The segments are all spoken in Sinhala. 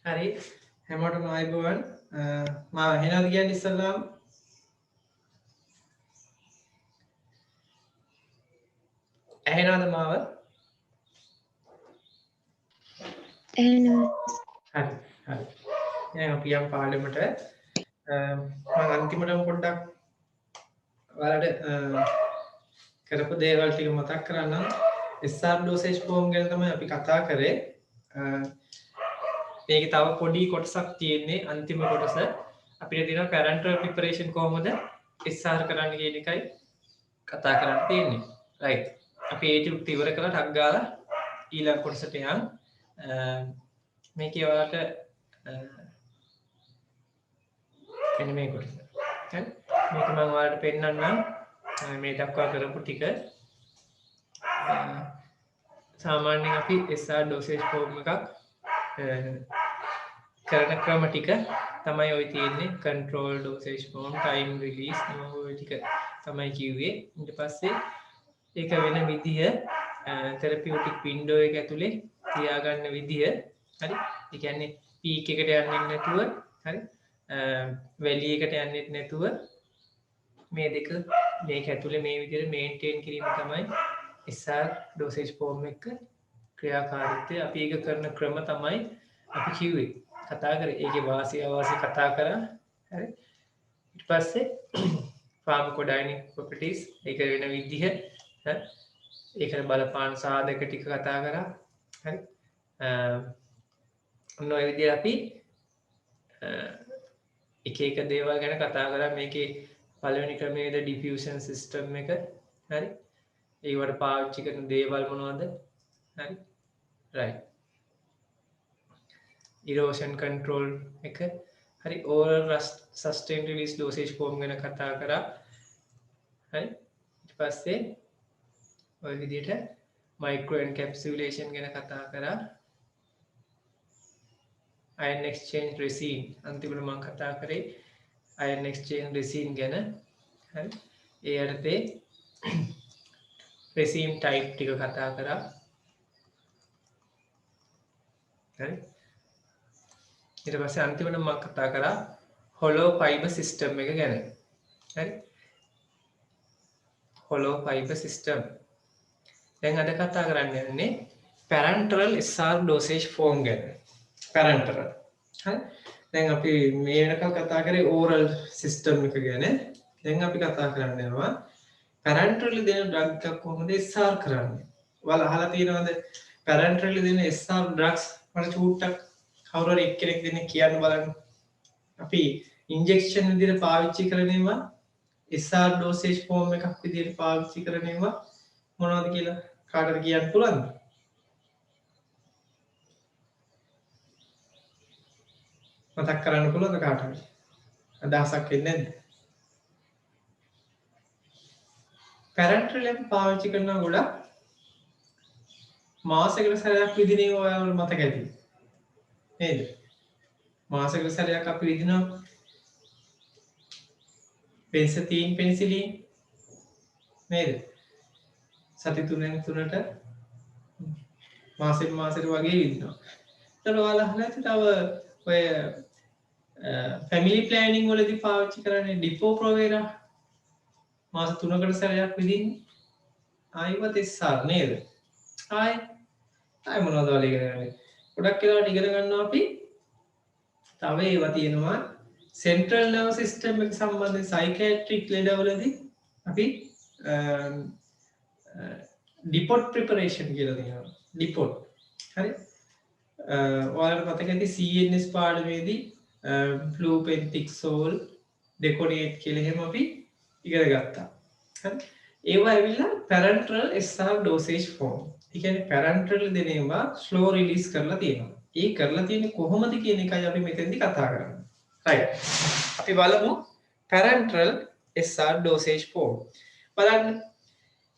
හරි හැමෝටම ආයුබෝවන් මම හෙනවද කියන්නේ ඉස්සල්ලාම ඇහෙනවද මාව එහෙනම් හරි හරි දැන් අපි යම් පාඩමට මම අන්තිමටම පොඩ්ඩක් ඔයාලට කරපු දේවල් ටික මතක් කරන්නම් SR dosage form ගැන තමයි අපි කතා කරේ මේකේ තව පොඩි කොටසක් තියෙන්නේ අන්තිම කොටස අපිට තියෙනවා parenteral preparation කොහොමද SR කරන්න කියන එකයි කතා කරන්න තියෙන්නේ right අපි ඒ ටික ඉවර කරලා ටක් ගාලා ඊළඟ කොටසට යන් මේකේ ඔයාලට මෙන්න මේ කොටස හරි මේක මම ඔයාලට පෙන්නන්නම් මේ දක්වා කරපු ටික සාමාන්‍යයෙන් අපි SR dosage form එකක් කරන ක්‍රම ටික තමයි ඔය තියෙන්නේ control dosage form time release ඔය ටික තමයි කිව්වේ ඊට පස්සේ ඒක වෙන විදිහ therapeutic window එක ඇතුලේ තියාගන්න විදිහ හරි ඒ කියන්නේ peak එකට යන්නේ නැතුව හරි valley එකට යන්නේ නැතුව මේ දෙක මේක ඇතුලේ මේ විදිහට maintain කිරීම තමයි SR dosage form එක ක්‍රියාකාරීත්වය අපි ඒක කරන ක්‍රම තමයි අපි කිව්වේ කතා කරේ ඒකේ වාසිය අවාසිය කතා කරා හරි ඊට පස්සේ pharmacodynamic properties ඒක වෙන විදිහ හරි ඒකට බලපාන සාධක ටික කතා කරා හරි ඔන්න ඔය විදිහට අපි එක එක දේවල් ගැන කතා කරා මේකේ පළවෙනි ක්‍රමයේද diffusion system එක හරි ඒවට පාවිච්චි කරන දේවල් මොනවද හරි right erosion control එක හරි oral sustained release dosage form ගැන කතා කරා හරි ඊට පස්සේ ඔය විදිහට micro encapsulation ගැන කතා කරා ion exchange resin අන්තිමට මම කතා කරේ ion exchange resin ගැන හරි ඒ යටතේ resin type ටික කතා කරා හරි ඊට පස්සේ අන්තිමට මම කතා කරා hollow fiber system එක ගැන හරි hollow fiber system දැන් අද කතා කරන්න යන්නේ parenteral SR dosage form ගැන parenteral හරි දැන් අපි මේ වෙනකල් කතා කරේ oral system එක ගැන දැන් අපි කතා කරන්න යනවා parenterally දෙන drug එකක් කොහොමද SR කරන්නේ ඔයාලා අහලා තියෙනවද parenterally දෙන SR drugs මට චූට්ටක් කවුරු හරි එක්කෙනෙක් දෙන්න කියන්න බලන්න අපි injection විදිහට පාවිච්චි කරනේවා SR dosage form එකක් විදිහට පාවිච්චි කරනේවා මොනවද කියලා කාටද කියන්න පුළුවන්ද මතක් කරන්න පුළුවන්ද කාටද අදහසක් එන්නේ නැද්ද parenteral එක පාවිච්චි කරනවා ගොඩක් මාසෙකට සැරයක් විදිහේ ඔයාලට මතක ඇති නේද මාසෙකට සැරයක් අපි විදිනවා පෙනිසිලින් නේද සති 3ට මාසෙට වගේ විදිනවා ඒතර ඔයාලා අහලා තව ඔය ෆැමිලි ප්ලෑනින් වලදී පාවිච්චි කරන්නේ ඩිපෝ ප්‍රොවේරා මාස 3කට සැරයක් විදින්නේ ආයිවත් SR නේද ආයි මොනවද වල ඉගෙන ගන්නේ ගොඩක් වෙලාවට ඉගෙන ගන්නවා අපි තව ඒවා තියෙනවා සෙන්ට්‍රල් නර්වස් සිස්ටම් එක සම්බන්ධ සයිකියාට්‍රික් ලෙඩවලදී අපි ඩිපොට් ප්‍රිපරේෂන් කියලා තියෙනවා ඩිපොට් හරි ඔයාලට මතක ඇති CNS පාඩමේදී ෆ්ලූපෙන්ටික්සෝල් ඩෙකොනේට් කියලා එහෙම අපි ඉගෙන ගත්තා හරි ඒවා ඇවිල්ලා parenteral SR dosage form ඒ කියන්නේ parenteral දෙනේවා slow release කරලා තියෙනවා ඒ කරලා තියෙන්නේ කොහොමද කියන එකයි අපි මෙතෙන්දි කතා කරන්නේ right අපි බලමු parenteral SR dosage form බලන්න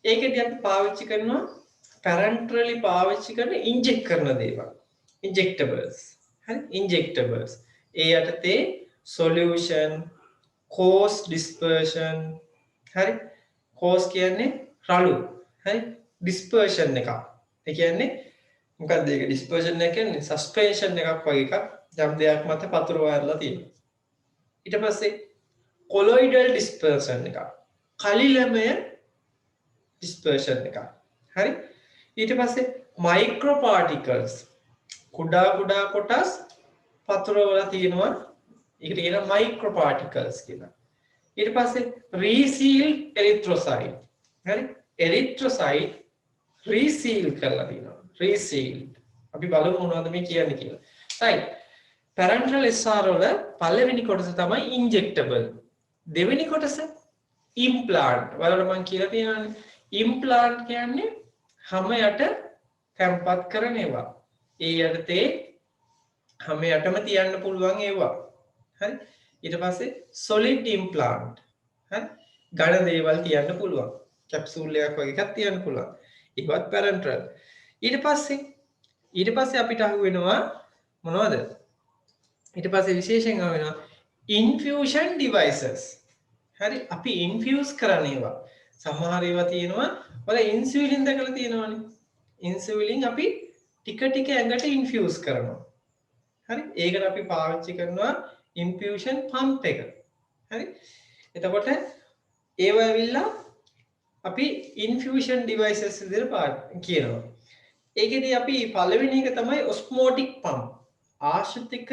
ඒකදී අපි පාවිච්චි කරනවා parenterally පාවිච්චි කරන inject කරන දේවල් injectables හරි injectables ඒ යටතේ solution coarse dispersion හරි coarse කියන්නේ රළු හරි dispersion එකක් ඒ කියන්නේ මොකක්ද ඒක dispersion එක කියන්නේ suspension එකක් වගේ එකක් යම් දෙයක් මත පතුර වයරලා තියෙනවා. ඊට පස්සේ කොලොයිඩල් ඩිස්පර්සන් එක. කලිලමය ඩිස්පර්ෂන් එක. හරි? ඊට පස්සේ මයික්‍රෝ පාටිකල්ස් කුඩා කුඩා කොටස් පතුර වල තියෙනවා. ඒකට කියනවා මයික්‍රෝ පාටිකල්ස් කියලා. ඊට පස්සේ රීසීල්ඩ් එරිත්‍රොසයිට්. හරි? එරිත්‍රොසයිට් රීසීල් කරලා තියෙනවා. රීසීල්ඩ්. අපි බලමු මොනවද මේ කියන්නේ කියලා. right. පැරන්ටල් SR වල පළවෙනි කොටස තමයි ඉන්ජෙක්ටබල්. දෙවෙනි කොටස ඉම්ප්ලාන්ට්. වලට මම කියලා තියෙනවානේ. ඉම්ප්ලාන්ට් කියන්නේ හැම යට තැම්පත් කරන ඒවා. ඒ යටතේ හැම යටම තියන්න පුළුවන් ඒවා. හරි? ඊට පස්සේ solid implant. හරි? ඝන දේවල් තියන්න පුළුවන්. කැප්සූල් එකක් වගේ එකක් තියන්න පුළුවන්. ඒවත් පැරන්ටල්. ඊට පස්සේ අපිට අහු වෙනවා මොනවද? ඊට පස්සේ විශේෂයෙන් අහු වෙනවා infusion devices. හරි? අපි ඉන්ෆියුස් කරන ඒවා. සමහර ඒවා තියෙනවා වල ඉන්සියුලින් දැකලා තියෙනවනේ. ඉන්සියුලින් අපි ටික ටික ඇඟට ඉන්ෆියුස් කරනවා. හරි? ඒකට අපි පාවිච්චි කරනවා ඉන්ෆියුෂන් පම්ප් එක. හරි? එතකොට ඒව ඇවිල්ලා අපි ඉන්ෆියුෂන් ඩිවයිසස් විදිහට කියනවා. ඒකෙදී අපි පළවෙනි එක තමයි ඔස්මෝටික් පම්ප්. ආශ්‍රිතික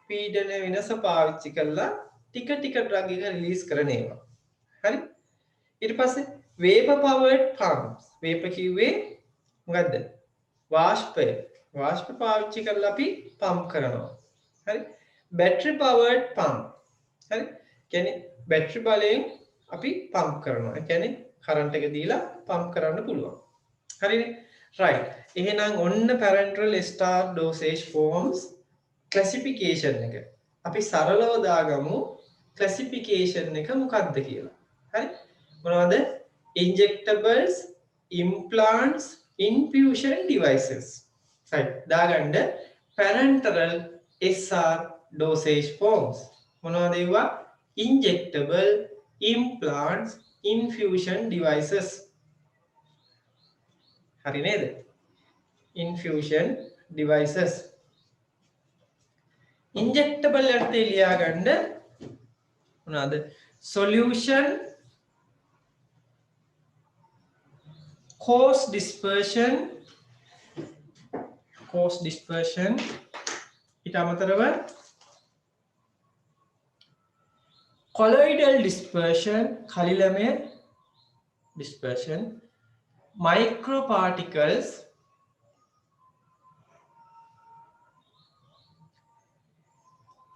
පීඩන වෙනස පාවිච්චි කරලා ටික ටික ඩ්‍රග් එක රිලීස් කරන ඒවා. හරි? ඊට පස්සේ වේපර් පවර්ඩ් පම්ප්ස්. වේපර් කිව්වේ මොකද්ද? වාෂ්පය. වාෂ්ප පාවිච්චි කරලා අපි පම්ප් කරනවා. හරි? Battery powered pump. හරි? කියන්නේ බැටරි බලයෙන් අපි පම්ප් කරනවා. ඒ කියන්නේ කරන්ට් එක දීලා පම්ප් කරන්න පුළුවන්. හරිනේ? right. එහෙනම් ඔන්න parenteral starved dosage forms classification එක. අපි සරලව දාගමු classification එක මොකක්ද කියලා. හරි? මොනවද? Injectables, implants, infusion devices. right. දාගන්න parenteral SR dosage forms. මොනවද ඒවා? Injectable, implants, infusion devices. හරි නේද? infusion devices. injectable යටතේ ලියා ගන්න මොනවාද? solution, coarse dispersion ඊට අමතරව colloidal dispersion කලිලමය dispersion, microparticles,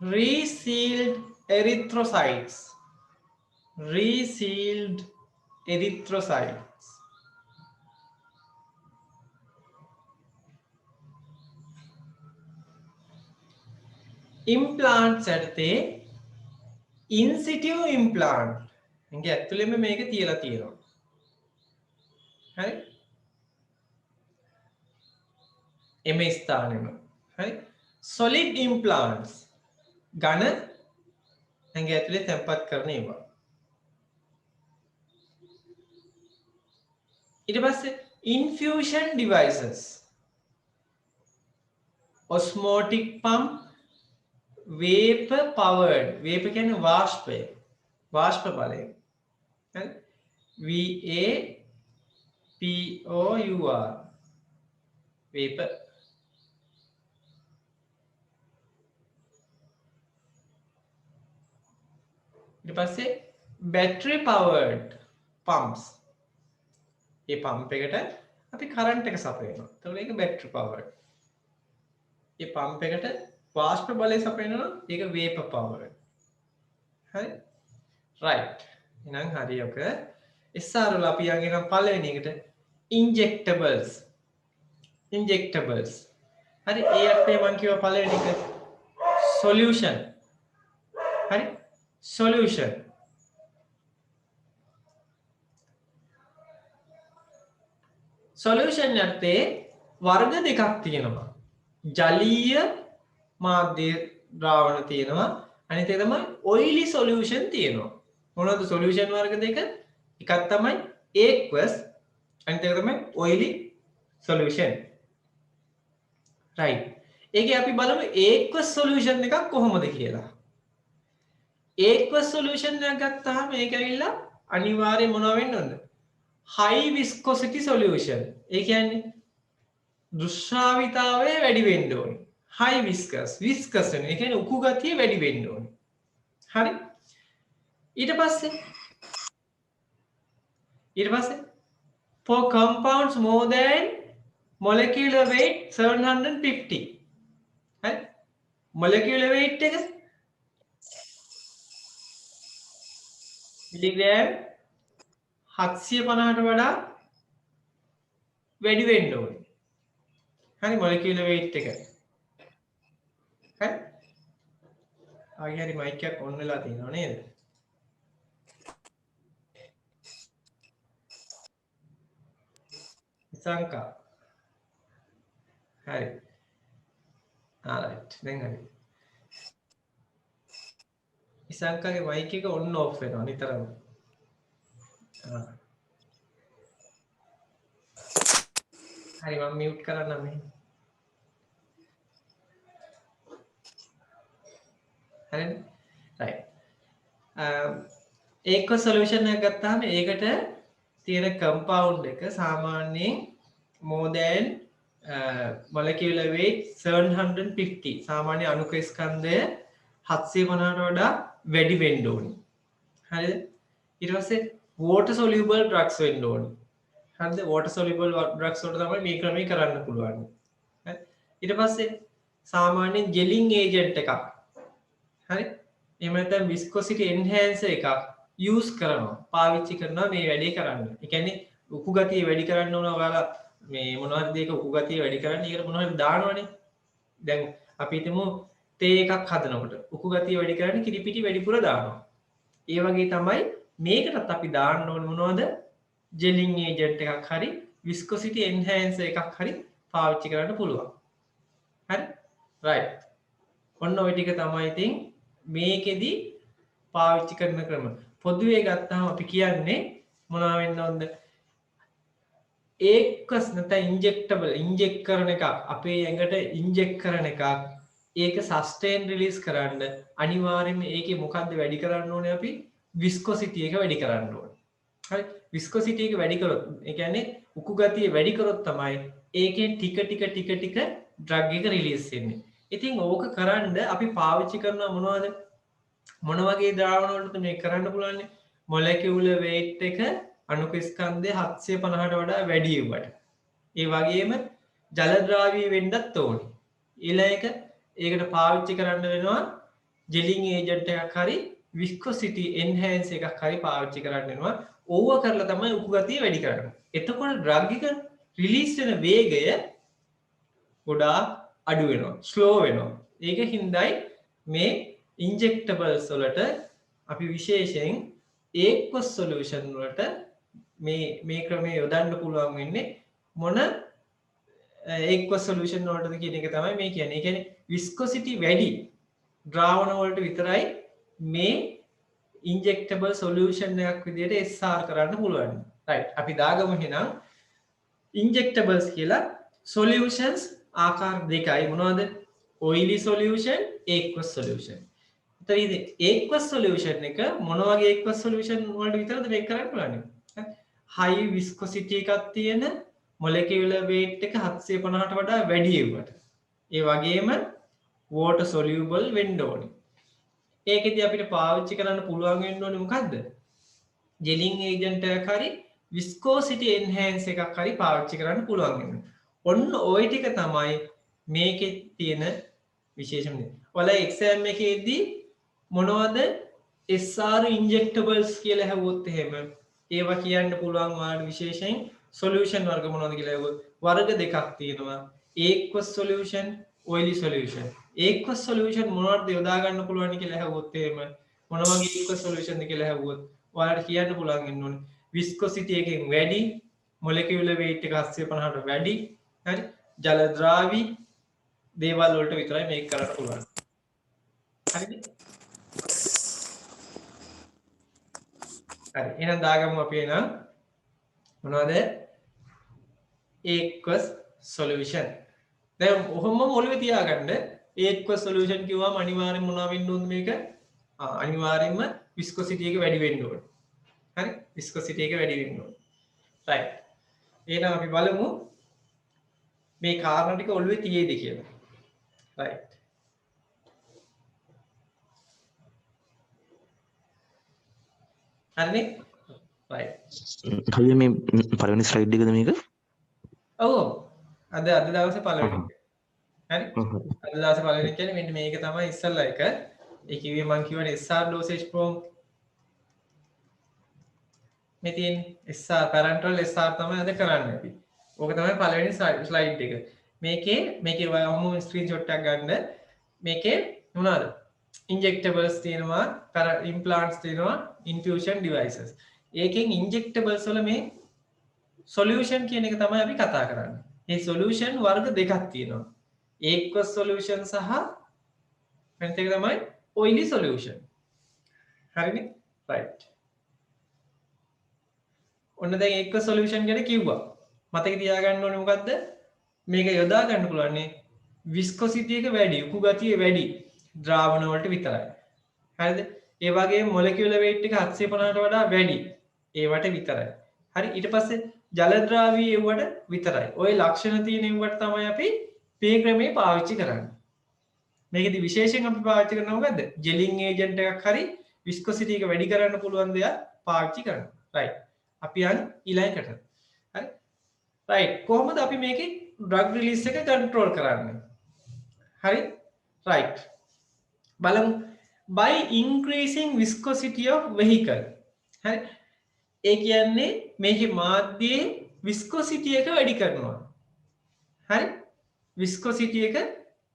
resealed erythrocytes. implants යටතේ in situ implant. ඉංග ඇතුළෙම මේක තියලා තියෙනවා. හරි? එම ස්ථානෙම. හරි? solid implants. ඝන ඇඟ ඇතුලේ තැම්පත් කරන ඒවා. ඊට පස්සේ infusion devices. osmotic pump, vapor powered. vapor කියන්නේ වාෂ්පය. වාෂ්ප බලය. හරි? VAPOUR. vapor. ඊට පස්සේ battery powered pumps. මේ පම්ප් එකට අපි කරන්ට් එක සපයනවා. එතකොට ඒක battery powered. මේ පම්ප් එකට වාෂ්ප බලය සපයනවා. ඒක vapor powered. හරි? right. එහෙනම් හරි ඔක. SR වල අපි යගෙන පළවෙනි එකට injectables. හරි? ඒ අර්ථය මම කියව පළවෙනි එක solution. හරි? solution. solution යටතේ වර්ග දෙකක් තියෙනවා. ජලීය මාධ්‍ය ද්‍රාවණ තියෙනවා. අනිත් එක තමයි oily solution තියෙනවා. මොනවද solution වර්ග දෙක? එකක් තමයි aqueous, අනිත් එක තමයි oily solution. right. ඒකේ අපි බලමු aqueous solution එකක් කොහොමද කියලා. aqueous solution එකක් ගත්තාම මේක ඇවිල්ලා අනිවාර්යයෙන් මොනවා වෙන්න ඕනද? high viscosity solution. ඒ කියන්නේ දෘශ්‍යාවිතාවය වැඩි වෙන්න ඕනේ. high viscous වෙන. ඒ කියන්නේ උකු ගතිය වැඩි වෙන්න ඕනේ. හරි? ඊට පස්සේ for compounds more than molecular weight 750. හරි? molecular weight එක මිලිග්‍රෑම් 750ට වඩා වැඩි වෙන්න ඕනේ. හරි molecular weight එක. හරි? ආයෙ හරි mic එකක් on වෙලා තියෙනව නේද? සංකා. හරි. alright. දැන් හරි. ඉසංකාගේ mic එක on off වෙනවා නිතරම. හරි මම mute කරන්නම් මෙහෙම. හරිද? right. aqueous solution එකක් ගත්තාම ඒකට තියෙන compound එක සාමාන්‍යයෙන් more than molecular weight 750 සාමාන්‍ය අණුක ස්කන්ධය 750ට වඩා වැඩි වෙන්න ඕනේ. හරිද? ඊට පස්සේ water soluble drugs වෙන්න ඕනේ. හරිද? water soluble drugs වලට තමයි මේ ක්‍රමය කරන්න පුළුවන්. හරි? ඊට පස්සේ සාමාන්‍යයෙන් gelling agent එකක්. හරි? එහෙම නැත්නම් viscosity enhancer එකක් use කරනවා. පාවිච්චි කරනවා මේ වැඩේ කරන්න. ඒ කියන්නේ උකු ගතිය වැඩි කරන්න ඕන ඔයාලා මේ මොනවද දෙයක උකු ගතිය වැඩි කරන්න ඒකට මොනවද දානවනේ. දැන් අපි හිතමු තේ එකක් හදනකොට උකු ගතිය වැඩි කරන්න කිරි පිටි වැඩිපුර දානවා. ඒ වගේ තමයි මේකටත් අපි දාන්න ඕනේ මොනවද? gelling agent එකක් හරි viscosity enhancer එකක් හරි පාවිච්චි කරන්න පුළුවන්. හරි? right. ඔන්න ඔය ටික තමයි ඉතින් මේකෙදි පාවිච්චි කරන ක්‍රම. පොදුවේ ගත්තාම අපි කියන්නේ මොනවා වෙන්න ඕනද? ඒකස් නැත්නම් ඉන්ජෙක්ටබල් ඉන්ජෙක්ට් කරන එකක් අපේ ඇඟට ඉන්ජෙක්ට් කරන එකක් ඒක සස්ටේන් රිලීස් කරන්න අනිවාර්යයෙන්ම ඒකේ මොකද්ද වැඩි කරන්න ඕනේ අපි විස්කොසිටි එක වැඩි කරන්න ඕනේ. හරි විස්කොසිටි එක වැඩි කරොත් ඒ කියන්නේ උකු ගතිය වැඩි කරොත් තමයි ඒකෙන් ටික ටික ඩ්‍රග් එක රිලීස් වෙන්නේ. ඉතින් ඕක කරන්න අපි පාවිච්චි කරනවා මොනවද? මොන වගේ ද්‍රාවණ වලටද මේක කරන්න පුළුවන්? මොලකියුලර් වේට් එක අණුක ස්කන්ධය 750ට වඩා වැඩි වෙවට. ඒ වගේම ජල ද්‍රාවීය වෙන්නත් ඕනේ. ඊළඟ ඒකට පාවිච්චි කරන්න වෙනවා ජෙලින් ඒජන්ට් එකක් හරි විස්කොසිටි එන්හෑන්සර් එකක් හරි පාවිච්චි කරන්න වෙනවා. ඕව කරලා තමයි උකු ගතිය වැඩි කරන්නේ. එතකොට ඩ්‍රග් එක රිලීස් වෙන වේගය ගොඩාක් අඩු වෙනවා. ස්ලෝ වෙනවා. ඒක හින්දායි මේ ඉන්ජෙක්ටබල්ස් වලට අපි විශේෂයෙන් aqueous solution වලට මේ ක්‍රමය යොදන්න පුළුවන් වෙන්නේ මොන aqueous solution වලටද කියන එක තමයි මේ කියන්නේ. ඒ කියන්නේ viscosity වැඩි ද්‍රාවණ වලට විතරයි මේ injectable solution එකක් විදිහට SR කරන්න පුළුවන්. right. අපි දාගමු එහෙනම් injectables කියලා solutions ආකාර දෙකයි මොනවද? oily solution, aqueous solution. එතන aqueous solution එක මොන වගේ aqueous solution වලට විතරද මේක කරන්න පුළුවන්? high viscosity එකක් තියෙන molecular weight එක 750ට වඩා වැඩි වෙවට. ඒ වගේම water soluble වෙන්න ඕනේ. ඒකෙදි අපිට පාවිච්චි කරන්න පුළුවන් වෙන්න ඕනේ මොකද්ද? gelling agent එකක් හරි viscosity enhancer එකක් හරි පාවිච්චි කරන්න පුළුවන් වෙනවා. ඔන්න ওই ටික තමයි මේකේ තියෙන විශේෂම දේ. ඔයාලා exam එකේදී මොනවද SR injectables කියලා හැවුවොත් එහෙම ඒවා කියන්න පුළුවන් ඔයාලට විශේෂයෙන් solution වර්ග මොනවද කියලා හැවුවොත් වර්ග දෙකක් තියෙනවා. aqueous solution, oily solution. aqueous solution මොනවද යොදා ගන්න පුළුවන් කියලා හැවුවොත් එහෙම මොන වගේ aqueous solution ද කියලා හැවුවොත් ඔයාලට කියන්න පුළුවන් වෙන්න ඕනේ viscosity එකෙන් වැඩි, molecular weight එක 750ට වැඩි, හරි ජල ද්‍රාවී දේවල් වලට විතරයි මේක කරන්න පුළුවන්. හරිද? හරි. එහෙනම් දාගමු අපි එහෙනම් මොනවද? aqueous solution. දැන් ඔහොම ඔළුවේ තියාගන්න ඒක්ව සොලියුෂන් කිව්වම අනිවාර්යෙන් මොනවා වෙන්න ඕනද මේක අනිවාර්යෙන්ම විස්කොසිටි එක වැඩි වෙන්න ඕනේ හරි විස්කොසිටි එක වැඩි වෙන්න ඕනේ රයිට් එහෙනම් අපි බලමු මේ කාරණා ටික ඔළුවේ තියේද කියලා රයිට් හරිනේ රයිට් හරිය මේ පළවෙනි ස්ලයිඩ් එකද මේක? ඔව් අද දවසේ පළවෙනි එක හරි අද දවසේ පළවෙනි එක කියන්නේ මෙන්න මේක තමයි ඉස්සල්ලා එක ඒ කිව්වේ මම කියවනේ SR dosage form මේ තියෙන SR parenteral SR තමයි අද කරන්නේ අපි. ඕක තමයි පළවෙනි ස්ලයිඩ් එක. මේකේ ඔහොම ස්ක්‍රීන්ෂොට් එකක් ගන්න. මේකේ මොනවාද? injectables තියෙනවා, implants තියෙනවා, infusion devices. ඒකෙන් injectables වල මේ solution කියන එක තමයි අපි කතා කරන්නේ. මේ solution වර්ග දෙකක් තියෙනවා. aqueous solution සහ අනිත් එක තමයි oily solution. හරිනේ? right. ඔන්න දැන් ඒක සොලියුෂන් ගැන කිව්වා. මතක තියාගන්න ඕනේ මොකද්ද? මේක යොදා ගන්න පුළුවන් විස්කොසිටි එක වැඩි, උකු ගතිය වැඩි ද්‍රාවණ වලට විතරයි. හරිද? ඒ වගේම මොලකියුලර් වේට් එක 750ට වඩා වැඩි. ඒවට විතරයි. හරි ඊට පස්සේ ජල ද්‍රාවී ඒවට විතරයි. ওই ලක්ෂණ තියෙන ඒවට තමයි අපි පේ ක්‍රමේ පාවිච්චි කරන්නේ. මේකෙදි විශේෂයෙන් අපි පාවිච්චි කරනවා මොකද්ද? ජෙලින් ඒජන්ට් එකක් හරි විස්කොසිටි එක වැඩි කරන්න පුළුවන් දෙයක් පාවිච්චි කරනවා. right. අපි යන් ඊළඟට හරි රයිට් කොහොමද අපි මේකේ ඩ්‍රග් රිලීස් එක කන්ට්‍රෝල් කරන්නේ හරි රයිට් බලමු by increasing viscosity of vehicle හරි ඒ කියන්නේ මේකේ මාධ්‍යයේ විස්කොසිටි එක වැඩි කරනවා හරි විස්කොසිටි එක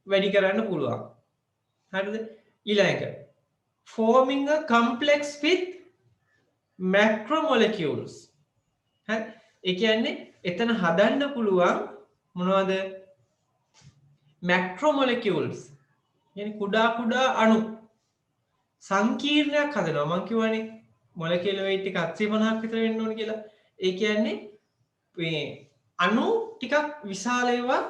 වැඩි කරන්න පුළුවන් හරිද ඊළඟට forming a complex with macromolecules හරි ඒ කියන්නේ එතන හදන්න පුළුවන් මොනවද macromolecules يعني කුඩා අණු සංකීර්ණයක් හදනවා මම කියවනේ මොලකියුලර් වේට් එක 750ක් විතර වෙන්න ඕන කියලා ඒ කියන්නේ මේ අණු ටිකක් විශාල ඒවා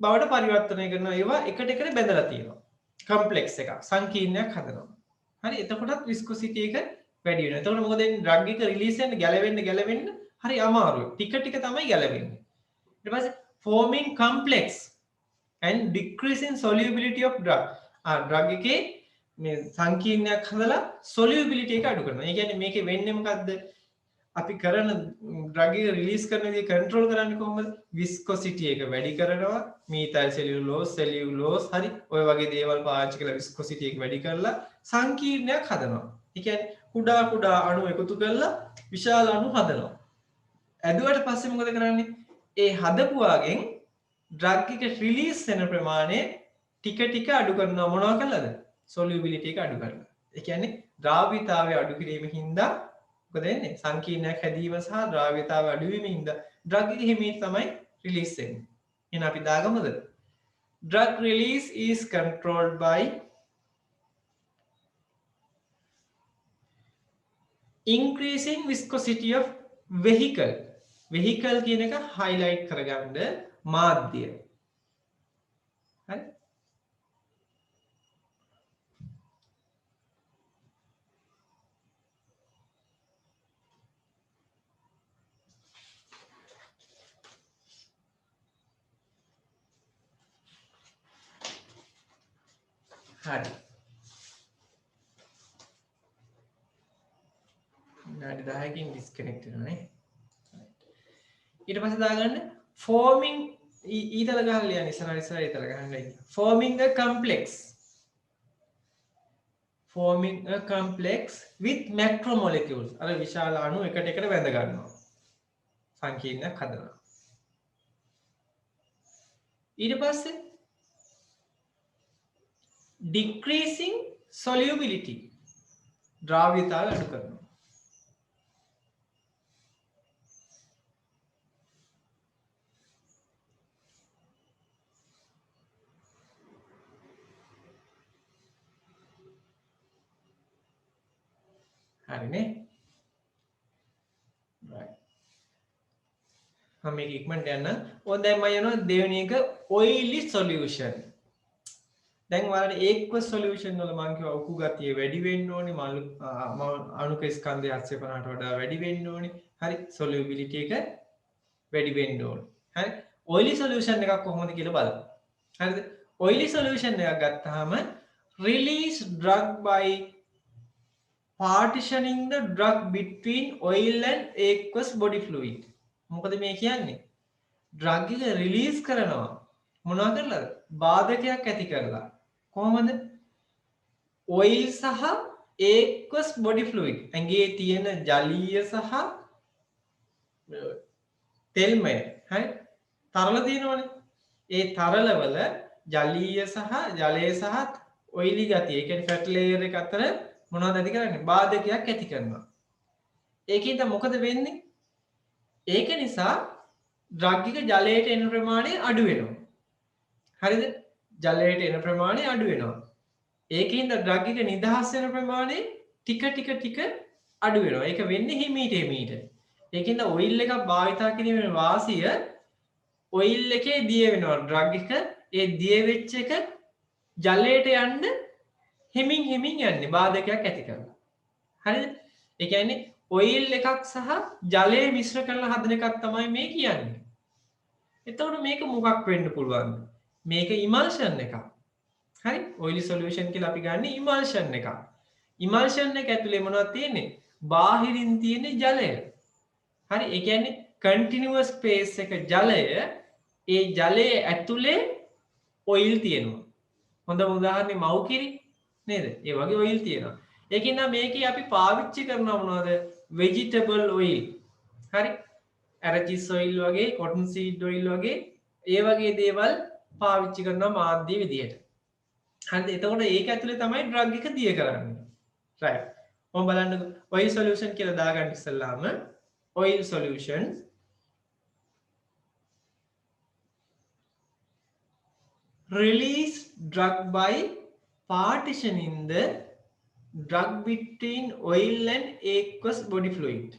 බවට පරිවර්තනය කරනවා ඒවා එකට එකට බැඳලා තියෙනවා කම්ප්ලෙක්ස් එකක් සංකීර්ණයක් හදනවා හරි එතකොටත් විස්කොසිටි එක වැඩි වෙනවා. එතකොට මොකද වෙන්නේ? ඩ්‍රග් එක රිලීස් වෙන්න ගැලවෙන්න හරි අමාරුයි. ටික තමයි ගැලවෙන්නේ. ඊට පස්සේ forming complex and decreasing solubility of drug. Drug එකේ මේ සංකීර්ණයක් හදලා solubility එක අඩු කරනවා. ඒ කියන්නේ මේකේ වෙන්නේ මොකද්ද? අපි කරන ඩ්‍රග් එක රිලීස් කරන දේ කන්ට්‍රෝල් කරන්නේ කොහොමද? විස්කොසිටි එක වැඩි කරනවා. මීතයිල් සෙලියුලෝස් හරි ඔය වගේ දේවල් පාවිච්චි කරලා විස්කොසිටි එක වැඩි කරලා සංකීර්ණයක් හදනවා. ඒ කියන්නේ කුඩා අණු එකතු කරලා විශාල අණු හදනවා. ඇදුවට පස්සේ මොකද කරන්නේ? ඒ හදපුවාගෙන් ඩ්‍රග් එක රිලීස් වෙන ප්‍රමාණය ටික අඩු කරනවා මොනවා කළාද? solubility එක අඩු කරලා. ඒ කියන්නේ ද්‍රාව්‍යතාවය අඩු කිරීමෙන් හින්දා මොකද වෙන්නේ? සංකීර්ණයක් හැදීම සහ ද්‍රාව්‍යතාවය අඩු වීමෙන් හින්දා ඩ්‍රග් එක හිමීට තමයි රිලීස් වෙන්නේ. එහෙනම් අපි දාගමුද? Drug release is controlled by increasing viscosity of vehicle කියන එක highlight කරගන්න මාධ්‍ය හරි හරි විනාඩි 10කින් ඩිස්කනෙක්ට් වෙනවා නේ ඊට පස්සේ දාගන්න forming ඊතල ගහලා ලියන්න ඉස්සරහ ඊතල ගහන්න forming a complex with macromolecules අර විශාල අණු එකට බැඳ ගන්නවා සංකීර්ණයක් හදනවා ඊට පස්සේ decreasing solubility ද්‍රාව්‍යතාවය අඩු කරනවා හරිනේ right මම මේක ඉක්මනට යන්න. ඕන දැන් මම යනවා දෙවෙනි එක oily solution. දැන් ඔයාලට aqueous solution වල මම කිව්වා උකු ගතිය වැඩි වෙන්න ඕනේ අණුක ස්කන්ධය 750ට වඩා වැඩි වෙන්න ඕනේ. හරි solubility එක වැඩි වෙන්න ඕනේ. හරි oily solution එකක් කොහොමද කියලා බලමු. හරිද? oily solution එකක් ගත්තාම release drug by partitioning the drug between oil and aqueous body fluid. මොකද මේ කියන්නේ? drug එක release කරනවා. මොනවා කරලාද? බාධකයක් ඇති කරලා. කොහොමද? oil සහ aqueous body fluid. ඇඟේ තියෙන ජලීය සහ තෙල්මය. හරි? තරල තියෙනවනේ. ඒ තරලවල ජලීය සහ ජලය සහ ඔයිලි ගතිය. ඒ කියන්නේ ෆැට් ලේයර් එක අතර මොනවද ඇති කරන්නේ? බාධකයක් ඇති කරනවා. ඒකින්ද මොකද වෙන්නේ? ඒක නිසා ඩ්‍රග් එක ජලයට එන ප්‍රමාණය අඩු වෙනවා. හරිද? ජලයට එන ප්‍රමාණය අඩු වෙනවා. ඒකින්ද ඩ්‍රග් එක නිදහස් වෙන ප්‍රමාණය ටික අඩු වෙනවා. ඒක වෙන්නේ හිමීට. ඒකින්ද ඔයිල් එකක් භාවිතා කිරීමේ වාසිය ඔයිල් එකේ දිය වෙනවා. ඩ්‍රග් එක ඒ දිය වෙච්ච එක ජලයට යන්න හිමින් යන්නේ බාධකයක් ඇති කරලා. හරිද? ඒ කියන්නේ ඔයිල් එකක් සහ ජලය මිශ්‍ර කරලා හදන එකක් තමයි මේ කියන්නේ. එතකොට මේක මොකක් වෙන්න පුළුවන්ද? මේක ඉමල්ෂන් එකක්. හරි? ඔයිලි සොලියුෂන් කියලා අපි ගන්න ඉමල්ෂන් එකක්. ඉමල්ෂන් එක ඇතුලේ මොනවද තියෙන්නේ? බාහිරින් තියෙන ජලය. හරි? ඒ කියන්නේ කන්ටිනියුවස් ස්පේස් එක ජලය ඒ ජලයේ ඇතුලේ ඔයිල් තියෙනවා. හොඳම උදාහරණේ මව්කිරි නේද? ඒ වගේ ඔයිල් තියෙනවා. ඒකින් නම් මේකේ අපි පාවිච්චි කරනවා මොනවද? vegetable oil. හරි? arachis oil වගේ, cotton seed oil වගේ ඒ වගේ දේවල් පාවිච්චි කරනවා මාධ්‍ය විදියට. හරිද? එතකොට ඒක ඇතුලේ තමයි ඩ්‍රග් එක දිය කරන්නේ. right. ඔන්න බලන්න oil solution කියලා දාගන්න ඉස්සෙල්ලාම oil solutions release drug by partitioning the drug between oil and aqueous body fluid.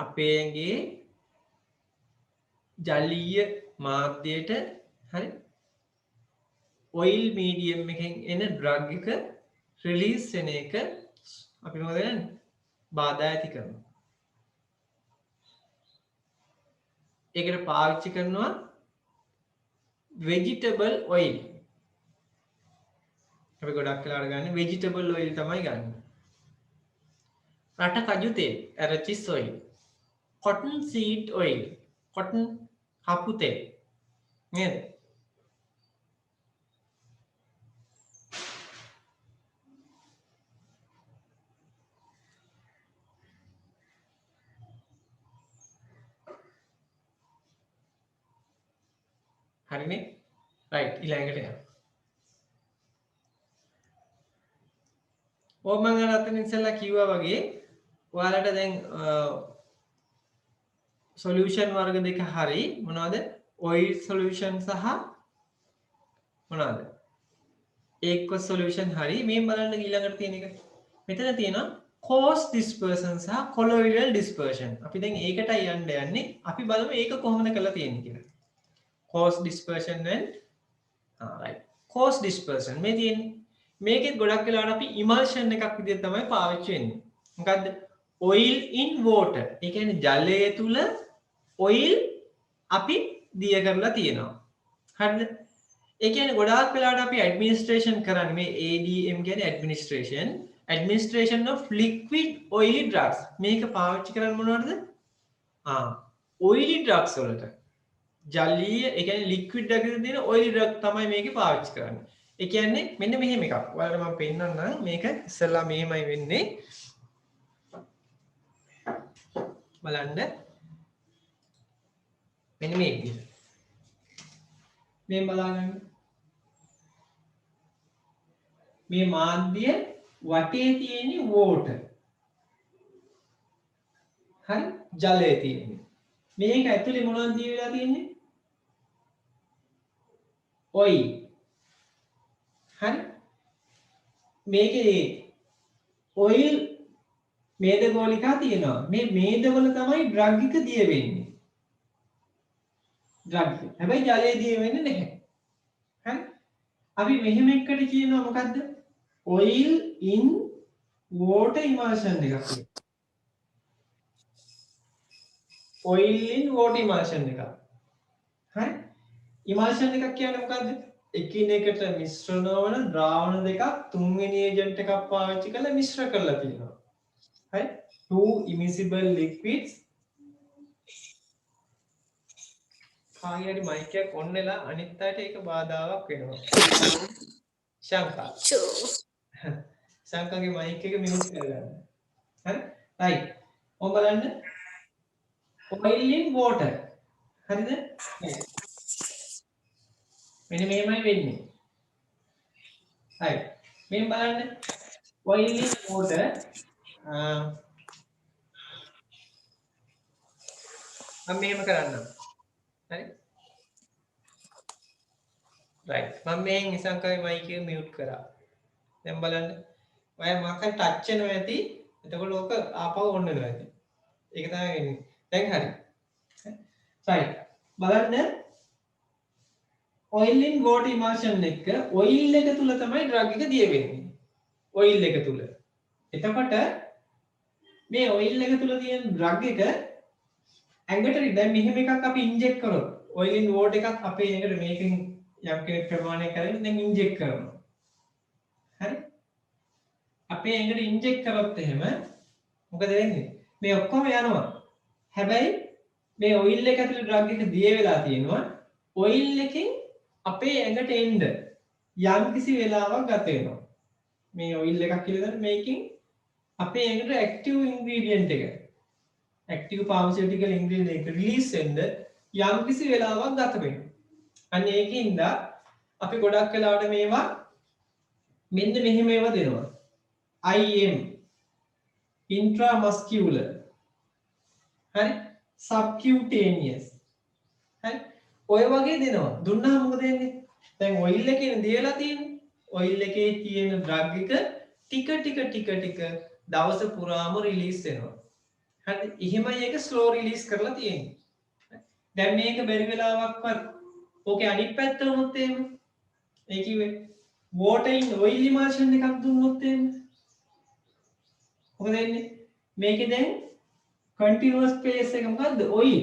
අපේ ඇඟේ ජලීය මාධ්‍යයට හරි ඔයිල් මීඩියම් එකෙන් එන ඩ්‍රග් එක රිලීස් වෙන එක අපි මොකද කරන්නේ? බාධා ඇති කරනවා. ඒකට පාවිච්චි කරනවා vegetable oil. අපි ගොඩක් වෙලාවට ගන්න vegetable oil තමයි ගන්න. රට කජු තෙල්, arachis oil, cotton seed oil, cotton කපු තෙල්. නේද? හරිනේ? රයිට් ඊළඟට යන්න. මම අතන ඉස්සෙල්ලා කිව්වා වගේ ඔයාලට දැන් සොලියුෂන් වර්ග දෙක හරි මොනවද? ඔයිල් සොලියුෂන් සහ මොනවද? aqueous solution හරි. මේ බලන්න ඊළඟට තියෙන එක. මෙතන තියෙනවා coarse dispersion සහ colloidal dispersion. අපි දැන් ඒකටයි යන්නේ. අපි බලමු ඒක කොහොමද කරලා තියෙන්නේ කියලා. coarse dispersion and right. coarse dispersion මේ තියෙන්නේ. මේකෙත් ගොඩක් වෙලාවට අපි emulsion එකක් විදිහට තමයි පාවිච්චි වෙන්නේ. මොකද්ද? oil in water. ඒ කියන්නේ ජලය තුල oil අපි දිය කරලා තියෙනවා. හරිද? ඒ කියන්නේ ගොඩාක් වෙලාවට අපි ඇඩ්මිනිස්ට්‍රේෂන් කරන්නේ මේ ADM කියන්නේ administration of liquid oily drugs. මේක පාවිච්චි කරන්නේ මොනවටද? oily drugs වලට. ජලීය ඒ කියන්නේ liquid drug එකේ තියෙන oily drug තමයි මේකේ පාවිච්චි කරන්නේ. ඒ කියන්නේ මෙන්න මෙහෙම එකක්. ඔයාලට මම පෙන්නන්නම් මේක ඉස්සෙල්ලා මෙහෙමයි වෙන්නේ. බලන්න. මෙන්න මේ විදිහට. මේ බලන්න. මේ මාධ්‍ය වටේ තියෙන water. හරි? ජලය තියෙන්නේ. මේක ඇතුලේ මොනවද දිය වෙලා තියෙන්නේ? oil. හරි? මේකේ ඔයිල් මේද ගෝලිකා තියෙනවා මේ මේදවල තමයි ඩ්‍රග් එක දිය වෙන්නේ ඩ්‍රග් හැබැයි ජලයේ දිය වෙන්නේ නැහැ හරි අපි මෙහෙම එකට කියනවා මොකද්ද oil in water emulsion එකක් oil in water emulsion එකක් හරි emulsion එකක් කියන්නේ මොකද්ද එකිනෙකට මිශ්‍ර නොවන ද්‍රාවණ දෙකක් තුන්වෙනි ඒජන්ට් එකක් පාවිච්චි කරලා මිශ්‍ර කරලා තියෙනවා හරි two immiscible liquids කාගේරි මයික් එකක් ඔන් වෙලා අනිත් අයට ඒක බාධාවක් වෙනවා ශංකා ශංකාගේ මයික් එක මියුට් කරගන්න හරි රයිට් ඔබ බලන්න oil in water හරිද මෙන්න මෙහෙමයි වෙන්නේ හරි මෙහෙම බලන්න oil in water මම මෙහෙම කරන්නම් හරි රයිට් මම මේ ඉසංකගේ මයික් එක මියුට් කරා දැන් බලන්න ඔය මාකන් ටච් වෙනවා ඇති එතකොට ඕක ආපහු ඔන් වෙනවා ඇති ඒක තමයි වෙන්නේ දැන් හරි රයිට් බලන්න oil in water emulsion එක oil එක තුල තමයි drug එක දිය වෙන්නේ oil එක තුල එතකොට මේ oil එක තුල තියෙන drug එක ඇඟට දැන් මෙහෙම එකක් අපි ඉන්ජෙක්ට් කරොත් oil in water එකක් අපේ ඇඟට මේකෙන් යම් කෙනෙක් ප්‍රමාණයක් කරගෙන දැන් ඉන්ජෙක්ට් කරනවා හරි අපේ ඇඟට ඉන්ජෙක්ට් කරොත් එහෙම මොකද වෙන්නේ මේ ඔක්කොම යනවා හැබැයි මේ ඔයිල් එක ඇතුලේ ඩ්‍රග් එක දිය වෙලා තියෙනවා ඔයිල් එකෙන් අපේ ඇඟට එන්න යම් කිසි වෙලාවක් ගත වෙනවා මේ ඔයිල් එකක් කියලා දැන් මේකෙන් අපේ ඇඟට ඇක්ටිව් ඉන්ග්‍රීඩියන්ට් එක ඇක්ටිව් ෆාමසිටිකල් ඉන්ග්‍රීඩියන්ට් එක රිලීස් වෙන්න යම් කිසි වෙලාවක් ගත වෙනවා අන්න ඒකින්ද අපි ගොඩක් වෙලාවට මේවා මෙන්න මෙහෙම ඒවා දෙනවා IM intramuscular හරි subcutaneous හරි ඔය වගේ දෙනවා දුන්නාම මොකද වෙන්නේ දැන් ඔයිල් එකේ දියලා තියෙන්නේ ඔයිල් එකේ තියෙන ඩ්‍රග් එක ටික දවස පුරාම රිලීස් වෙනවා හරි එහෙමයි ඒක ස්ලෝ රිලීස් කරලා තියෙන්නේ දැන් මේක බැරි වෙලාවක්වත් ඕකේ අනිත් පැත්ත වුණොත් එහෙම ඒ කිව්වේ water in oil emulsion එකක් දුන්නොත් එහෙම මොකද වෙන්නේ මේකේ දැන් continuous phase එක මොකද්ද oil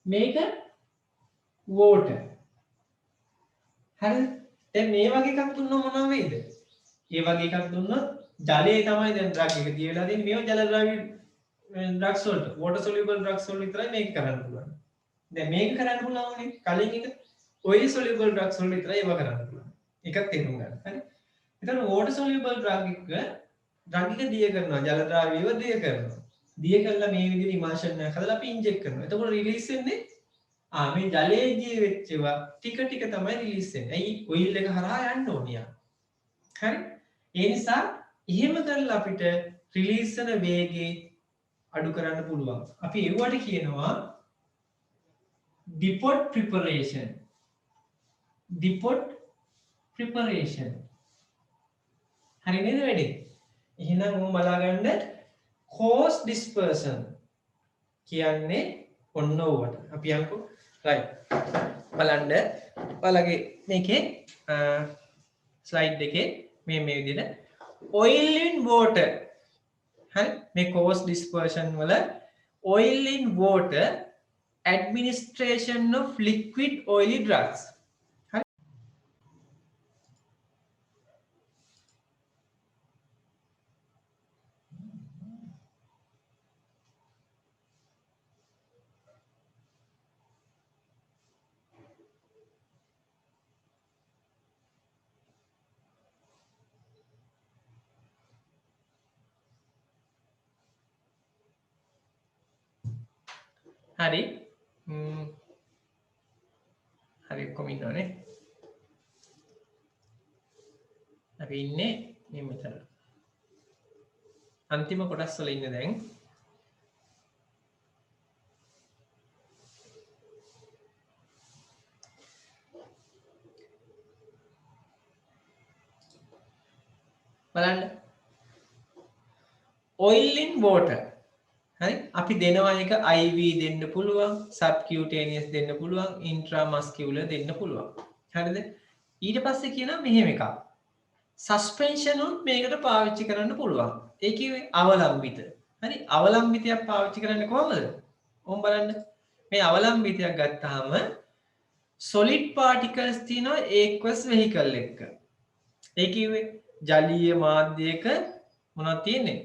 මේක water හරි දැන් මේ වගේ එකක් දුන්නොත් මොනව වෙයිද ඒ වගේ එකක් දුන්නොත් ජලයේ තමයි දැන් ඩ්‍රග් එක දියලා තියෙන්නේ මේව ජල ද්‍රව්‍ය ඩ්‍රග්ස් වලට water soluble drugs වල විතරයි මේක කරන්න පුළුවන් දැන් මේක කරන්න පුළුවන්නේ කලින් එක oil soluble drugs වල විතරයි ඒව කරන්න පුළුවන් එකක් තේරුම් ගන්න හරි එතකොට water soluble drug එක ඩ්‍රග් එක දිය කරනවා ජල ද්‍රව්‍යව දිය කරනවා දිය කළා මේ විදිහට ඉමල්ෂන් එකක් හදලා අපි ඉන්ජෙක්ට් කරනවා එතකොට රිලීස් වෙන්නේ මේ ජලයේ දිය වෙච්ච ඒවා ටික තමයි රිලීස් වෙන්නේ ඇයි ඔයිල් එක හරහා යන්න ඕනියා හරි ඒ නිසා එහෙම කරලා අපිට රිලීස් වෙන වේගය අඩු කරන්න පුළුවන් අපි ඒවට කියනවා depot preparation හරි නේද වැඩි එහෙනම් ඔය බලා ගන්න cause dispersion කියන්නේ ඔන්න ඕවට අපි යන්කෝ රයිට් බලන්න ඔයාලගේ මේකේ ස්ලයිඩ් එකේ මේ විදිහට oil in water හරි මේ cause dispersion වල oil in water administration of liquid oily drugs හරි හරි හරි ඔක්කොම ඉන්නවනේ අපි ඉන්නේ මේ මෙතන අන්තිම කොටස් වල ඉන්නේ දැන් බලන්න oil in water. හරි අපි දෙනවා එක IV දෙන්න පුළුවන්, subcutaneous දෙන්න පුළුවන්, intramuscular දෙන්න පුළුවන්. හරිද? ඊට පස්සේ කියනවා මෙහෙම එකක්. suspension උත් මේකට පාවිච්චි කරන්න පුළුවන්. ඒ කිව්වේ අවලම්බිත. හරි අවලම්බිතයක් පාවිච්චි කරන්නේ කොහොමද? ඔම් බලන්න. මේ අවලම්බිතයක් ගත්තාම solid particles තියෙනවා aqueous vehicle එක. ඒ කිව්වේ ජලීය මාධ්‍යයක මොනවද තියෙන්නේ?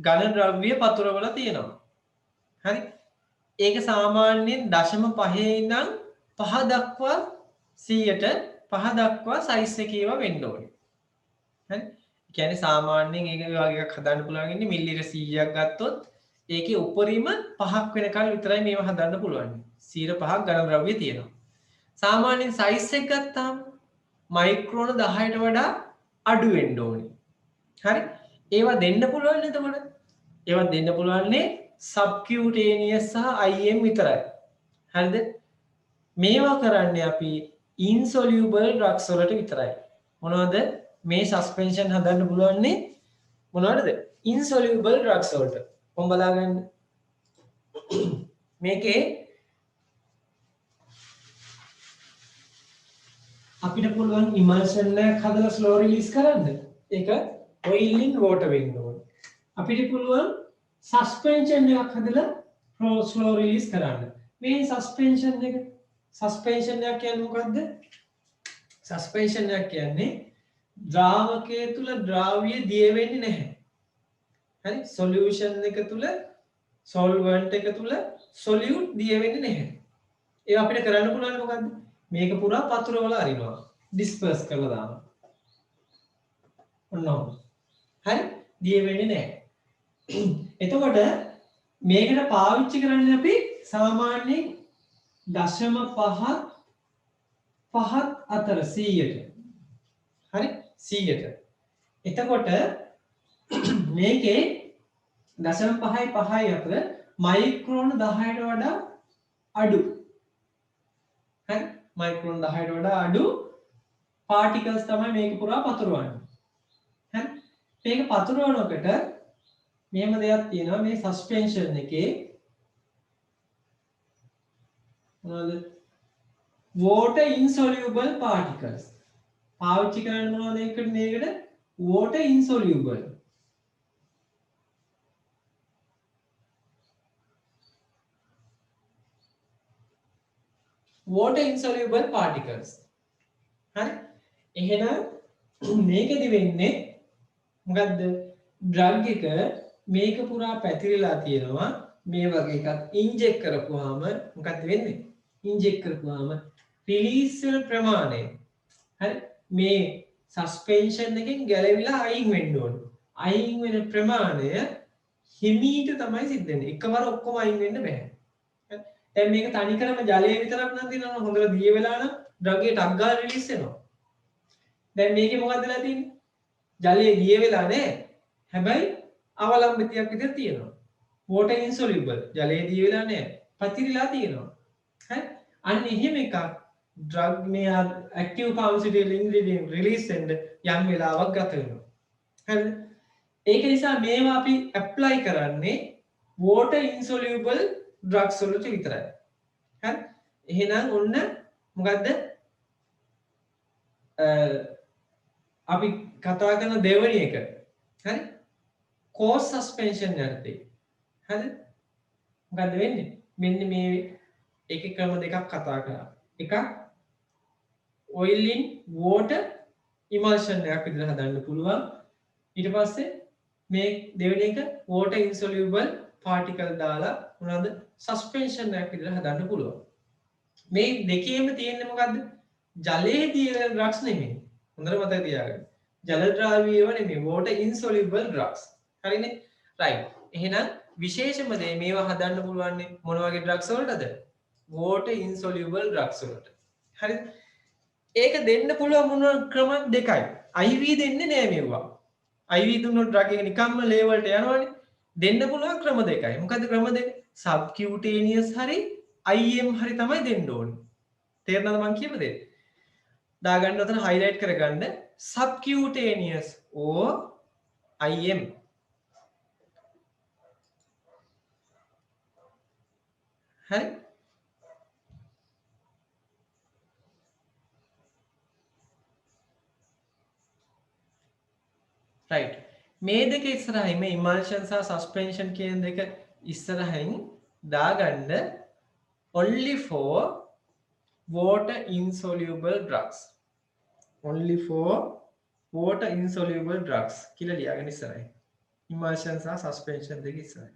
ඝන ද්‍රව්‍ය පතුරවල තියෙනවා. හරි? ඒක සාමාන්‍යයෙන් 0.5 ඉඳන් 5 දක්වා 100ට 5 දක්වා size එකේ ඒවා වෙන්න ඕනේ. හරි? ඒ කියන්නේ සාමාන්‍යයෙන් ඒක වගේ එකක් හදන්න පුළුවන් ඉන්නේ මිලිලිටර් 100ක් ගත්තොත් ඒකේ උපරිම 5ක් වෙනකල් විතරයි මේව හදන්න පුළුවන්. 105ක් ඝන ද්‍රව්‍ය තියෙනවා. සාමාන්‍යයෙන් size එක ගත්තාම මයික්‍රෝන 10ට වඩා අඩු වෙන්න ඕනේ. හරි? ඒවා දෙන්න පුළුවන් නේද එතකොට? ඒවා දෙන්න පුළුවන්නේ subcutaneous සහ IM විතරයි. හරිද? මේවා කරන්නේ අපි insoluble drugs වලට විතරයි. මොනවද? මේ suspension හදන්න පුළුවන්නේ මොනවටද? insoluble drugs වලට. කොහොම බලාගන්න. මේකේ අපිට පුළුවන් emulsion එකක් හදලා slow release කරන්න. ඒක oil in water වෙන්න ඕනේ. අපිට පුළුවන් suspension එකක් හදලා slow release කරන්න. මේ suspension එක එකක් කියන්නේ මොකද්ද? suspension එකක් කියන්නේ ද්‍රාවකයේ තුල ද්‍රාව්‍ය දිය වෙන්නේ නැහැ. හරි? solution එක තුල solvent එක තුල solute දිය වෙන්නේ නැහැ. ඒක අපිට කරන්න පුළුවන් මොකද්ද? මේක පුරා පතුර වල අරිනවා. disperse කරලා දානවා. ඔන්න. හරි? දිය වෙන්නේ නැහැ. එතකොට මේකට පාවිච්චි කරන්නේ අපි සාමාන්‍යයෙන් 0.5 අතර 100ට. හරි? 100ට. එතකොට මේකේ 0.5 අතර මයික්‍රෝන 10ට වඩා අඩු. හරි? මයික්‍රෝන 10ට වඩා අඩු particles තමයි මේක පුරා පතුරවන්නේ. හරි? මේක පතුරවනකොට මෙහෙම දෙයක් තියෙනවා මේ suspension එකේ මොනවද? water insoluble particles. පාවිච්චි කරන්න මොනවද මේකට? water insoluble. water insoluble particles. හරි? එහෙනම් මේකෙදි වෙන්නේ මොකද්ද? drug එක මේක පුරා පැතිරලා තියෙනවා මේ වගේ එකක් ඉන්ජෙක්ට් කරපුවාම මොකක්ද වෙන්නේ? ඉන්ජෙක්ට් කරපුවාම රිලීස් වෙන ප්‍රමාණය හරි මේ සස්පෙන්ෂන් එකෙන් ගැලවිලා අයින් වෙන්න ඕන. අයින් වෙන ප්‍රමාණය හිමීට තමයි සිද්ධ වෙන්නේ. එකවර ඔක්කොම අයින් වෙන්න බෑ. දැන් මේක තනිකරම ජලය විතරක් නම් දිනනවා හොඳට දිය වෙලා නම් ඩ්‍රග් එක ටක් ගාලා රිලීස් වෙනවා. දැන් මේකේ මොකද්ද වෙලා තියෙන්නේ? ජලය දිය වෙලා නැහැ. හැබැයි අවලම්බිතයක් විතර තියෙනවා. water insoluble ජලය දිය වෙලා නැහැ. පතිරිලා තියෙනවා. හරි? අන්න එහෙම එකක් ඩ්‍රග් මේ ඇක්ටිව් කාන්සිඩියල් ඉන්ග්‍රීඩියන්ට් රිලීස් වෙන්න යම් වෙලාවක් ගත වෙනවා. හරිද? ඒක නිසා මේවා අපි ඇප්ලයි කරන්නේ water insoluble drugs වලට විතරයි. හරි? එහෙනම් ඔන්න මොකද්ද? අපි කතා කරන දෙවෙනි එක. හරි? coarse suspension යටතේ. හරි? මොකද්ද වෙන්නේ? මෙන්න මේ ඒකේ ක්‍රම දෙකක් කතා කරා. එකක් oil in water emulsion එකක් විදිහට හදන්න පුළුවන්. ඊට පස්සේ මේ දෙවෙනි එක water insoluble particle දාලා මොනවද suspension එකක් විදිහට හදන්න පුළුවන්. මේ දෙකේම තියෙන්නේ මොකද්ද? ජලයේ තියෙන drugs නෙමෙයි. හොඳට මතක තියාගන්න. ජල ද්‍රව්‍යව නෙමෙයි water insoluble drugs. හරිනේ? right. එහෙනම් විශේෂම දේ මේවා හදන්න පුළුවන් මොන වගේ drugs වලටද? water insoluble drugs වලට. හරිද? ඒක දෙන්න පුළුවන් මොන ක්‍රම දෙකයි. IV දෙන්නේ නෑ මේවා. IV දුන්නොත් ඩ්‍රග් එක නිකම්ම ලේවලට යනවනේ. දෙන්න පුළුවන් ක්‍රම දෙකයි. මොකද්ද ක්‍රම දෙක? subcutaneous හරි IM හරි තමයි දෙන්න ඕනේ. තේරෙනවද මං කියපු දේ? දාගන්න උතන highlight කරගන්න subcutaneous or IM. හරි right මේ දෙක ඉස්සරහින් මේ emulsion සහ suspension කියන දෙක ඉස්සරහින් දාගන්න only for water insoluble drugs only for water insoluble drugs කියලා ලියාගෙන ඉස්සරහින් emulsion සහ suspension දෙක ඉස්සරහින්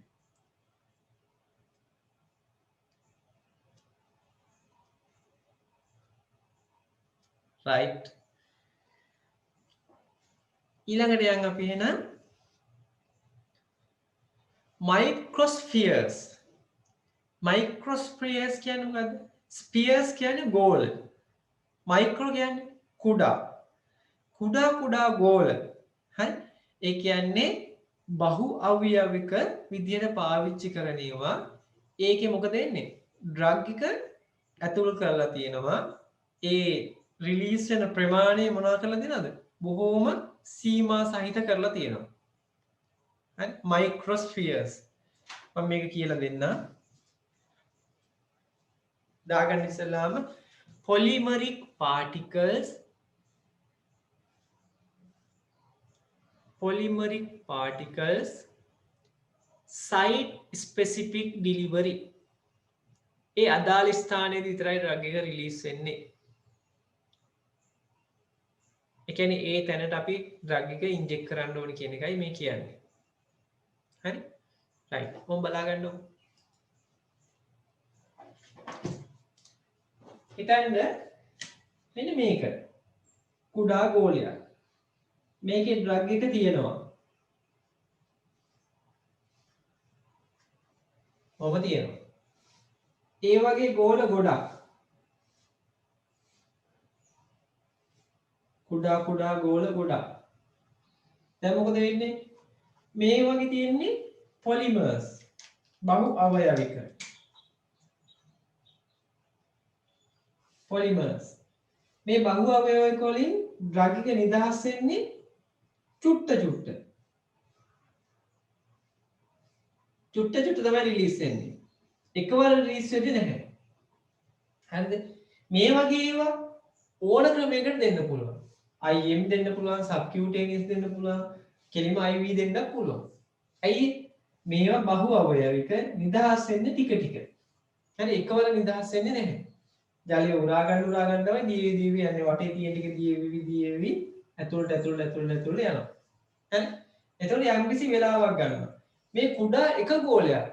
right ඊළඟට යන් අපි එහෙනම් microspheres කියන්නේ මොකද්ද spheres කියන්නේ ගෝල micro කියන්නේ කුඩා ගෝල හරි ඒ කියන්නේ බහු අවයවික විදියට පාවිච්චි කරන ඒවා ඒකේ මොකද වෙන්නේ ඩ්‍රග් එක ඇතුල් කරලා තියෙනවා ඒ රිලීස් වෙන ප්‍රමාණය මොනවා කරලා තියෙනවද බොහෝම සීමා සහිත කරලා තියෙනවා හරි microspheres මම මේක කියලා දෙන්න දාගන්න ඉස්සෙල්ලාම polymeric particles site specific delivery ඒ අදාළ ස්ථානයේදී විතරයි ඩ්‍රග් එක රිලීස් වෙන්නේ ඒ කියන්නේ ඒ තැනට අපි ඩ්‍රග් එක ඉන්ජෙක්ට් කරන්න ඕනේ කියන එකයි මේ කියන්නේ හරි right මොම් බලා ගන්නකො හිතන්න මෙන්න මේක කුඩා ගෝලයක් මේකේ ඩ්‍රග් එක තියෙනවා ඔබ තියෙනවා ඒ වගේ ගෝල ගොඩක් කුඩා ගෝල ගොඩක් දැන් මොකද වෙන්නේ මේ වගේ තියෙන්නේ polymers බහු අවයවික polymers මේ බහු අවයවික වලින් ඩ්‍රග් එක නිදහස් වෙන්නේ චුට්ට තමයි රිලීස් වෙන්නේ එකවර රිලීස් වෙන්නේ නැහැ හරිද මේ වගේ ඒවා ඕන ක්‍රමයකට දෙන්න පුළුවන් IM දෙන්න පුළුවන් subcutaneous දෙන්න පුළුවන් කෙලිම IV දෙන්නත් පුළුවන් ඇයි මේවා බහු අවයවික නිදහස් වෙන්නේ ටික හරි එකවර නිදහස් වෙන්නේ නැහැ ජලය උරා ගන්න තමයි දීවි යන්නේ වටේ තියෙන ටික දීවි ඇතුළට යනවා හරි එතකොට යම්කිසි වෙලාවක් ගන්නවා මේ කුඩා එක ගෝලයක්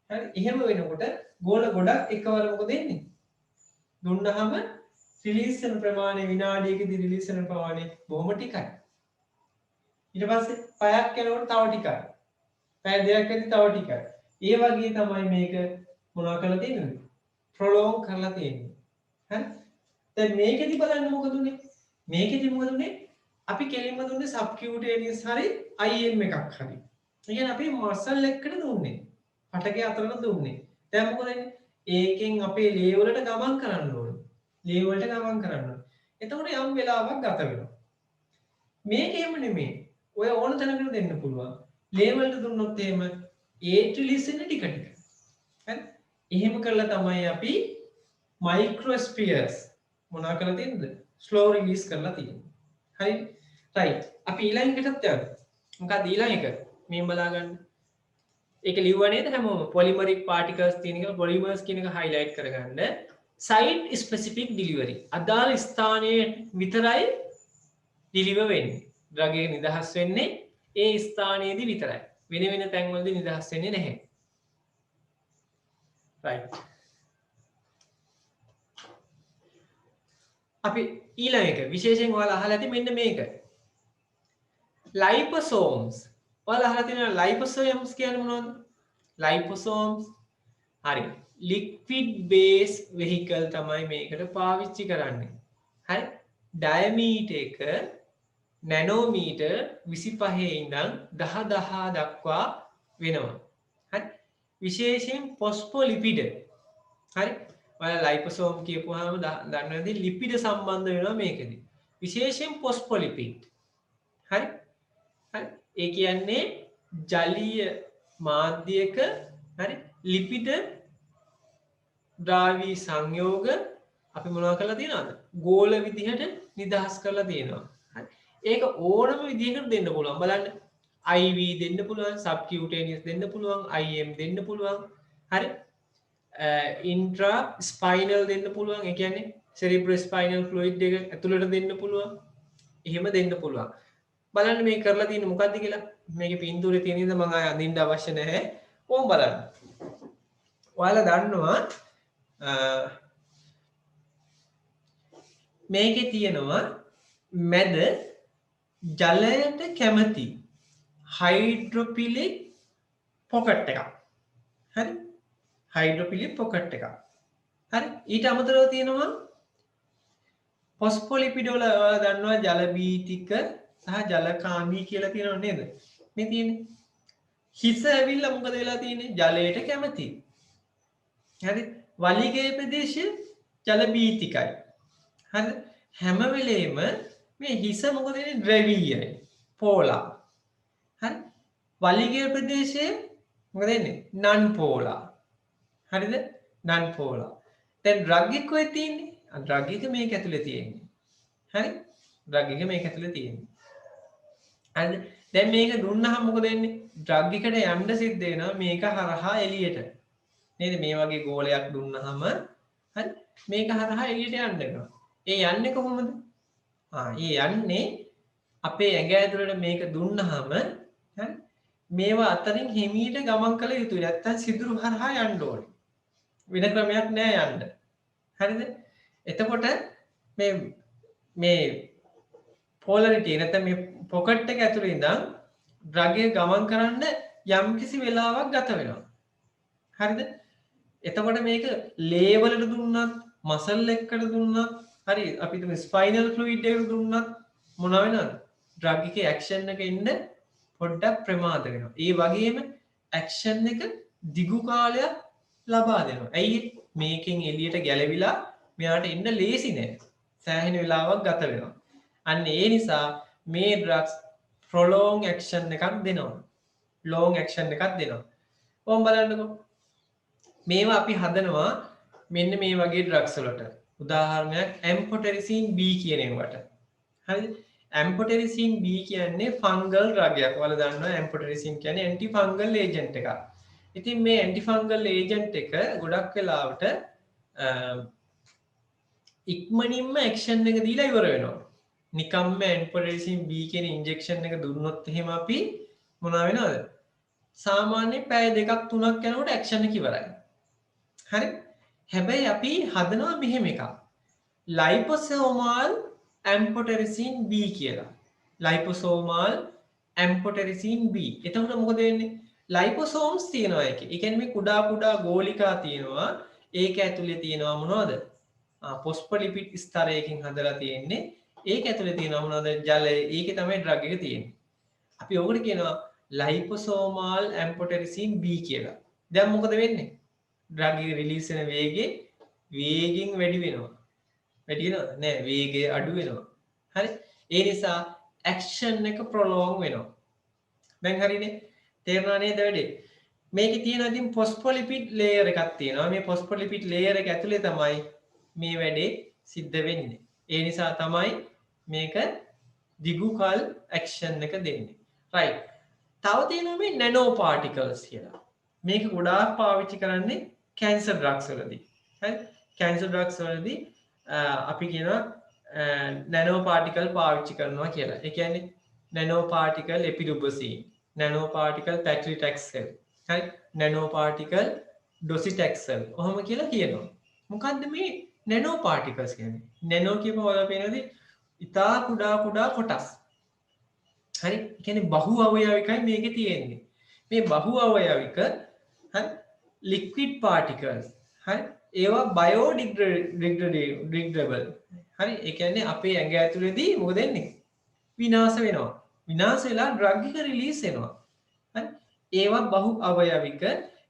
හරි එහෙම වෙනකොට ගෝල ගොඩක් එකවර මොකද වෙන්නේ දුන්නාම රිලීස් වෙන ප්‍රමාණය විනාඩියකදී රිලීස් වෙන ප්‍රමාණය බොහොම ටිකයි ඊට පස්සේ පැයක් යනකොට තව ටිකයි පැය දෙකක් යද්දී තව ටිකයි ඒ වගේ තමයි මේක මොනවා කරලා තියෙන්නේ ප්‍රොලොං කරලා තියෙන්නේ හරි දැන් මේකෙදි බලන්න මොකද උනේ අපි කෙලින්ම දුන්නේ සබ්කියුටේනියස් හරි IM එකක් හරි ඒ කියන්නේ අපි මසල් එක්කද දුන්නේ පටකේ අතරට දුන්නේ දැන් මොකද වෙන්නේ ඒකෙන් අපේ ලේ වලට ගමන් කරන්න ඕනේ එතකොට යම් වෙලාවක් ගත වෙනවා මේකේම නෙමෙයි ඔය ඕන තැනකට දෙන්න පුළුවන් ලේ වලට දුන්නොත් එහෙම ඒත් රිලීස් වෙන්නේ ටික හරි එහෙම කරලා තමයි අපි microspheres මොනවා කරලා තියෙනද slow release කරලා තියෙන්නේ හරි right අපි ඊළඟටත් යමු මොකක්ද ඊළඟ එක මේ බලා ගන්න ඒක ලිව්වා නේද හැමෝම polymeric particles තියෙන එක polymers කියන එක highlight කරගන්න site specific delivery අදාළ ස්ථානයේ විතරයි deliver වෙන්නේ ඩ්‍රග් එක නිදහස් වෙන්නේ ඒ ස්ථානයේදී විතරයි වෙන තැන්වලදී නිදහස් වෙන්නේ නැහැ right අපි ඊළඟ එක විශේෂයෙන් ඔයාලා අහලා ඇති මෙන්න මේක liposomes ඔයාලා අහලා තියෙනවා liposomes කියන්නේ මොනවද liposomes හරි liquid base vehicle තමයි මේකට පාවිච්චි කරන්නේ හරි diameter එක නැනෝමීටර් 25 ඉඳන් 10,000 දක්වා වෙනවා හරි විශේෂයෙන් ෆොස්ෆොලිපිඩ හරි ඔයාලා ලයිපෝසෝම් කියපුවාම දන්නවද ලිපිඩ සම්බන්ධ වෙනවා මේකෙදි විශේෂයෙන් ෆොස්ෆොලිපිඩ් හරි ඒ කියන්නේ ජලීය මාධ්‍යයක හරි ලිපිඩ ද්‍රාවී සංයෝග අපි මොනවා කරලා තියෙනවද? ගෝල විදිහට නිදහස් කරලා තියෙනවා. හරි. ඒක ඕනම විදිහකට දෙන්න පුළුවන්. බලන්න. IV දෙන්න පුළුවන්, subcutaneous දෙන්න පුළුවන්, IM දෙන්න පුළුවන්. හරි. ඉන්ට්‍රා ස්පයිනල් දෙන්න පුළුවන්. ඒ කියන්නේ cerebrospinal fluid එක ඇතුළට දෙන්න පුළුවන්. එහෙම දෙන්න පුළුවන්. බලන්න මේ කරලා තියෙන මොකක්ද කියලා. මේකේ පින්තූරේ තියෙන ඉඳ මම ආය අඳින්න අවශ්‍ය නැහැ. ඕම් බලන්න. ඔයාලා දන්නවා මේකේ තියෙනවා මැද ජලයට කැමති හයිඩ්‍රොෆිලික් පොකට් එකක්. හරි? හයිඩ්‍රොෆිලික් පොකට් එකක්. හරි? ඊට අමතරව තියෙනවා ෆොස්ෆොලිපිඩ් වල ඔයාලා දන්නවා ජල බීතික සහ ජලකාමී කියලා තියෙනව නේද? මේ තියෙන්නේ. හිස ඇවිල්ලා මොකද වෙලා තියෙන්නේ? ජලයට කැමති. හරි? වලිගයේ ප්‍රදේශය ජල බීතිකයි. හරි? හැම වෙලේම මේ හිස මොකද වෙන්නේ? ද්‍රවීයයි. පෝලා. හරි? වලිගයේ ප්‍රදේශය මොකද වෙන්නේ? නන් පෝලා. හරිද? නන් පෝලා. දැන් ඩ්‍රග් එක කොහෙද තියෙන්නේ? ඩ්‍රග් එක මේක ඇතුලේ තියෙන්නේ. හරි? ඩ්‍රග් එක මේක ඇතුලේ තියෙන්නේ. හරිද? දැන් මේක දුන්නාම මොකද වෙන්නේ? ඩ්‍රග් එකට යන්න සිද්ධ වෙනවා මේක හරහා එළියට. නේද? මේ වගේ ගෝලයක් දුන්නාම හරි මේක හරහා එළියට යන්න වෙනවා. ඒ යන්නේ කොහොමද? ඒ යන්නේ අපේ ඇඟ ඇතුළට මේක දුන්නාම හරි මේවා අතරින් හිමීට ගමන් කළ යුතුයි. නැත්තම් සිදුරු හරහා යන්න ඕනේ. වෙන ක්‍රමයක් නෑ යන්න. හරිද? එතකොට මේ පොලරිටි නැත්නම් මේ පොකට් එක ඇතුළේ ඉඳන් ඩ්‍රග් එක ගමන් කරන්න යම්කිසි වෙලාවක් ගත වෙනවා. හරිද? එතකොට මේක ලේ වලට දුන්නත්, මසල් එකට දුන්නත්, හරි අපි හිතමු ස්පයිනල් ෆ්ලුයිඩ් එකට දුන්නත් මොන වෙනවද? ඩ්‍රග් එකේ ඇක්ෂන් එක එන්න පොඩ්ඩක් ප්‍රමාද වෙනවා. ඒ වගේම ඇක්ෂන් එක දිගු කාලයක් ලබා දෙනවා. ඇයි මේකෙන් එළියට ගැලවිලා මෙයාට එන්න ලේසි නෑ. සෑහෙන වෙලාවක් ගත වෙනවා. අන්න ඒ නිසා මේ ඩ්‍රග්ස් ප්‍රොලෝං ඇක්ෂන් එකක් දෙනවා. ලෝං ඇක්ෂන් එකක් දෙනවා. ඕම් බලන්නකෝ. මේවා අපි හදනවා මෙන්න මේ වගේ ඩ්‍රග්ස් වලට. උදාහරණයක් ඇම්ෆොටෙරිසින් B කියන ඒවට. හරිද? ඇම්ෆොටෙරිසින් B කියන්නේ ෆංගල් ඩ්‍රගයක්. ඔයාලා දන්නවා ඇම්ෆොටෙරිසින් කියන්නේ ඇන්ටි ෆංගල් ඒජන්ට් එකක්. ඉතින් මේ ඇන්ටි ෆංගල් ඒජන්ට් එක ගොඩක් වෙලාවට ඉක්මනින්ම ඇක්ෂන් එක දීලා ඉවර වෙනවා. නිකම්ම ඇම්ෆොටෙරිසින් B කියන ඉන්ජෙක්ෂන් එක දුන්නොත් එහෙම අපි මොනවා වෙනවද? සාමාන්‍යයෙන් පැය 2ක් 3ක් යනකොට ඇක්ෂන් එක ඉවරයි. හරි? හැබැයි අපි හදනවා මෙහෙම එකක්. ලයිපොසෝමල් ඇම්ෆොටෙරිසින් B කියලා. ලයිපොසෝමල් ඇම්ෆොටෙරිසින් B. එතකොට මොකද වෙන්නේ? ලයිපොසෝම්ස් තියෙනවා ඒකේ. ඒ කියන්නේ මේ කුඩා කුඩා ගෝලිකා තියෙනවා. ඒක ඇතුලේ තියෙනවා මොනවද? ෆොස්ෆොලිපිඩ් ස්තරයකින් හදලා තියෙන්නේ. ඒක ඇතුලේ තියෙනවා මොනවද? ජලය. ඒකේ තමයි ඩ්‍රග් එක තියෙන්නේ. අපි ඕකට කියනවා ලයිපොසෝමල් ඇම්ෆොටෙරිසින් B කියලා. දැන් මොකද වෙන්නේ? ඩ්‍රග් එක රිලීස් වෙන වේගෙන් වැඩි වෙනවා. වැඩි වෙනවද? නෑ, වේගය අඩු වෙනවා. හරි? ඒ නිසා ඇක්ෂන් එක ප්‍රොලෝං වෙනවා. දැන් හරිනේ? තේරුණා නේද වැඩේ? මේකේ තියෙන ඉතින් ෆොස්ෆොලිපිඩ් ලේයර් එකක් තියෙනවා. මේ ෆොස්ෆොලිපිඩ් ලේයර් එක ඇතුලේ තමයි මේ වැඩේ සිද්ධ වෙන්නේ. ඒ නිසා තමයි මේක දිගු කල් ඇක්ෂන් එක දෙන්නේ. රයිට්. තව තියෙනවා මේ නැනෝ පාටිකල්ස් කියලා. මේක ගොඩාක් පාවිච්චි කරන්නේ කැන්සර් ඩ්‍රග්ස් වලදී. හරි? කැන්සර් ඩ්‍රග්ස් වලදී අපි කියනවා නැනෝ පාටිකල් පාවිච්චි කරනවා කියලා. ඒ කියන්නේ නැනෝ පාටිකල් එපිඩුබසින්, නැනෝ පාටිකල් පැක්ලිටැක්සෙල්, හරි? Nano particle docetaxel. ඔහොම කියලා කියනවා. මොකද්ද මේ නැනෝ පාටිකල්ස් කියන්නේ? නැනෝ කියපුව ඔයාලා පේනවාද? ඉතා කුඩා කොටස්. හරි? ඒ කියන්නේ බහු අවයවිකයි මේකේ තියෙන්නේ. මේ බහු අවයවික හරි ලික්විඩ් පාටිකල්ස්. හරි? ඒවා බයෝඩිග්‍රේඩබල්. හරි? ඒ කියන්නේ අපේ ඇඟ ඇතුලේදී මොකද වෙන්නේ? විනාශ වෙනවා. විනාශ වෙලා ඩ්‍රග් එක රිලීස් වෙනවා. හරි? ඒවා බහු අවයවික.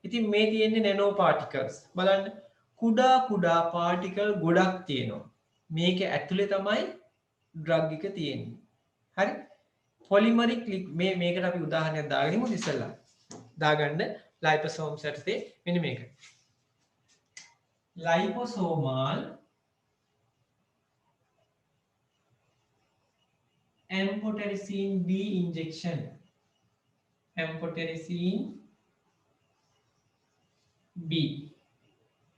ඉතින් මේ තියෙන්නේ නැනෝ පාටිකල්ස්. බලන්න කුඩා පාටිකල් ගොඩක් තියෙනවා. මේක ඇතුලේ තමයි ඩ්‍රග් එක තියෙන්නේ. හරි? පොලිමරික් මේකට අපි උදාහරණයක් දාගෙන ඉමු ඉස්සෙල්ලා. දාගන්න ලයිපොසෝම්ස් යටතේ මෙන්න මේක. liposomal amphotericin B injection. Amphotericin B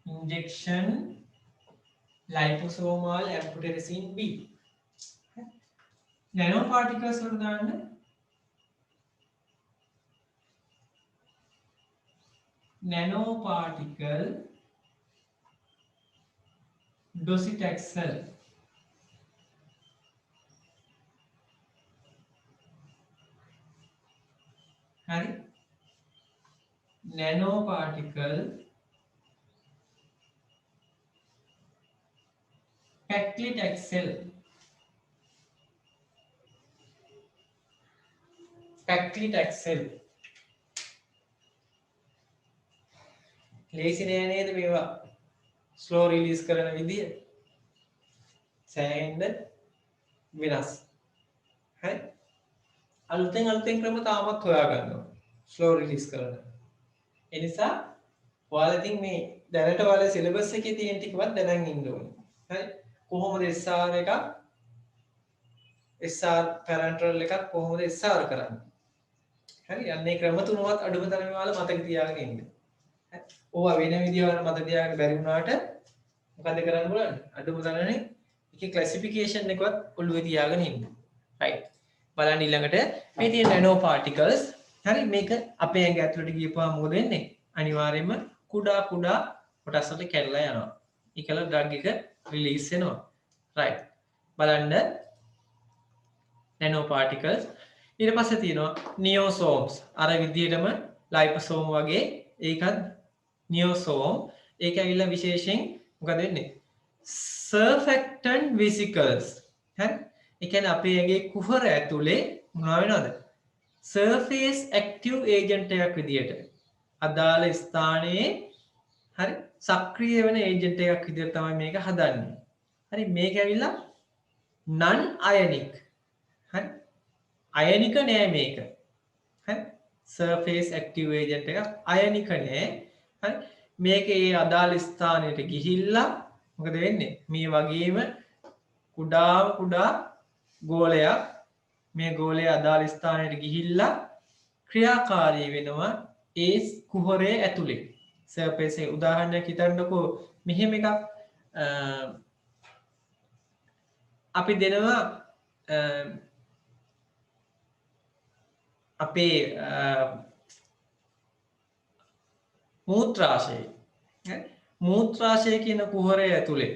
injection, liposomal amphotericin B. Nanoparticles වලට දාන්න nanoparticle docetaxel. හරි, nanoparticle paclitaxel. paclitaxel ලේසි නෑ නේද මේවා ස්ලෝ රිලීස් කරන විදිය සෑහෙන්න වෙනස්. හරි, අලුතෙන් ක්‍රම තාමත් හොයා ගන්නවා ස්ලෝ රිලීස් කරන. ඒ නිසා ඔයාලා ඉතින් මේ දැනට ඔයාලා සිලබස් එකේ තියෙන ටිකවත් දැනන් ඉන්න ඕනේ. හරි, කොහොමද SR එකක් SR පැරන්ටරල් එකක් කොහොමද SR කරන්නේ. හරි, යන්නේ ක්‍රම තුනවත් අඩුම තරමේ ඔයාලා මතක තියාගෙන ඉන්න. ඕවා වෙන විදිහවල මතක තියාගන්න බැරි වුණාට මොකද කරන්න බලන්න, අඩුම තරමේ එකේ ක්ලාසිෆිකේෂන් එකවත් ඔළුවේ තියාගෙන ඉන්න. රයිට්, බලන්න ඊළඟට මේ තියෙන නැනෝ පාටිකල්ස්. හරි, මේක අපේ ඇඟ ඇතුළට ගියපුවාම මොකද වෙන්නේ? අනිවාර්යයෙන්ම කුඩා කොටස් වලට කැඩලා යනවා. ඒකල ඩ්‍රග් එක රිලීස් වෙනවා. රයිට්, බලන්න නැනෝ පාටිකල්ස්. ඊට පස්සේ තියෙනවා නියෝසෝම්ස්. අර විදිහටම ලයිපෝසෝම් වගේ ඒකත් නියෝසෝම්. ඒක ඇවිල්ලා විශේෂයෙන් මොකද වෙන්නේ? සර්ෆැක්ටන්ට් වෙසිකල්ස්. හරි, ඒ කියන්නේ අපේ ඇඟේ කුහර ඇතුලේ මොනවා වෙනවද? සර්ෆේස් ඇක්ටිව් ඒජන්ට් එකක් විදියට අදාළ ස්ථානයේ හරි සක්‍රිය වෙන ඒජන්ට් එකක් විදියට තමයි මේක හදන්නේ. හරි, මේක ඇවිල්ලා non ionic. හරි, අයනික නෑ මේක. හරි, සර්ෆේස් ඇක්ටිව් ඒජන්ට් එක අයනික නෑ. හරි, මේක ඒ අදාළ ස්ථානයට ගිහිල්ලා මොකද වෙන්නේ? මේ වගේම කුඩා ගෝලයක් මේ ගෝලයේ අදාළ ස්ථානයට ගිහිල්ලා ක්‍රියාකාරී වෙනවා ඒ කුහරයේ ඇතුලේ. සර්ෆේස් එක උදාහරණයක් හිතන්නකෝ, මෙහෙම එකක් අපි දෙනවා අපේ මූත්‍රාශය කියන කුහරය ඇතුලේ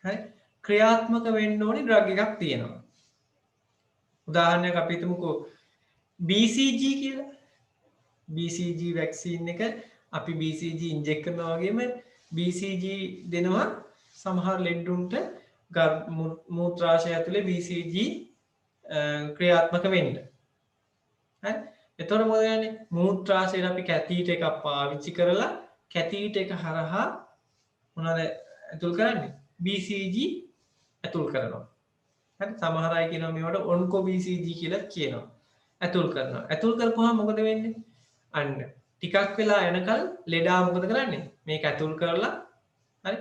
හරි ක්‍රියාත්මක වෙන්න ඕනි ඩ්‍රග් එකක් තියෙනවා. උදාහරණයක් අපි හිතමුකෝ BCG කියලා. BCG වැක්සින් එක අපි BCG ඉන්ජෙක්ට් කරනවා වගේම BCG දෙනවා සමහර ලෙඩුන්ට මූත්‍රාශය ඇතුලේ BCG ක්‍රියාත්මක වෙන්න. හරි, එතකොට මොකද වෙන්නේ? මූත්‍රාශයට අපි කැතීටර් එකක් පාවිච්චි කරලා කැතීටර් එක හරහා මොනවද ඇතුල් කරන්නේ? BCG ඇතුල් කරනවා. හරි, සමහර අය කියනවා මේවට ඔන්කෝ BCG කියලා කියනවා. ඇතුල් කරනවා. ඇතුල් කරපුවාම මොකද වෙන්නේ? අන්න ටිකක් වෙලා යනකල් ලෙඩා මොකද කරන්නේ? මේක ඇතුල් කරලා හරි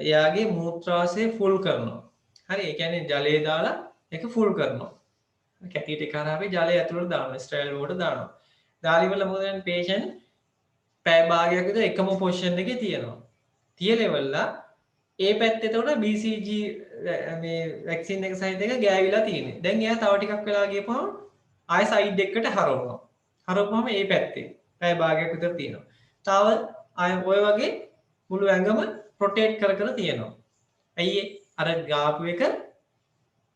එයාගේ මූත්‍රාශය ෆුල් කරනවා. හරි, ඒ කියන්නේ ජලය දාලා ඒක ෆුල් කරනවා. කැටීටර් එක හරහා අපි ජලය ඇතුළට දානවා, ස්ට්‍රයිල් වෝටර් දානවා. දාලා ඉවරලා මොකද වෙන්නේ? පේෂන්ට් පැය භාගයක් විතර එකම පොසිෂන් එකේ තියෙනවා. තියලෙවලා ඒ පැත්තේ එතකොට BCG මේ වැක්සින් එක සහිත එක ගෑවිලා තියෙන්නේ. දැන් එයා තව ටිකක් වෙලා ගියපුවම ආයෙ සයිඩ් එකකට හරවනවා. හරවපුවම ඒ පැත්තේ පැය භාගයක් විතර තියෙනවා. තව ආයෙ ඔය වගේ මුළු ඇඟම රොටේට් කර කර තියෙනවා. ඇයි අර ගාපු එක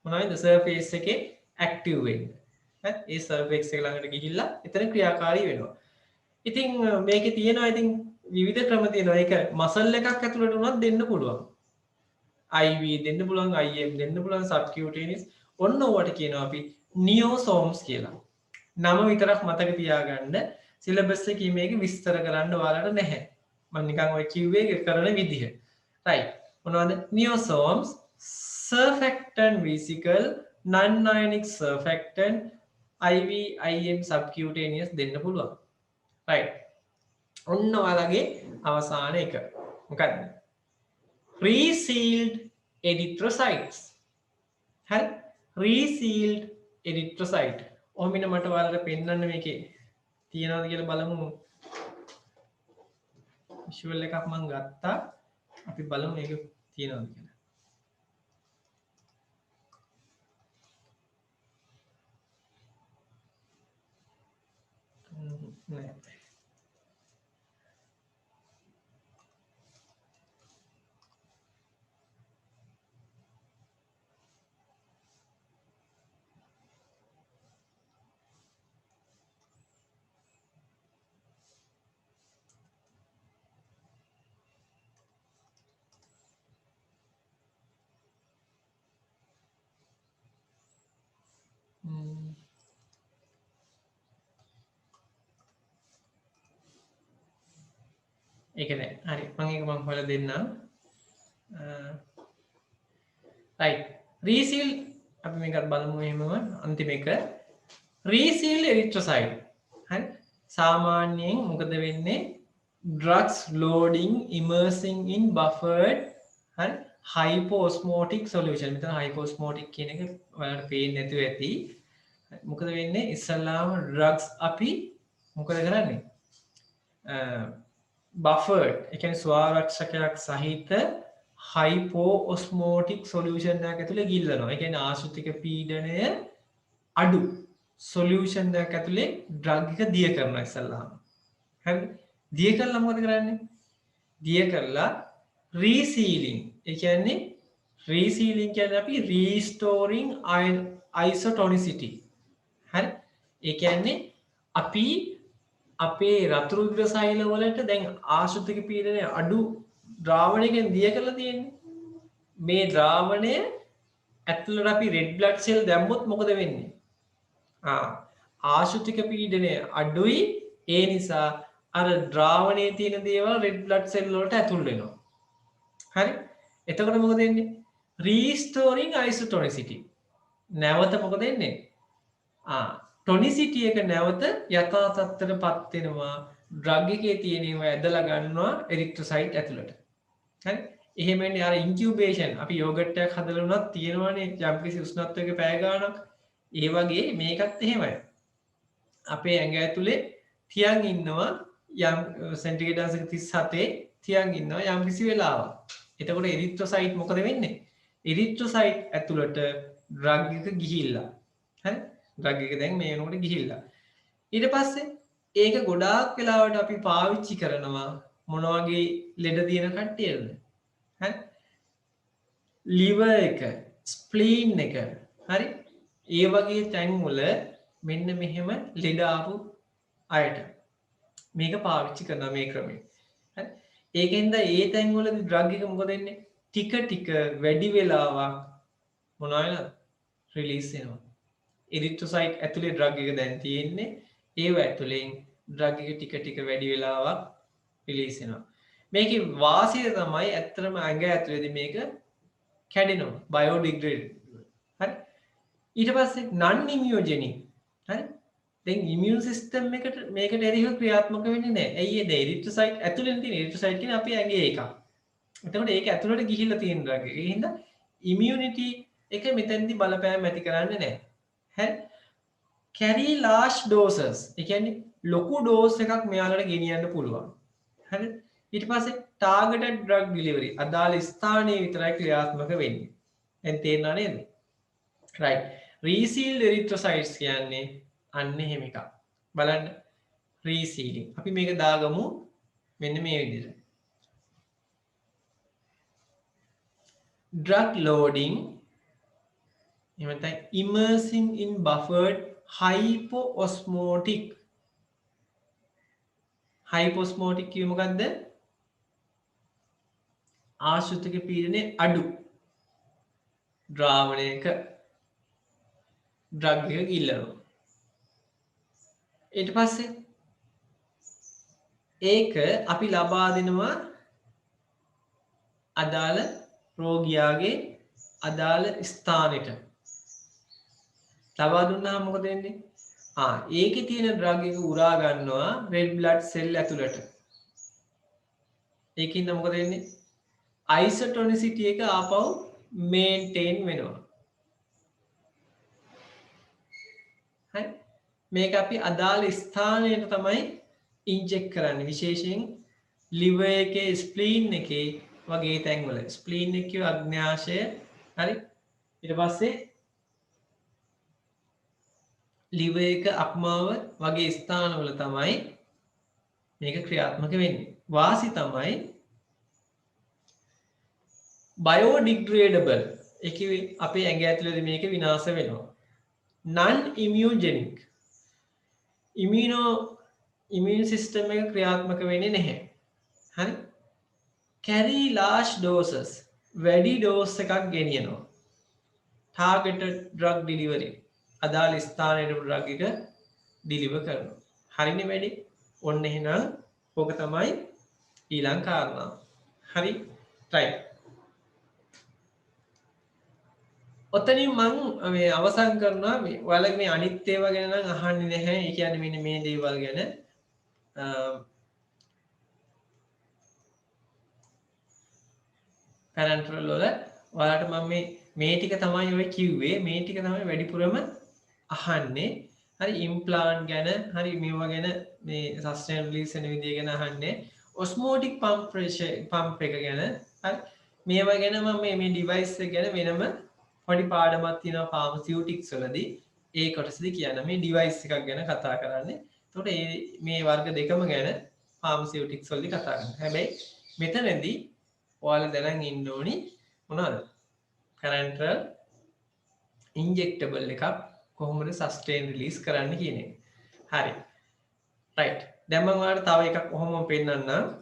මොනවද සර්ෆේස් එකේ ඇක්ටිව් වෙන්නේ. හරි, ඒ සර්ෆේස් එක ළඟට ගිහිල්ලා එතන ක්‍රියාකාරී වෙනවා. ඉතින් මේකේ තියෙනවා ඉතින් විවිධ ක්‍රම තියෙනවා. ඒක මසල් එකක් ඇතුළට උනත් දෙන්න පුළුවන්. IV දෙන්න පුළුවන්, IM දෙන්න පුළුවන්, සබ්කියුටේනියස්. ඔන්න ඕවට කියනවා අපි නියෝසෝම්ස් කියලා. නම විතරක් මතක තියාගන්න. සිලබස් එකේ මේක විස්තර කරන්න ඔයාලට නැහැ. මම නිකන් ඔය කිව්වේ කරන විදිහ. right. මොනවද? නියෝසෝම්ස්, surfactant vesicle, non-ionic surfactant, IV, IM, subcutaneous දෙන්න පුළුවන්. right. ඔන්න ඔයාලගේ අවසාන එක. මොකක්ද? resealed erythrocytes. හරි? resealed erythrocyte. ඔහොමින මට ඔයාලට පෙන්වන්න මේකේ තියනවාද කියලා බලමු. විෂුවල් එකක් මම ගත්තා. අපි බලමු මේක තියනවාද කියලා. නෑ. ඒක නෑ. හරි. මම හොයලා දෙන්නම්. right. resealed අපි මේකත් බලමු එහෙමම අන්තිම එක. resealed erythrocyte. හරි. සාමාන්‍යයෙන් මොකද වෙන්නේ? drugs loading immersing in buffered හරි hyposmotic solution. මෙතන hyposmotic කියන එක ඔයාලට පේන්නේ නැතුව ඇති. මොකද වෙන්නේ? ඉස්සල්ලාම drugs අපි මොකද කරන්නේ? buffered ඒ කියන්නේ ස්වාරක්ෂකයක් සහිත hypoosmotic solution එකක් ඇතුලේ ගිල්ලනවා. ඒ කියන්නේ ආශ්‍රිතික පීඩනය අඩු solution එකක් ඇතුලේ drug එක දිය කරනවා ඉස්සල්ලාම. හරි. දිය කරලා මොකද කරන්නේ? දිය කරලා resealing. ඒ කියන්නේ resealing කියන්නේ අපි restoring isotonicity. හරි. ඒ කියන්නේ අපි අපේ රතු රුධිර සෛල වලට දැන් ආශ්‍රිතික පීඩනය අඩු ද්‍රාවණයකින් දිය කරලා තියෙන්නේ. මේ ද්‍රාවණය ඇතුළට අපි red blood cell දැම්මොත් මොකද වෙන්නේ? ආශ්‍රිතික පීඩනය අඩුයි. ඒ නිසා අර ද්‍රාවණයේ තියෙන දේවල් red blood cell වලට ඇතුල් වෙනවා. හරි? එතකොට මොකද වෙන්නේ? restoring isotonicity. නැවත මොකද වෙන්නේ? tonicity එක නැවත යථා තත්ත්වයට පත් වෙනවා. drug එකේ තියෙන ඒවා ඇදලා ගන්නවා erythrocyte ඇතුළට. හරි? එහෙම වෙන්නේ අර incubation අපි යෝගට් එකක් හදලා උනත් තියෙනවානේ යම්කිසි උෂ්ණත්වයක පැය ගාණක්. ඒ වගේ මේකත් එහෙමයි. අපේ ඇඟ ඇතුලේ තියන් ඉන්නවා යම් සෙන්ටිග්‍රේඩ් අංශක 37 තියන් ඉන්නවා යම්කිසි වෙලාවක්. එතකොට erythrocyte මොකද වෙන්නේ? erythrocyte ඇතුළට drug එක ගිහිල්ලා. හරි? drug එක දැන් මේ වෙනකොට ගිහිල්ලා. ඊට පස්සේ ඒක ගොඩාක් වෙලාවට අපි පාවිච්චි කරනවා මොන වගේ ලෙඩ තියෙන කට්ටියද? හරි? liver එක, spleen එක, හරි? ඒ වගේ තැන් වල මෙන්න මෙහෙම ලෙඩ ආපු අයට මේක පාවිච්චි කරනවා මේ ක්‍රමය. හරි? ඒකෙන්ද ඒ තැන් වලදී drug එක මොකද වෙන්නේ? ටික ටික වැඩි වෙලාවක් මොනවා වෙනවද? රිලීස් වෙනවා. erythrocyte ඇතුලේ drug එක දැන් තියෙන්නේ. ඒව ඇතුලෙන් drug එක ටික ටික වැඩි වෙලාවක් රිලීස් වෙනවා. මේකේ වාසිය තමයි ඇත්තටම ඇඟ ඇතුලේදී මේක කැඩෙනවා. biodegradable. හරි? ඊට පස්සේ non immunogenic. හරි? දැන් immune system එකට මේකට එරෙහිව ක්‍රියාත්මක වෙන්නේ නැහැ. ඇයි ඒ erythrocyte ඇතුලෙන් තියෙන erythrocyte කියන්නේ අපේ ඇඟේ එකක්. එතකොට ඒක ඇතුළට ගිහිල්ලා තියෙන drug එක. ඒ හින්දා immunity එක මෙතෙන්දී බලපෑම් ඇති කරන්නේ නැහැ. හරි? carry large doses. ඒ කියන්නේ ලොකු dose එකක් මෙයාලට ගෙනියන්න පුළුවන්. හරි? ඊට පස්සේ targeted drug delivery. අදාළ ස්ථානයේ විතරයි ක්‍රියාත්මක වෙන්නේ. දැන් තේරෙනව නේද? right. resealed erythrocytes කියන්නේ අන්න එහෙම එකක්. බලන්න resealing. අපි මේක දාගමු මෙන්න මේ විදිහට. drug loading immersing in buffered hyposmotic කිව්වේ මොකද්ද? ආශ්‍රිතක පීඩනය අඩු ද්‍රාවණයක drug එක ගිල්ලනවා. ඊට පස්සේ ඒක අපි ලබා දෙනවා අදාළ රෝගියාගේ අදාළ ස්ථානෙට. ලබා දුන්නාම මොකද වෙන්නේ? ඒකේ තියෙන drug එක උරා ගන්නවා red blood cell ඇතුළට. ඒකින්ද මොකද වෙන්නේ? isotonicity එක ආපහු maintain වෙනවා. හරි? මේක අපි අදාළ ස්ථානයට තමයි ඉන්ජෙක්ට් කරන්නේ. විශේෂයෙන් liver එකේ ස්ප්ලීන් එකේ වගේ තැන්වල. ස්ප්ලීන් එක කියව අග්න්‍යාශය. හරි? ඊට පස්සේ liver එක අපමාව වගේ ස්ථානවල තමයි මේක ක්‍රියාත්මක වෙන්නේ. වාසි තමයි biodegradable. ඒක අපේ ඇඟ ඇතුළේ මේක විනාශ වෙනවා. non immunogenic. immune system එක ක්‍රියාත්මක වෙන්නේ නැහැ. හරි? carry large doses. වැඩි dose එකක් ගෙනියනවා. targeted drug delivery. අදාළ ස්ථානයට drug එක deliver කරනවා. හරිනේ වැඩි? ඔන්න එහෙනම් ඕක තමයි ඊළඟ කාරණාව. හරි? right. ඔතනින් මං මේ අවසන් කරනවා මේ ඔයාලගේ මේ අනිත් ඒවා ගැන නම් අහන්නේ නැහැ. ඒ කියන්නේ මෙන්න මේ දේවල් ගැන පැරන්ටරල් වල ඔයාලට මම මේ ටික තමයි ඔය කිව්වේ. මේ ටික තමයි වැඩිපුරම අහන්නේ. හරි ඉම්ප්ලාන්ට් ගැන හරි මේවා ගැන මේ සස්ටේනබල් රිලීස් වෙන විදිය ගැන අහන්නේ. ඔස්මෝටික් පම්ප් එක ගැන හරි මේවා ගැන මම මේ ඩිවයිස් එක ගැන වෙනම පොඩි පාඩමක් තියෙනවා ෆාමසියුටික්ස් වලදී. ඒ කොටසදී කියන්න මේ ඩිවයිස් එකක් ගැන කතා කරන්නේ. එතකොට මේ වර්ග දෙකම ගැන ෆාමසියුටික්ස් වලදී කතා කරනවා. හැබැයි මෙතනදී ඔයාලා දැනන් ඉන්න ඕනි මොනවද? පැරන්ටරල් ඉන්ජෙක්ටබල් එකක් කොහොමද සස්ටේන් රිලීස් කරන්න කියන එක. හරි. රයිට්. දැන් මම ඔයාලට තව එකක් කොහොමද පෙන්නන්නම්.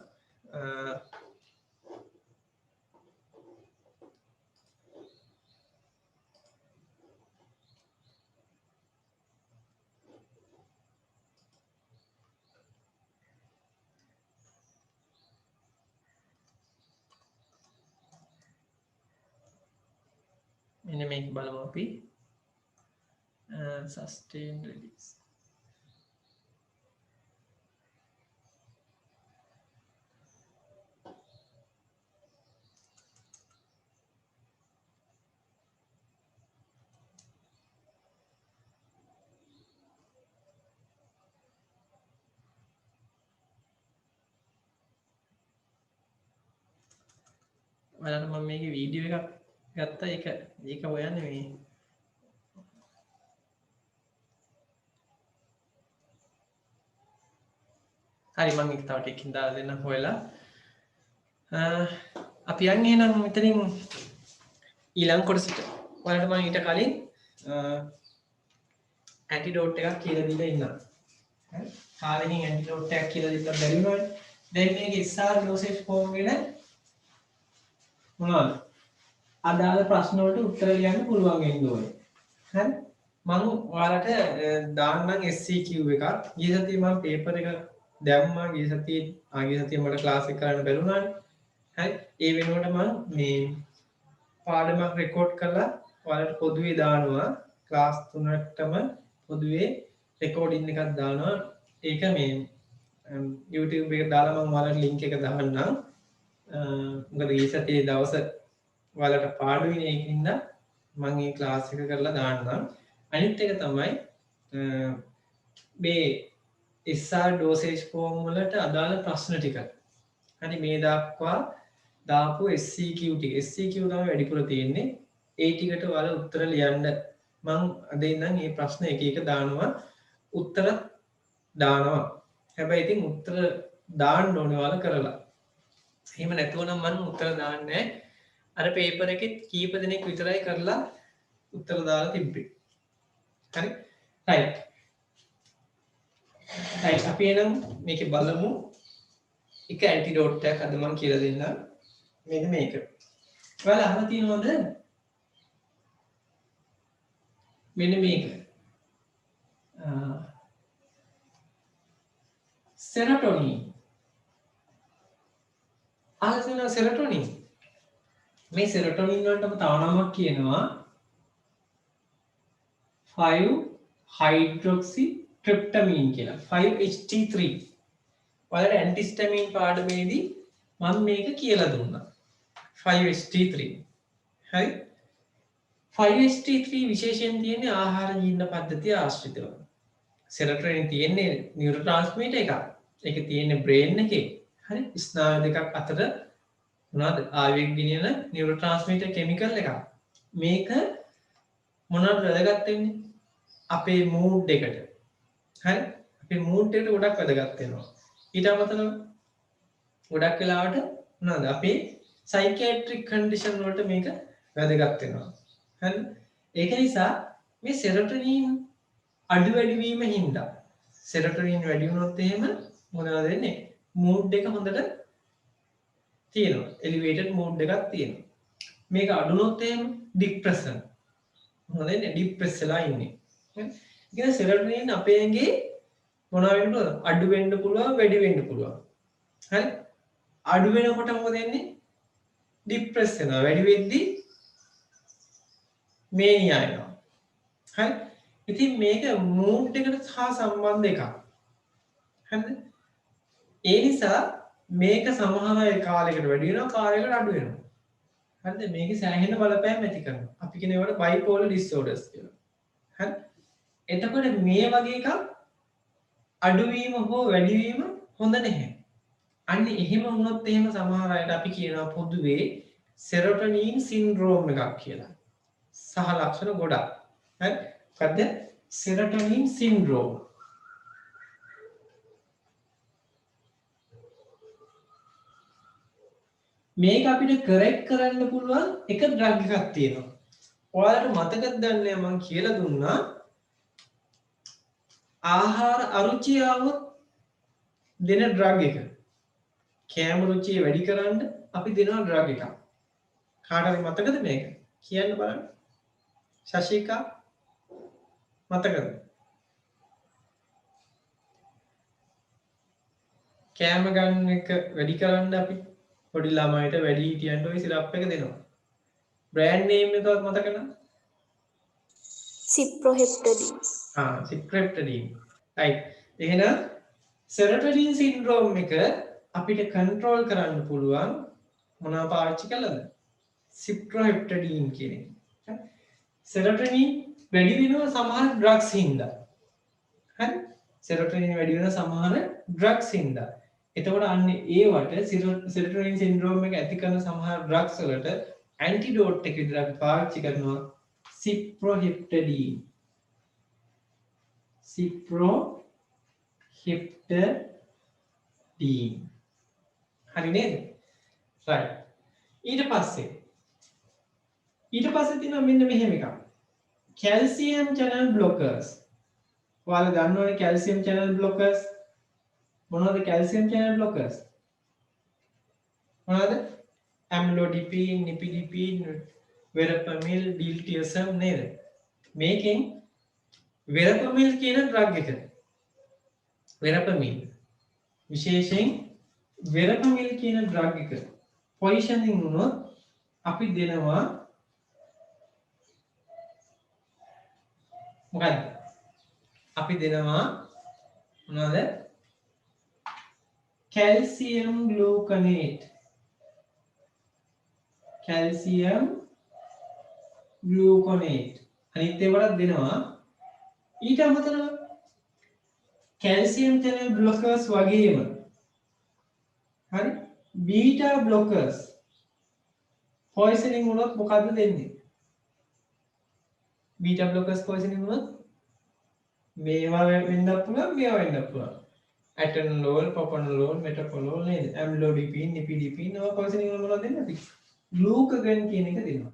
මෙන්න මේක බලමු අපි. sustain release. ඔයාලට මම මේකේ වීඩියෝ එකක් ගත්තා. ඒක හොයන්නේ මේ හරි මම ඒක තව ටිකකින් දාලා දෙන්න හොයලා අපි යන්නේ එහෙනම් මෙතනින් ඊළඟ කොටසට. ඔයාලට මම ඊට කලින් ඇන්ටිඩෝට් එකක් කියලා දීලා ඉන්නවා. හරි කාලෙකින් ඇන්ටිඩෝට් එකක් කියලා දෙන්න බැරි වුණානේ. දැන් මේක SR ඩෝසේජ් ෆෝම් ගැන මොනවද? අදාළ ප්‍රශ්න වලට උත්තර ලියන්න පුළුවන් වෙන්න ඕනේ. හරි මම ඔයාලට දාන්නම් SCQ එකක්. ඊයේ සතියේ මම පේපර් එක දැම්මා. ගිය සතියේ මට ක්ලාස් එක කරන්න බැරුණානේ. හරි ඒ වෙනුවට මම මේ පාඩමක් රෙකෝඩ් කරලා ඔයාලට පොදුවේ දානවා. ක්ලාස් 3ටම පොදුවේ රෙකෝඩින් එකක් දානවා. ඒක මේ YouTube එකට දාලා මම ඔයාලට ලින්ක් එක දාන්නම්. මොකද ඊයේ සතියේ දවස් ඔයාලට පාඩුවේ ඒකින්ද මම මේ ක්ලාස් එක කරලා දාන්නම්. අනිත් එක තමයි මේ SR ඩෝසේජ් ෆෝම් වලට අදාළ ප්‍රශ්න ටික. හරි මේ දක්වා දාපු SCQ ටික. SCQ තමයි වැඩිපුර තියෙන්නේ. ඒ ටිකට ඔයාලා උත්තර ලියන්න මම අද ඉඳන් මේ ප්‍රශ්න එක එක දානවා. උත්තර දානවා. හැබැයි ඉතින් උත්තර දාන්න ඕනේ ඔයාලා කරලා. එහෙම නැතුව නම් මම උත්තර දාන්නේ නැහැ. අර පේපර් එකෙත් කීප දෙනෙක් විතරයි කරලා උත්තර දාලා තිබ්බේ. හරි? රයිට්. රයිට් අපි එනම් මේකේ බලමු එක ඇන්ටිඩෝට් එකක් අද මම කියලා දෙන්නම්. මෙන්න මේක. ඔයාලා අහලා තියෙනවද? මෙන්න මේක. සෙරටොනින්. අහලා තියෙනවද සෙරටොනින්? මේ සෙරටොනින් වලටම තව නමක් කියනවා 5 හයිඩ්‍රොක්සි ට්‍රිප්ටමීන් කියලා. 5HT3. ඔයාලට ඇන්ටිහිස්ටමින් පාඩමේදී මම මේක කියලා දුන්නා 5st3 හරි 5st3 විශේෂයෙන් තියෙන්නේ ආහාර ජීර්ණ පද්ධතිය ආශ්‍රිතව සෙරටොනින් තියෙන්නේ නියුරෝට්‍රාන්ස්මිටර් එකක් ඒක තියෙන්නේ බ්‍රේන් එකේ හරි ස්නායු දෙකක් අතර මොනවද ආවේග ගෙනියන නියුරෝට්‍රාන්ස්මිටර් කෙමිකල් එකක් මේක මොනවද වැදගත් වෙන්නේ අපේ මූඩ් එකට හරි අපේ මූඩ් එකට ගොඩක් වැදගත් වෙනවා ඊට අමතරව ගොඩක් වෙලාවට මොනවද අපේ සයිකියාට්‍රික් කන්ඩිෂන් වලට මේක වැදගත් වෙනවා හරි ඒක නිසා මේ සෙරොටොනින් අඩු වැඩි වීම හින්දා සෙරොටොනින් වැඩි වුණොත් එහෙම මොනවද වෙන්නේ මූඩ් එක හොඳට තියෙනවා එලිවේටඩ් මූඩ් එකක් තියෙනවා මේක අඩු වුණොත් එහෙම ડિප්‍රෙෂන් මොනවද වෙන්නේ ડિප්‍රෙස් වෙලා ඉන්නේ හරි ඉතින් සෙරොටොනින් අපේ ඇඟේ මොනවා වෙන්න පුළුවන්ද අඩු වෙන්න පුළුවන් වැඩි වෙන්න පුළුවන් හරි අඩු වෙනකොට මොකද වෙන්නේ ડિප්‍රෙස් වෙනවා වැඩි වෙද්දී මේනියා එනවා හරි ඉතින් මේක මූඩ් එකට සහ සම්බන්ධ එකක් හරිද ඒ නිසා මේක සමහර අය කාලයකට වැඩි වෙනවා කාලයකට අඩු වෙනවා හරිද මේකේ සෑහෙන බලපෑම් ඇති කරනවා අපි කියන ඒවට බයිපෝලර් ඩිසෝඩර්ස් කියලා හරි එතකොට මේ වගේ එකක් අඩුවීම හෝ වැඩිවීම හොඳ නැහැ අන්න එහෙම වුණොත් එහෙම සමහර අයට අපි කියනවා පොදුවේ සෙරොටොනින් සින්ඩ්‍රෝම් එකක් කියලා සහ ලක්ෂණ ගොඩක් හරි මොකද්ද සෙරොටොනින් සින්ඩ්‍රෝම් මේක අපිට කරෙක්ට් කරන්න පුළුවන් එක ඩ්‍රග් එකක් තියෙනවා ඔයාලට මතකද දන්නේ මම කියලා දුන්නා ආහාර අරුචිය આવොත් දෙන ඩ්‍රග් එක කෑම රුචිය වැඩි කරන්න අපි දෙනවා ඩ්‍රග් එකක් කාටද මතකද මේක කියන්න බලන්න ශශිකා මතකද කෑම ගන්න එක වැඩි කරන්න අපි පොඩි ළමයිට වැඩි හිටියන්ට ওই සිරප් එක දෙනවා බ්‍රෑන්ඩ් නේම් එකවත් මතක නැහැ සිප්‍රොහෙප්ටඩින් සිප්‍රොහෙප්ටඩින් right එහෙනම් සෙරොටොනින් සින්ඩ්‍රෝම් එක අපිට කන්ට්‍රෝල් කරන්න පුළුවන් මොනවා පාවිච්චි කළාද සිප්‍රොහෙප්ටඩින් කියන එක සෙරොටොනින් වැඩි වෙනවා සමහර ඩ්‍රග්ස් හින්දා හරි සෙරොටොනින් වැඩි වෙන සමහර ඩ්‍රග්ස් හින්දා එතකොට අන්න ඒවට සෙරොටොනින් සින්ඩ්‍රෝම් එක ඇති කරන සමහර ඩ්‍රග්ස් වලට ඇන්ටිඩෝට් එක විදිහට අපි පාවිච්චි කරනවා සිප්‍රොහෙප්ටඩින් හරි නේද right ඊට පස්සේ තියෙනවා මෙන්න මෙහෙම එකක් කැල්සියම් channel blockers ඔයාලා දන්නවනේ කැල්සියම් channel blockers මොනවද කැල්සියම් channel blockers මොනවද ඇම්ලෝඩිපින් නිපිඩිපින් වෙරපමිල් ඩිල්ටියසම් නේද මේකෙන් වෙරපමිල් කියන ඩ්‍රග් එක වෙරපමිල් විශේෂයෙන් වෙරපමිල් කියන ඩ්‍රග් එක පොයිසනින් වුණොත් අපි දෙනවා මොකද්ද අපි දෙනවා මොනවද කැල්සියම් ග්ලූකනේට් අනිත් ඒවාට දෙනවා ඊට අමතරව කැල්සියම් channel blockers වගේම හරි බීටා blockers poisoning වුණොත් මොකද්ද දෙන්නේ බීටා blockers poisoning වුණොත් මේවා වෙන්නත් පුළුවන් මේවා වෙන්නත් පුළුවන් ඇටනෝල් ප්‍රොපනෝල් මෙටකොලෝල් නේද ඇම්ලෝඩිපින් නිපිඩිපින් ඒවා poisoning වල මොනවද දෙන්නේ අපි ග්ලූකගන් කියන එක දෙනවා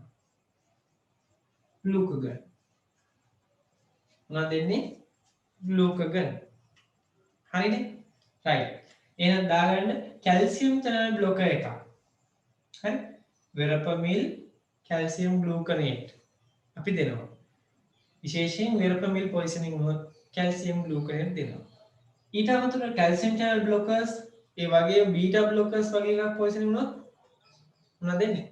ග්ලූකගන් මොනවද දෙන්නේ ග්ලූකගන් හරිද right එහෙනම් දාගන්න කැල්සියම් channel blocker එකක් හරි වෙරපමිල් කැල්සියම් ග්ලූකනේට් අපි දෙනවා විශේෂයෙන් වෙරපමිල් පොයිසනින් වුණොත් කැල්සියම් ග්ලූකනේට් දෙනවා ඊට අමතරව කැල්සියම් channel blockers ඒ වගේ බීටා blockers වගේ එකක් පොයිසනින් වුණොත් මොනවද දෙන්නේ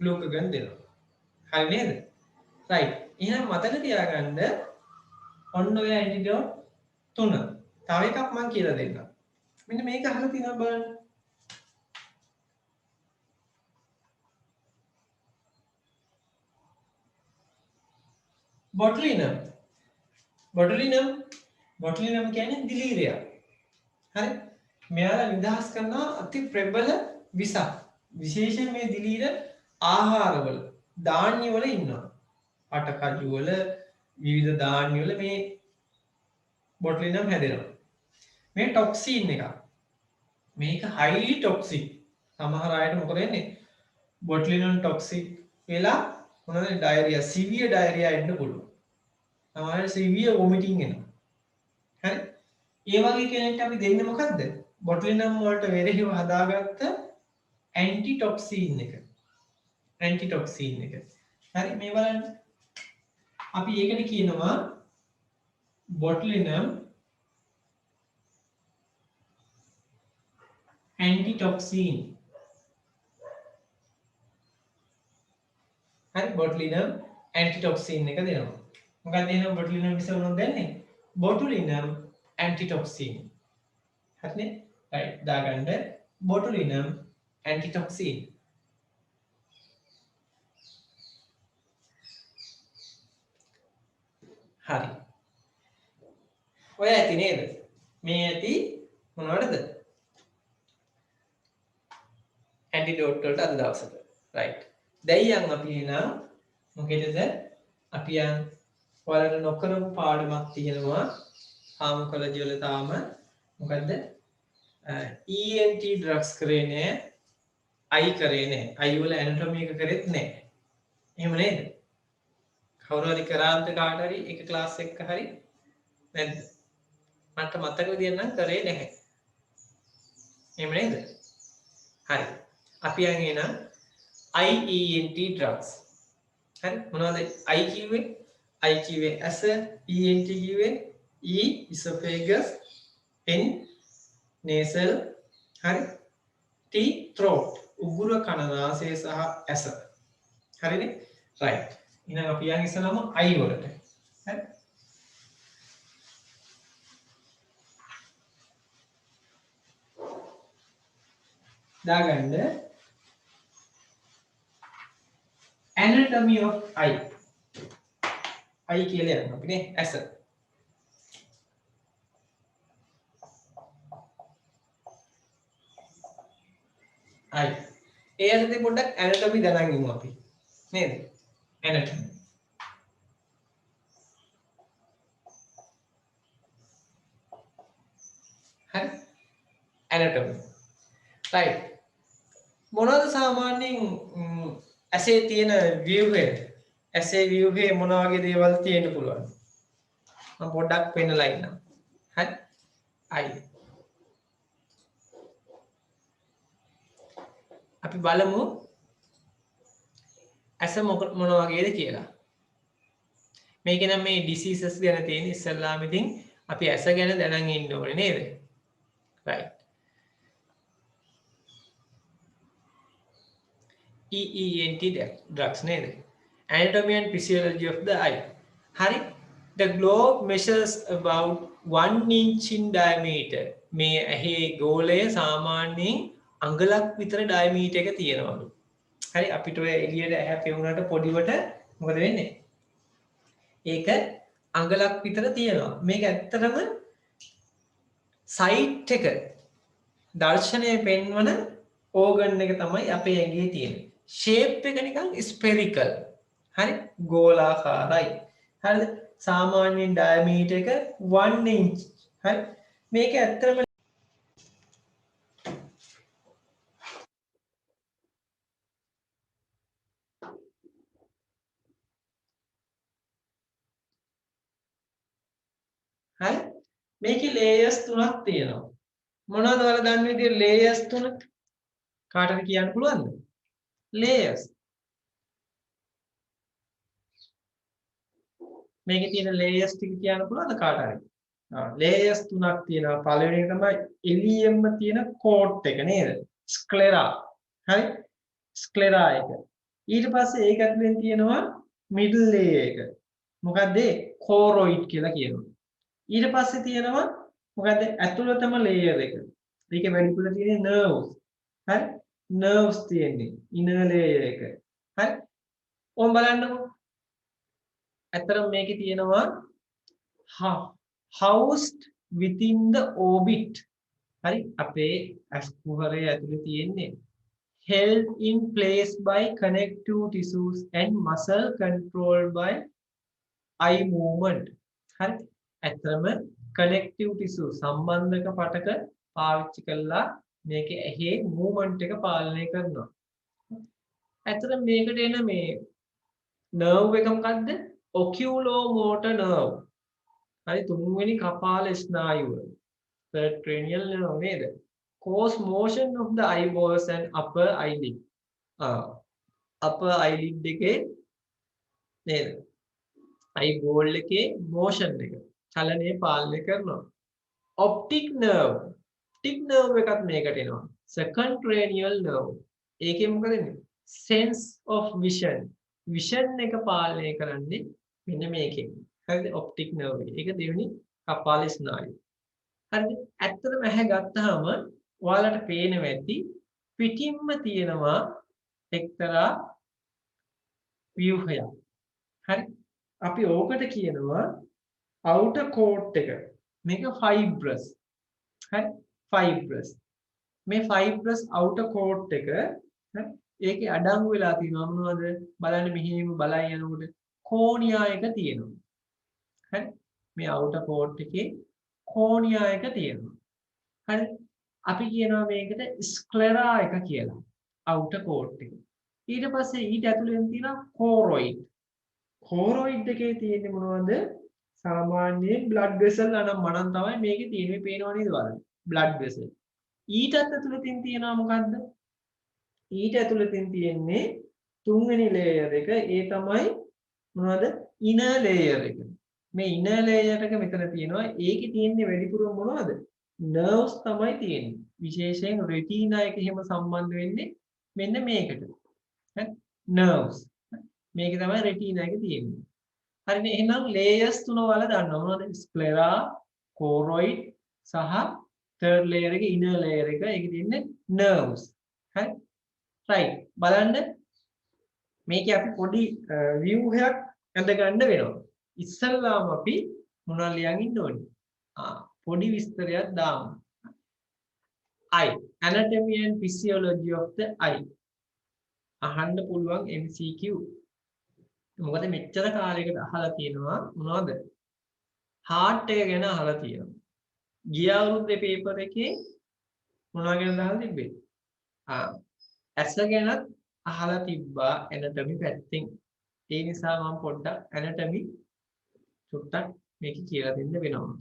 ග්ලූකගන් දෙනවා හරි නේද right එහෙනම් මතක තියාගන්න ඔන්න ඔය ඇන්ටිඩෝට් 3 තව එකක් මම කියලා දෙන්නම් මෙන්න මේක අහලා තියෙනවා බලන්න. botulinum කියන්නේ දිලීරය. හරි. මෙයාලා නිදහස් කරන අති ප්‍රබල විසක්. විශේෂයෙන් මේ දිලීර ආහාරවල ධාන්‍ය වල ඉන්නවා. අටකජු වල විවිධ ධාන්‍ය වල මේ botulinum හැදෙනවා. මේ ටොක්සින් එක. මේක highly toxic. සමහර අයට මොකද වෙන්නේ? botulinum toxic වෙලා මොනවද diarrhea, severe diarrhea එන්න පුළුවන්. සමහරවිට severe vomiting එනවා. හරි. ඒ වගේ කෙනෙක්ට අපි දෙන්නේ මොකද්ද? botulinum වලට වෙරෙහිව හදාගත්ත ඇන්ටිටොක්සින් එක. හරි මේ බලන්න. අපි ඒකට කියනවා botulinum antitoxin. හරි botulinum antitoxin එක දෙනවා. මොකක්ද දෙනවා botulinum විස වුණොත් දෙන්නේ? botulinum antitoxin. හරිනේ? right දාගන්න botulinum antitoxin. හරි. ඔය ඇති නේද? මේ ඇති මොනවටද? ඇන්ටිඩෝට් වලට අද දවසට. right. දැන් අපි එනවා මොකේදද? අපි යන් ඔයාලට නොකරපු පාඩමක් තියෙනවා. ෆාමකොලොජි වල තාම මොකද්ද? ENT ඩ්‍රග්ස් කරේ නෑ. I කරේ නෑ. I වල ඇනටොමි එක කරෙත් නෑ. එහෙම නේද? කවුරු හරි කරාන්ත කාට හරි එක ක්ලාස් එකක හරි නැද්ද? මට මතක විදියට නම් කරේ නැහැ. එහෙම නේද? හරි. අපි යන් එන IENT drugs. හරි මොනවද I කිව්වේ? I කිව්වේ ඇස, ENT කිව්වේ E esophagus, N nasal, හරි T throat උගුර කන නාසය සහ ඇස. හරිනේ? right. එහෙනම් අපි යන් ඉස්සලම I වලට. හරි දාගන්න anatomy of eye. eye කියලා යනවා අපි නේ ඇස. eye. ඒ ඇසදී පොඩ්ඩක් anatomy දැනන් ඉමු අපි. නේද? anatomy. හරි anatomy. right. මොනවද සාමාන්‍යයෙන් ඇසේ තියෙන ව්‍යුහය? ඇසේ ව්‍යුහය මොන වගේ දේවල් තියෙන්න පුළුවන්? මම පොඩ්ඩක් පෙන්නලා ඉන්නම්. හරි? අයි. අපි බලමු ඇස මොන වගේද කියලා. මේක නම් මේ diseases ගැන තියෙන ඉස්සල්ලාම ඉතින් අපි ඇස ගැන දැනන් ඉන්න ඕනේ නේද? right. EENT drugs නේද? Anatomy and physiology of the eye. හරි. The globe measures about 1 inch in diameter. මේ ඇහි ගෝලය සාමාන්‍යයෙන් අඟලක් විතර diameter එක තියෙනවලු. හරි අපිට ඔය එළියට ඇහැ පෙවුනට පොඩිවට මොකද වෙන්නේ? ඒක අඟලක් විතර තියෙනවා. මේක ඇත්තටම සයිට් එක දර්ශනය පෙන්වන ඕගන් එක තමයි අපේ ඇඟේ තියෙන්නේ. ෂේප් එක නිකන් ස්පෙරිකල්. හරි ගෝලාකාරයි. හරිද? සාමාන්‍යයෙන් ඩයමීටර් එක 1 inch. හරි මේක ඇත්තටම හරි මේකේ ලේයර්ස් තුනක් තියෙනවා. මොනවද ඔයාලා දන්න විදිහට ලේයර්ස් තුන? කාටද කියන්න පුළුවන්ද? layers. මේකේ තියෙන layers ටික කියන්න පුළුවන්ද කාට හරි? layers තුනක් තියෙනවා. පළවෙනි එක තමයි එළියෙන්ම තියෙන coat එක නේද? sclera. හරි? sclera එක. ඊට පස්සේ ඒක ඇතුලෙන් තියෙනවා middle layer එක. මොකක්ද ඒ? choroid කියලා කියනවා. ඊට පස්සේ තියෙනවා මොකද්ද? ඇතුළතම layer එක. ඒකේ වැඩිපුර තියෙන්නේ nerves. හරි? nerves තියෙන්නේ inner layer එක. හරි? ඕම් බලන්නකෝ. ඇත්තටම මේකේ තියෙනවා housed within the orbit. හරි? අපේ ඇස් කුහරය ඇතුලේ තියෙන්නේ held in place by connective tissues and muscle controlled by eye movement. හරි? ඇත්තම connective tissue සම්බන්ධක පටක පාවිච්චි කළා මේකේ ඇහි movement එක පාලනය කරනවා. ඇත්තට මේකට එන මේ nerve එක මොකද්ද? oculomotor nerve. හරි තුන්වෙනි කපාල ස්නායුව. third cranial nerve නේද? cause motion of the eyeballs and upper eyelid. upper eyelid එකේ නේද? eyeball එකේ motion එක චලනය පාලනය කරනවා. optic nerve එකත් මේකට එනවා. second cranial nerve. ඒකේ මොකද වෙන්නේ? sense of vision එක පාලනය කරන්නේ මෙන්න මේකෙන්. හරිද? optic nerve එක. ඒක දෙවෙනි කපාල ස්නායුව. හරිද? ඇත්තටම ඇහැ ගත්තාම ඔයාලට පේනවා ඇති පිටින්ම තියෙනවා එක්තරා ව්‍යුහයක්. හරි? අපි ඕකට කියනවා outer coat එක. මේක fibrous. හරි? fibrous. මේ fibrous outer coat එක හරි? ඒකේ අඩංගු වෙලා තියෙනවා මොනවද? බලන්න මෙහෙම බලයි යනකොට කෝනියා එක තියෙනවා. හරි? මේ outer coat එකේ කෝනියා එක තියෙනවා. හරි? අපි කියනවා මේකට ස්ක්ලෙරා එක කියලා. outer coat එක. ඊට පස්සේ ඊට ඇතුළෙන් තියෙනවා choroid. choroid එකේ තියෙන්නේ මොනවද? සාමාන්‍යයෙන් blood vessel අනම් මනම් තමයි මේකේ තියෙන්නේ පේනව නේද බලන්න. blood vessel. ඊටත් ඇතුළතින් තියෙනවා මොකද්ද? ඊට ඇතුළතින් තියෙන්නේ තුන්වෙනි layer එක. ඒ තමයි මොනවද? inner layer එක. මේ inner layer එක මෙතන තියෙනවා. ඒකේ තියෙන්නේ වැඩිපුරම මොනවද? nerves තමයි තියෙන්නේ. විශේෂයෙන් retina එක එහෙම සම්බන්ධ වෙන්නේ මෙන්න මේකට. හරි? nerves. මේකේ තමයි retina එක තියෙන්නේ. හරිනේ. එහෙනම් layers තුන වල දන්නවා මොනවද? sclera, choroid සහ third layer එකේ inner layer එක. ඒකේ තියෙන්නේ nerves. හරි? right. බලන්න මේකේ අපි පොඩි view එකක් අඳ ගන්න වෙනවා. ඉස්සල්ලාම අපි මොනවා ලියන් ඉන්න ඕනේ? පොඩි විස්තරයක් දාමු. eye. Anatomy and physiology of the eye. අහන්න පුළුවන් MCQ. මොකද මෙච්චර කාලයකට අහලා තියෙනවා මොනවද? heart එක ගැන අහලා තියෙනවා. ගිය අවුරුද්දේ පේපර් එකේ මොනවා ගැනද අහලා තිබ්බේ? ඇස ගැනත් අහලා තිබ්බා anatomy පැත්තෙන්. ඒ නිසා මම පොඩ්ඩක් anatomy චුට්ටක් මේක කියලා දෙන්න වෙනවා.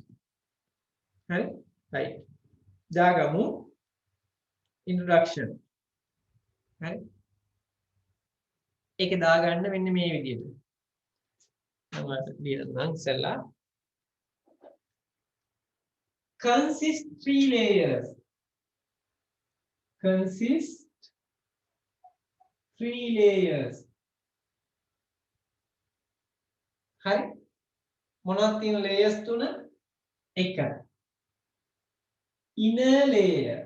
හරි? right. දාගමු introduction. හරි? ඒක දාගන්න මෙන්න මේ විදිහට. මම ලියන්නම් ඉස්සෙල්ලා. consist 3 layers. consist 3 layers. හරි? මොනවද තියෙන layers තුන? එක. inner layer.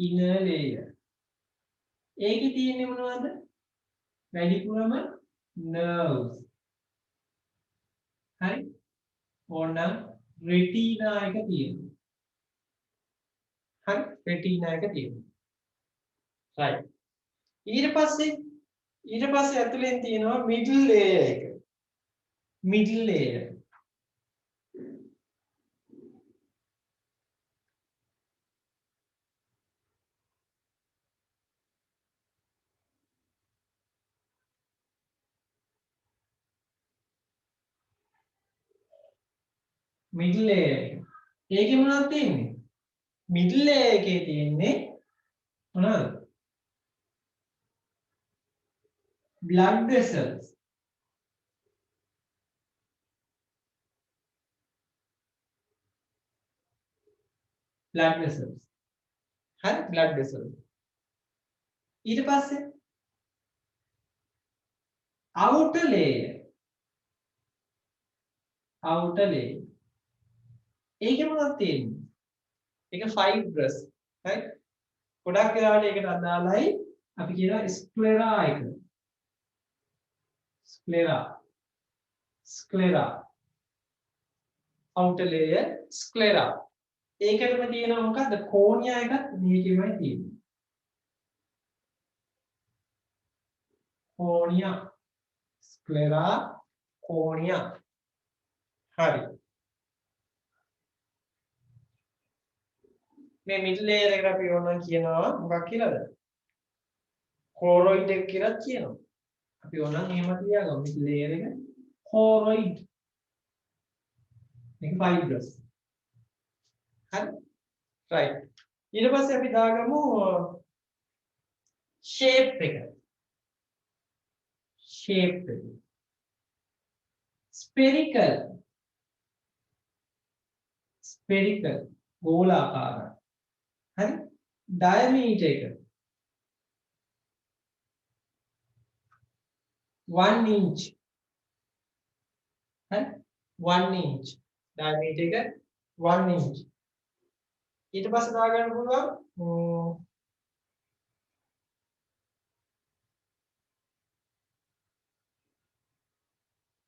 inner layer. ඒකේ තියෙන්නේ මොනවද? වැඩිපුරම nerves. හරි? ඕනනම් retina එක තියෙනවා. හරි? retina එක තියෙනවා. right. ඊට පස්සේ ඇතුලෙන් තියෙනවා middle layer එක. middle layer. middle layer එක. ඒකේ මොනවද තියෙන්නේ? middle layer එකේ තියෙන්නේ මොනවද? blood vessels. blood vessels. හරි? blood vessels. ඊට පස්සේ outer layer. outer layer. ඒකේ මොනවද තියෙන්නේ? ඒක fibrous right ගොඩක් වෙලාවට ඒකට අදාළයි අපි කියනවා ස්ක්ලෙරා එක ස්ක්ලෙරා outer layer sclera ඒකටම තියෙනවා මොකද්ද කෝනියා එකත් මේකෙමයි තියෙන්නේ කෝනියා sclera කෝනියා හරි මේ middle layer එකට අපි ඕනනම් කියනවා මොකක් කියලාද choroid එක කියලා කියනවා අපි ඕනනම් එහෙම තියාගමු middle layer එක choroid මේක fibrous හරි right ඊට පස්සේ අපි දාගමු shape එක spherical ගෝලාකාරයි හරි diameter එක 1 inch හරි 1 inch diameter එක 1 inch ඊට පස්සේ දාගන්න පුළුවන්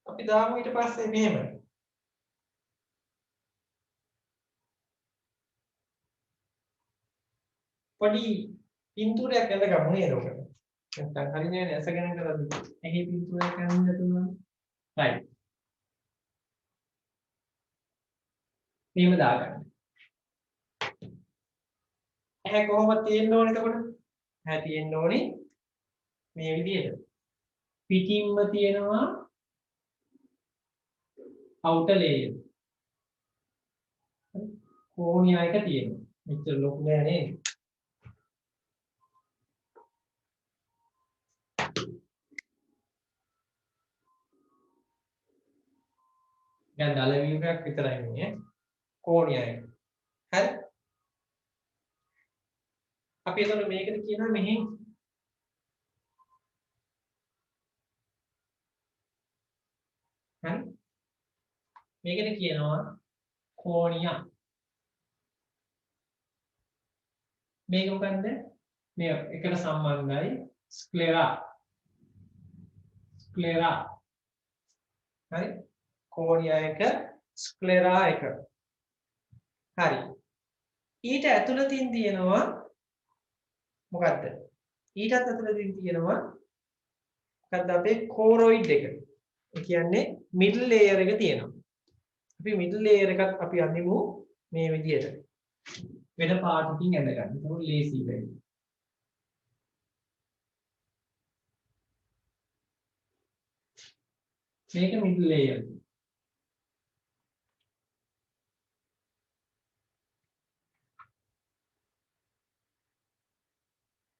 අපි දාමු ඊට පස්සේ මෙහෙම පොඩි පින්තූරයක් ඇඳගමු නේද ඔකට නැත්නම් හරියන්නේ නැහැ ඇසගෙන කරද්දි ඇහි පින්තූරයක් ඇඳින්න තුනම right මේව දාගන්න ඇහැ කොහොමද තියෙන්න ඕනේ එතකොට ඇහැ තියෙන්න ඕනේ මේ විදිහට පිටින්ම තියෙනවා outer layer කෝනියා එක තියෙනවා මෙච්චර ලොකු නෑ නේද දැන් දල view එකක් විතරයි මේ කෝනියා එක හරි අපි එතකොට මේකට කියනවා මෙහි හරි මේකට කියනවා කෝනියා මේක මොකන්ද මේ එකට සම්බන්ධයි ස්ක්ලෙරා හරි කෝනියා එක ස්ක්ලෙරා එක හරි ඊට ඇතුළතින් තියෙනවා මොකද්ද ඊටත් ඇතුළතින් තියෙනවා මොකද්ද අපේ choroid එක ඒ කියන්නේ middle layer එක තියෙනවා අපි middle layer එකත් අපි අඳිමු මේ විදිහට වෙන පාටකින් ඇඳගන්න. ඒක ලේසි වෙයි. මේක middle layer.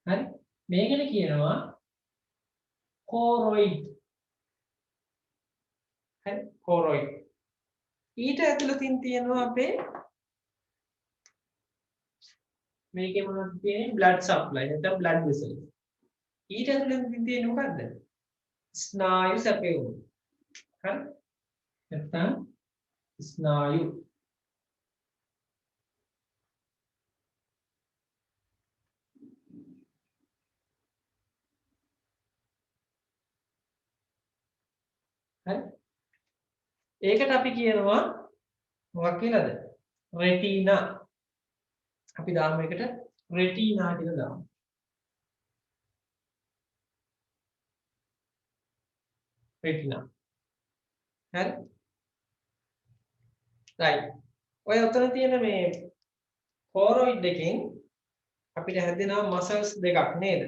හරි මේකට කියනවා choroid. හරි choroid. ඊට ඇතුළතින් තියෙනවා අපේ මේකේ මොනවද තියෙන්නේ blood supply නැත්නම් blood vessel ඊට ඇතුළතින් තියෙන්නේ මොකද්ද ස්නායු සැපයුම හරි නැත්නම් ස්නායු හරි ඒකට අපි කියනවා මොකක් කියලාද retina අපි දාමු එකට retina කියලා දාමු. retina. හරි? right. ඔය උතන තියෙන මේ choroid එකෙන් අපිට හැදෙනවා muscles දෙකක් නේද?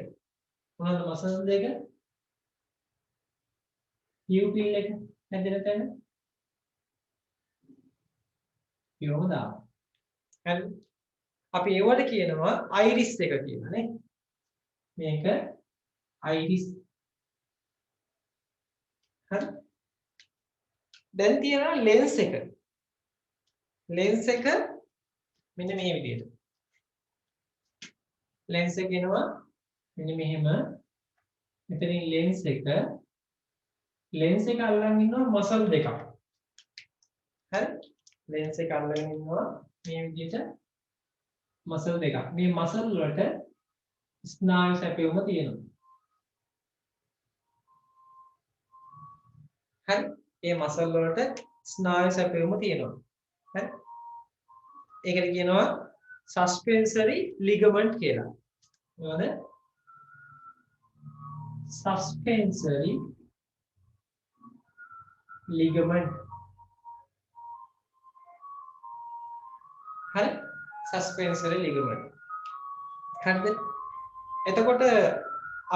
මොනවද muscles දෙක? pupil එක හැදෙන තැන. යොමු දාමු. හරි? අපි ඒවට කියනවා iris එක කියලා නේ. මේක iris. හරි. දැන් තියෙනවා lens එක. lens එක මෙන්න මේ විදිහට. lens එක එනවා මෙන්න මෙහෙම. මෙතනින් lens එක අල්ලන් ඉන්නවා muscle දෙකක්. හරි? lens එක අල්ලන් ඉන්නවා මේ විදිහට මසල් දෙකක්. මේ මසල් වලට ස්නායු සැපයුම තියෙනවා. හරි. මේ මසල් වලට ස්නායු සැපයුම තියෙනවා. හරි. ඒකට කියනවා සස්පෙන්සරි ලිගමන්ට් කියලා. මොනවද? සස්පෙන්සරි ලිගමන්ට්. හරි. සස්පෙන්සරි ලිගමන්ට්. හරිද? එතකොට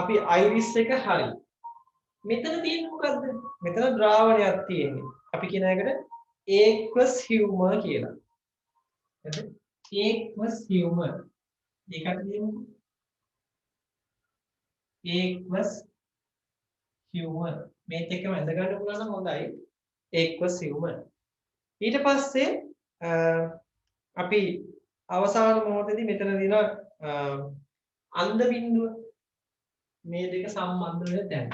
අපි අයිරිස් එක හරි. මෙතන තියෙන්නේ මොකද්ද? මෙතන ද්‍රාවණයක් තියෙන්නේ. අපි කියන එකට aqueous humor කියලා. හරිද? aqueous humor. ඒකට කියමු aqueous humor. මේත් එක්කම ඇඳ ගන්න පුළුවන් නම් හොඳයි. aqueous humor. ඊට පස්සේ අපි අවසාන මොහොතේදී මෙතන දින අන්ධ බිඳුව මේ දෙක සම්බන්ධ වෙන තැන.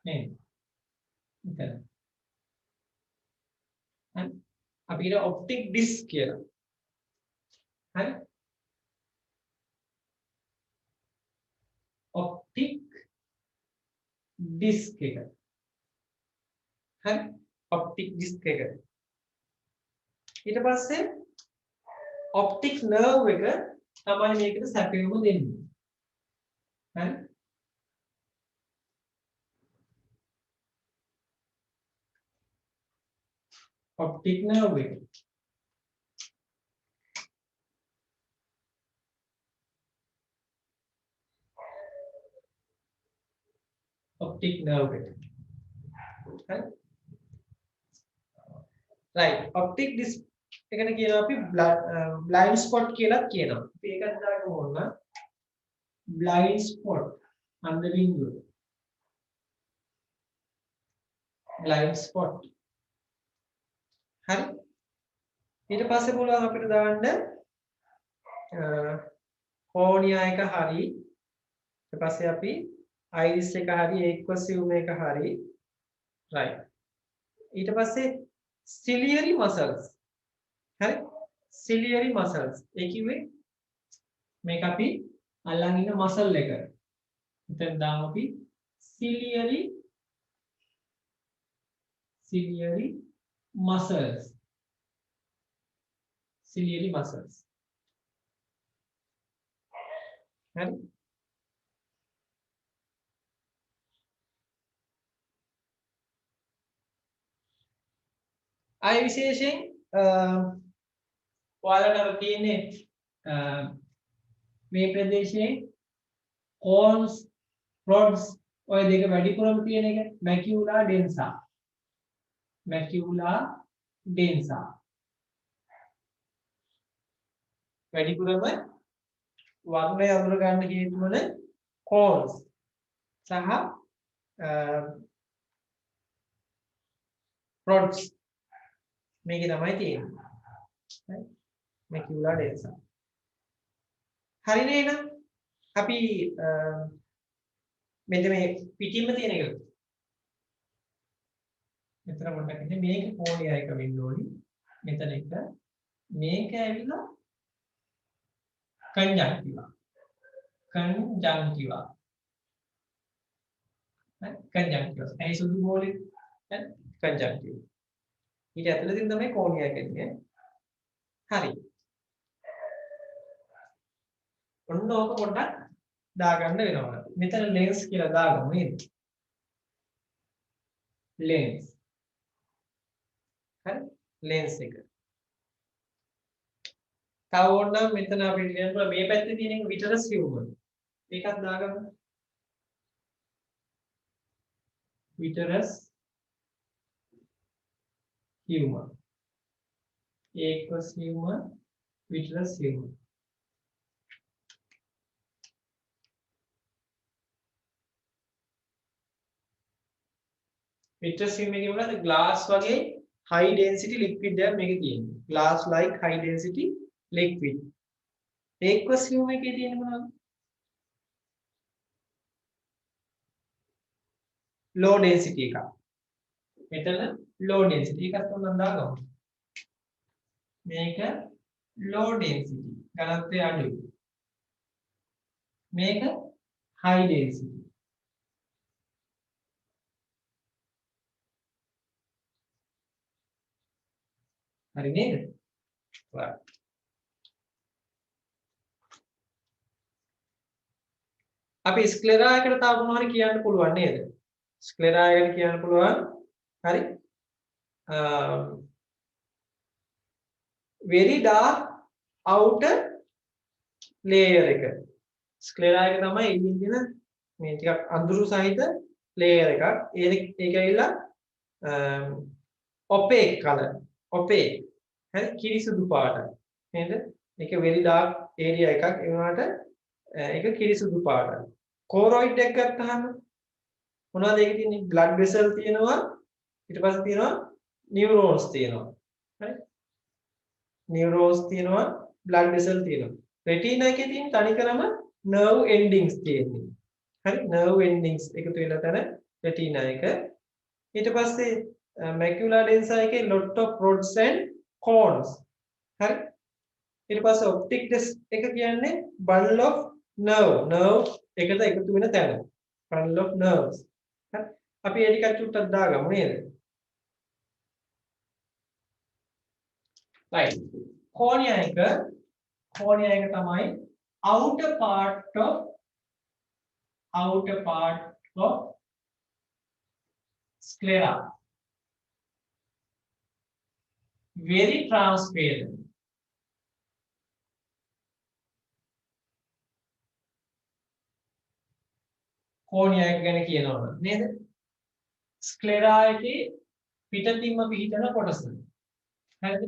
නේද? මෙතන. හරි. අපි කියන ඔප්ටික් ඩිස්ක් කියලා. හරි. ඔප්ටික් ඩිස්ක් එක. හරි. ඔප්ටික් ඩිස්ක් එක. ඊට පස්සේ ඔප්ටික් නර්ව් එක තමයි මේකට සැපයුම දෙන්නේ. හරි. ඔප්ටික් නර්ව් එක. ඔප්ටික් නර්ව් එක. හරි. right. ඔප්ටික් ඩිස්ක් එකට කියනවා අපි බ්ලයින්ඩ් ස්පොට් කියලා කියනවා. අපි ඒකත් දාගමු ඕන. බ්ලයින්ඩ් ස්පොට් අන්ධ බිඳුව. Blind spot. හරි. ඊට පස්සේ පුළුවන් අපිට දාන්න කෝනියා එක හරි. ඊට පස්සේ අපි අයිරිස් එක හරි, aqueous humor එක හරි. right. ඊට පස්සේ ciliary muscles. හරි. ciliary muscles. ඒ කිව්වේ මේක අපි අල්ලන් ඉන්න මසල් එක. මෙතන දාමු අපි ciliary muscles. ciliary muscles. හරි. ආය විශේෂයෙන් ඔයාලට තියෙන්නේ මේ ප්‍රදේශයේ cones rods ඔය දෙක වැඩිපුරම තියෙන එක macula densa. macula densa. වැඩිපුරම වර්ණය අඳුර ගන්න හේතු වන cones සහ rods මේකේ තමයි තියෙන්නේ. right? macula densa. හරි නේද? අපි මෙන්න මේ පිටින්ම තියෙන එක. මෙතන මොකක්ද ඉන්නේ? මේක කෝණියා එක වෙන්න ඕනි. මෙතන එක. මේක ඇවිල්ලා conjunctiva. conjunctiva. conjunctiva. ඇයි සුදු බෝලේ? conjunctiva. ඊට ඇතුළතින් තමයි කෝණියා කියන්නේ. හරි. ඔන්න ඕක පොඩ්ඩක් දාගන්න වෙනවා. මෙතන lens කියලා දාගමු නේද? lens. හරි? lens එක. තව ඕනනම් මෙතන අපිට කියන්න මේ පැත්තේ තියෙන එක vitreous humor. ඒකත් දාගමු. vitreous humor. aqueous humor, vitreous humor. vitreous humor එකේ මොකද? glass වගේ high density liquid එකක් මේකේ තියෙන්නේ. glass like high density liquid. aqueous humor එකේ තියෙන්නේ මොනවද? low density එකක්. මෙතන low density එකක් තුනක් දාගමු. මේක low density. ඝනත්වය අඩුයි. මේක high density. හරි නේද? right. අපි ස්ක්ලෙරා එකට තව මොනවා හරි කියන්න පුළුවන් නේද? ස්ක්ලෙරා එකට කියන්න පුළුවන්. හරි. very dark outer layer එක. ස්ක්ලෙරා එක තමයි එළියෙන් දෙන මේ ටිකක් අඳුරු සහිත layer එකක්. ඒක ඇවිල්ලා opaque color. opaque. හරි කිරිසුදු පාටයි. නේද? මේක very dark area එකක්. ඒ වුණාට ඒක කිරිසුදු පාටයි. කොරොයිඩ් එක ගත්තාම මොනවද ඒකේ තියෙන්නේ? blood vessel තියෙනවා. ඊට පස්සේ තියෙනවා neurons තියෙනවා. හරි? neurons තියෙනවා, blood vessel තියෙනවා. retina එකේ තියෙන තනිකරම nerve endings තියෙන්නේ. හරි? nerve endings එකතු වෙලා තන retina එක. ඊට පස්සේ macula densa එකේ lot of rods and cones. හරි? ඊට පස්සේ optic disc එක කියන්නේ bundle of nerve එකට එකතු වෙන තැන. bundle of nerves. හරි? අපි ඒ ටිකක් චුට්ටක් දාගමු නේද? right. cornea එක තමයි outer part of sclera. very transparent. cornea එක ගැන කියනවා නේද? ස්ක්ලෙරා එකේ පිටින්ම පිහිටන කොටස. හරිද?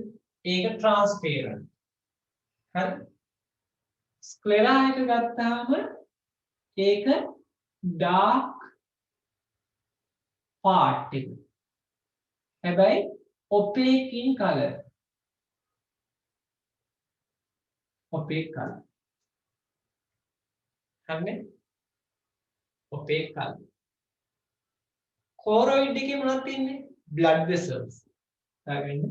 ඒක transparent. හරි? ස්ක්ලෙරා එක ගත්තාම ඒක dark part එක. හැබැයි opaque in color. opaque color. හරිනේ? opaque color. choroid එකේ මොනවද තියෙන්නේ? blood vessels. හරිද?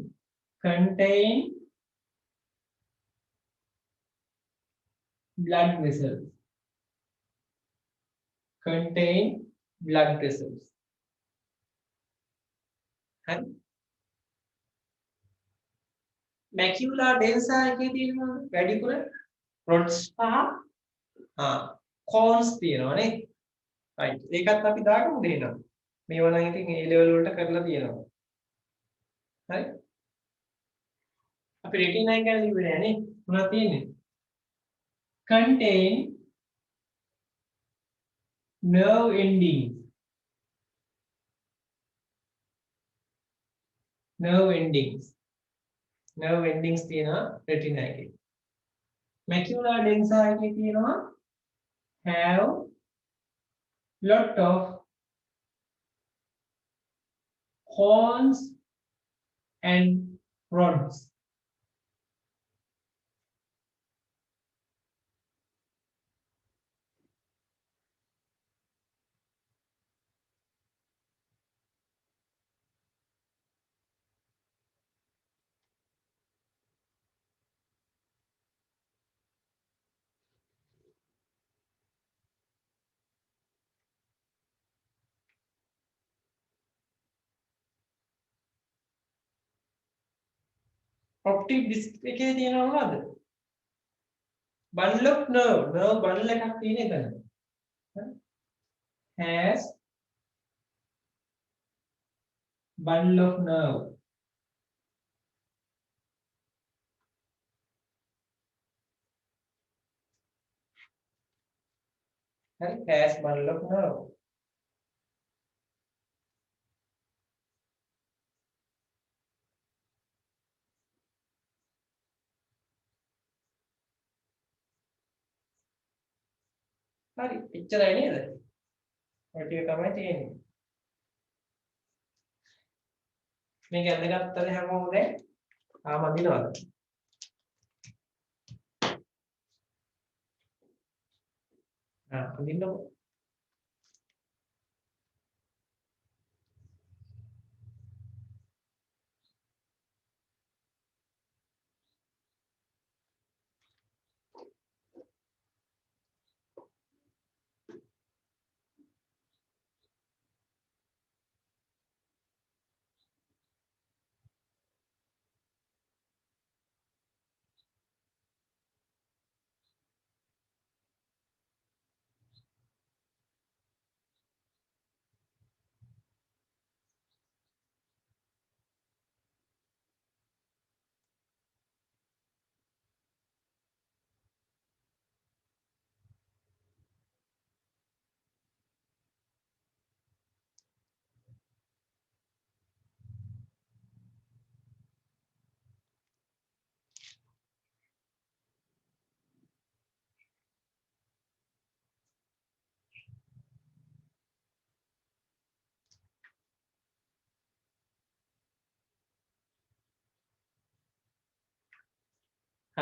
contain blood vessels. contain blood vessels. හරි? macula densa එකේ තියෙනවා radicular rods සහ cones තියෙනවා නේ. right. ඒකත් අපි දාගමු දෙන්නම්. මේවා නම් ඉතින් A level වලට කරලා තියෙනවා. හරි? අපි retina එක ගැන ඉවරයි නේ. මොනවද තියෙන්නේ? contain nerve endings. nerve endings තියෙනවා retina එකේ. macula densa එකේ තියෙනවා have lot of cones and rods. optic disc එකේ තියෙනවා මොනවද? bundle of nerve bundle එකක් තියෙන එතන. has bundle of nerve. හරි? has bundle of nerve. හරි එච්චරයි නේද? ඔය ටික තමයි තියෙන්නේ. මේක ඇඳගත්තද හැමෝම දැන්? අඳිනවද? අඳින්නකො.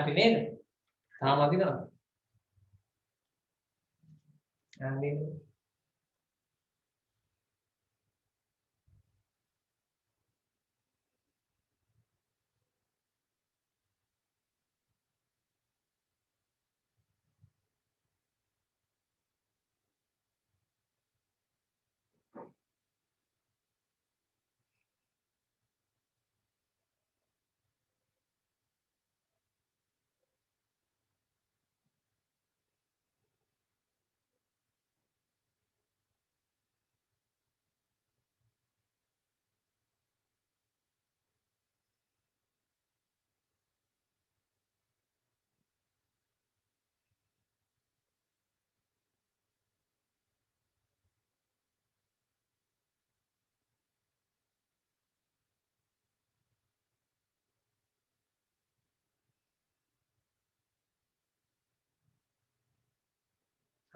හරි නේද? තාම අදිනවා. අනේ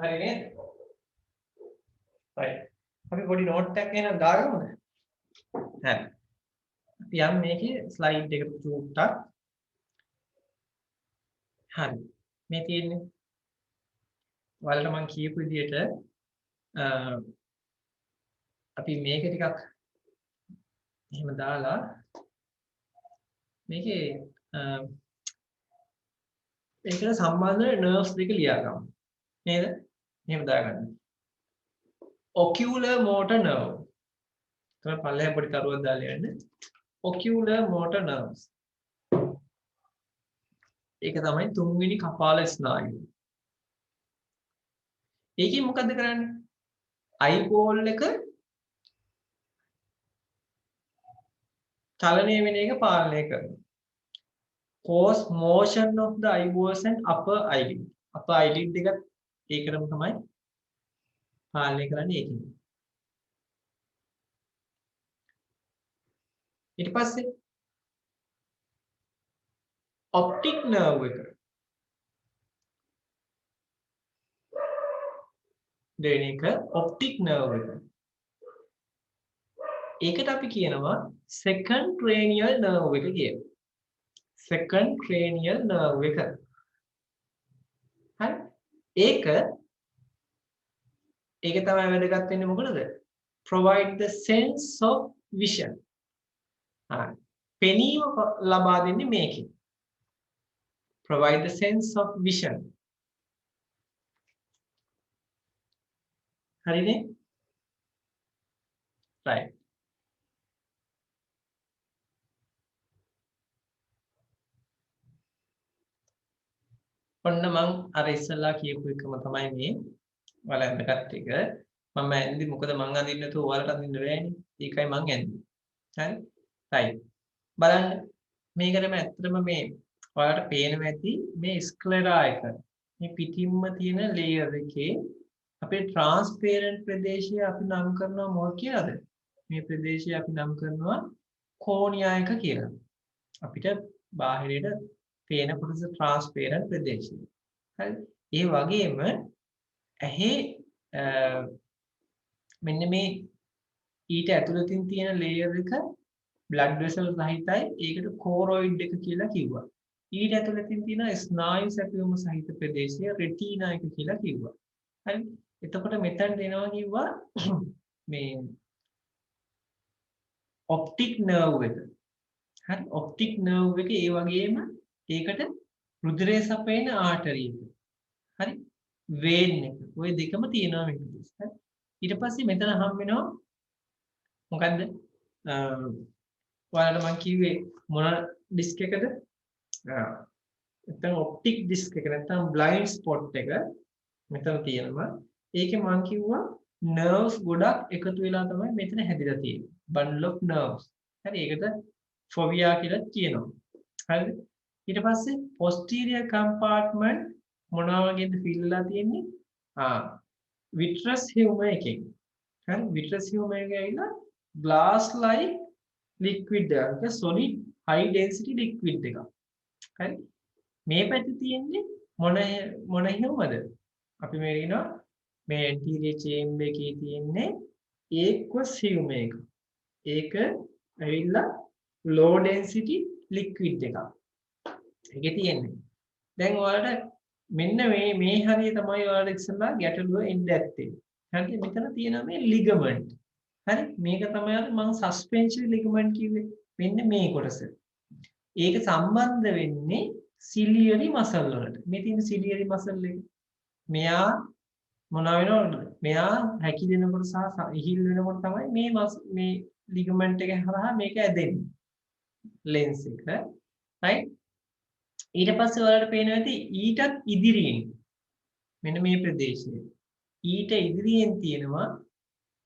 හරි නේද? right. අපි පොඩි නෝට් එකක් එහෙනම් දාගමුද? හරි. අපි යම් මේකේ ස්ලයිඩ් එකට චුට්ටක්. හරි. මේ තියෙන්නේ ඔයාලට මම කියපු විදිහට අපි මේක ටිකක් එහෙම දාලා මේකේ ඒකට සම්බන්ධ නර්ව්ස් දෙක ලියාගමු. නේද? එහෙම දාගන්න. ocular motor nerve. තමයි පල්ලෙහා පොඩි තරුවක් දාලා යන්න. ocular motor nerves. ඒක තමයි තුන්වෙනි කපාල ස්නායුව. ඒකෙන් මොකද්ද කරන්නේ? eyeball එක චලනය වෙන එක පාලනය කරනවා. cause motion of the eyeballs and upper eyelid. upper eyelid දෙක ඒකටම තමයි පාලනය කරන්නේ ඒකෙන්. ඊට පස්සේ optic nerve එක දෙවෙනි එක optic nerve එක. ඒකට අපි කියනවා second cranial nerve එක කියලා. second cranial nerve එක. හරි. ඒක තමයි වැදගත් වෙන්නේ මොකටද? provide the sense of vision. හරි. පෙනීම ලබා දෙන්නේ මේකෙන්. provide the sense of vision. හරිනේ? right. ඔන්න මං අර ඉස්සෙල්ලා කියපු එකම තමයි මේ වලඳකට එක. මම ඇඳි මොකද මං අඳින්න නැතුව ඔයාලට අඳින්න බෑනේ. ඒකයි මං ඇඳි. හරි? right. බලන්න මේකටම ඇත්තටම මේ ඔයාලට පේනවා ඇති මේ ස්ක්ලෙරා එක. මේ පිටින්ම තියෙන ලේයර් එකේ අපේ ට්‍රාන්ස්පේරන්ට් ප්‍රදේශය අපි නම් කරනවා මොකක්ද කියලාද? මේ ප්‍රදේශය අපි නම් කරනවා කෝනියා එක කියලා. අපිට බාහිරයට පේන කොටස ට්‍රාන්ස්පේරන්ට් ප්‍රදේශය. හරි. ඒ වගේම ඇහි මෙන්න මේ ඊට ඇතුළතින් තියෙන ලේයර් එක බ්ලඩ් වෙසල් සහිතයි. ඒකට කෝරොයිඩ් එක කියලා කිව්වා. ඊට ඇතුළතින් තියෙන ස්නායු සැපයුම සහිත ප්‍රදේශය රෙටිනා එක කියලා කිව්වා. හරි. එතකොට මෙතන දෙනවා කිව්වා මේ ඔප්ටික් නර්ව් එක. හරි. ඔප්ටික් නර්ව් එක ඒ වගේම ඒකට රුධිරය සපයන ආටරි එක. හරි. වේන් එක. ওই දෙකම තියෙනවා මේක. හරි. ඊට පස්සේ මෙතන හම් වෙනවා මොකද්ද? ඔයාලට මම කිව්වේ මොන ඩිස්ක් එකද? නැත්නම් ඔප්ටික් ඩිස්ක් එක නැත්නම් බ්ලයින්ඩ් ස්පොට් එක මෙතන තියෙනවා. ඒකේ මම කිව්වා නර්ව්ස් ගොඩක් එකතු වෙලා තමයි මෙතන හැදිලා තියෙන්නේ. bundle of nerves. හරි. ඒකට ෆොවියා කියලා කියනවා. හරිද? ඊට පස්සේ posterior compartment මොනවා වගේද fill වෙලා තියෙන්නේ? vitreous humor එකෙන්. හරි. vitreous humor එක ඇවිල්ලා glass like liquid එකක්. solid high density liquid එකක්. හරි. මේ පැත්තේ තියෙන්නේ මොන humorද? අපි මේ කියනවා මේ anterior chamber එකේ තියෙන්නේ aqueous humor එක. ඒක ඇවිල්ලා low density liquid එකක්. ඒකේ තියෙන්නේ. දැන් ඔයාලට මෙන්න මේ හරිය තමයි ඔයාලට ඉස්සෙල්ලා ගැටලුව එන්නේ ඇත්තේ. හරිද? මෙතන තියෙනවා මේ ලිගමන්ට්. හරි? මේක තමයි මම සස්පෙන්ෂන් ලිගමන්ට් කිව්වේ. මෙන්න මේ කොටස. ඒක සම්බන්ධ වෙන්නේ සිලියරි මසල් වලට. මේ තියෙන සිලියරි මසල් එක. මෙයා මොනවා වෙනවද? මෙයා හැකිලෙනකොට සහ ඉහිල් වෙනකොට තමයි මේ ලිගමන්ට් එක හරහා මේක ඇදෙන්නේ. ලෙන්ස් එක. right? ඊට පස්සේ ඔයාලට පේනවා ඇති ඊටත් ඉදිරියෙන් මෙන්න මේ ප්‍රදේශයේ ඊට ඉදිරියෙන් තියෙනවා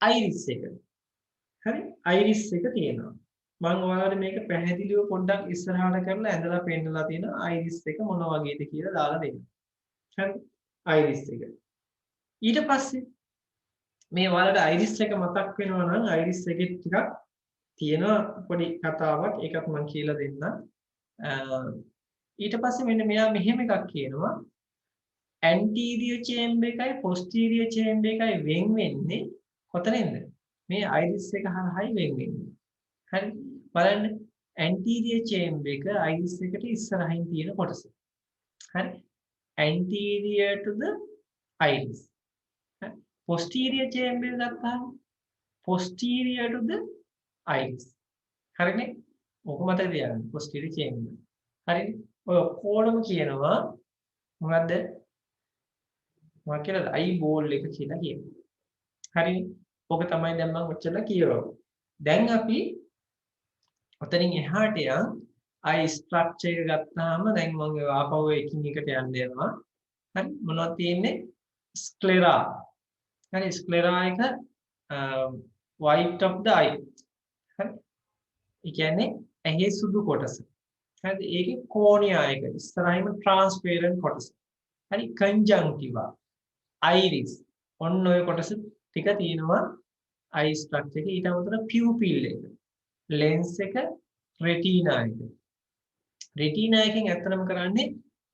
අයිරිස් එක. හරි? අයිරිස් එක තියෙනවා. මම ඔයාලට මේක පැහැදිලිව පොඩ්ඩක් ඉස්සරහට කරලා ඇඳලා පෙන්නලා තියෙනවා අයිරිස් එක මොන වගේද කියලා දාලා දෙන්න. හරි? අයිරිස් එක. ඊට පස්සේ මේ ඔයාලට අයිරිස් එක මතක් වෙනවා නම් අයිරිස් එකේ ටිකක් තියෙනවා පොඩි කතාවක්. ඒකත් මම කියලා දෙන්නම්. ඊට පස්සේ මෙන්න මෙයා මෙහෙම එකක් කියනවා anterior chamber එකයි posterior chamber එකයි වෙන් වෙන්නේ කොතනින්ද? මේ iris එක හරහායි වෙන් වෙන්නේ. හරි? බලන්න anterior chamber එක iris එකට ඉස්සරහින් තියෙන කොටස. හරි? anterior to the iris. posterior chamber එක ගත්තාම posterior to the iris. හරිනේ? ඔක මතක තියාගන්න posterior chamber. හරිනේ? ඔය ඔක්කොම කියනවා මොකද්ද? මොකක් කියලාද? eyeball එක කියලා කියනවා. හරිනේ? ඔක තමයි දැන් මම ඔච්චර කියවුවා. දැන් අපි ඔතනින් එහාට යන් eye structure එක ගත්තාම දැන් මම ආපහු එකින් එකට යන්න යනවා. හරි? මොනවද තියෙන්නේ? sclera. හරි? sclera එක white of the eye. හරි? ඒ කියන්නේ ඇහි සුදු කොටස. හරිද? ඒකේ කෝනියා එක ඉස්සරහින්ම transparent කොටස. හරි? conjunctiva, iris ඔන්න ඔය කොටස ටික තියෙනවා eye structure එකේ. ඊට අමතරව pupil එක, lens එක, retina එක. retina එකෙන් ඇත්තටම කරන්නේ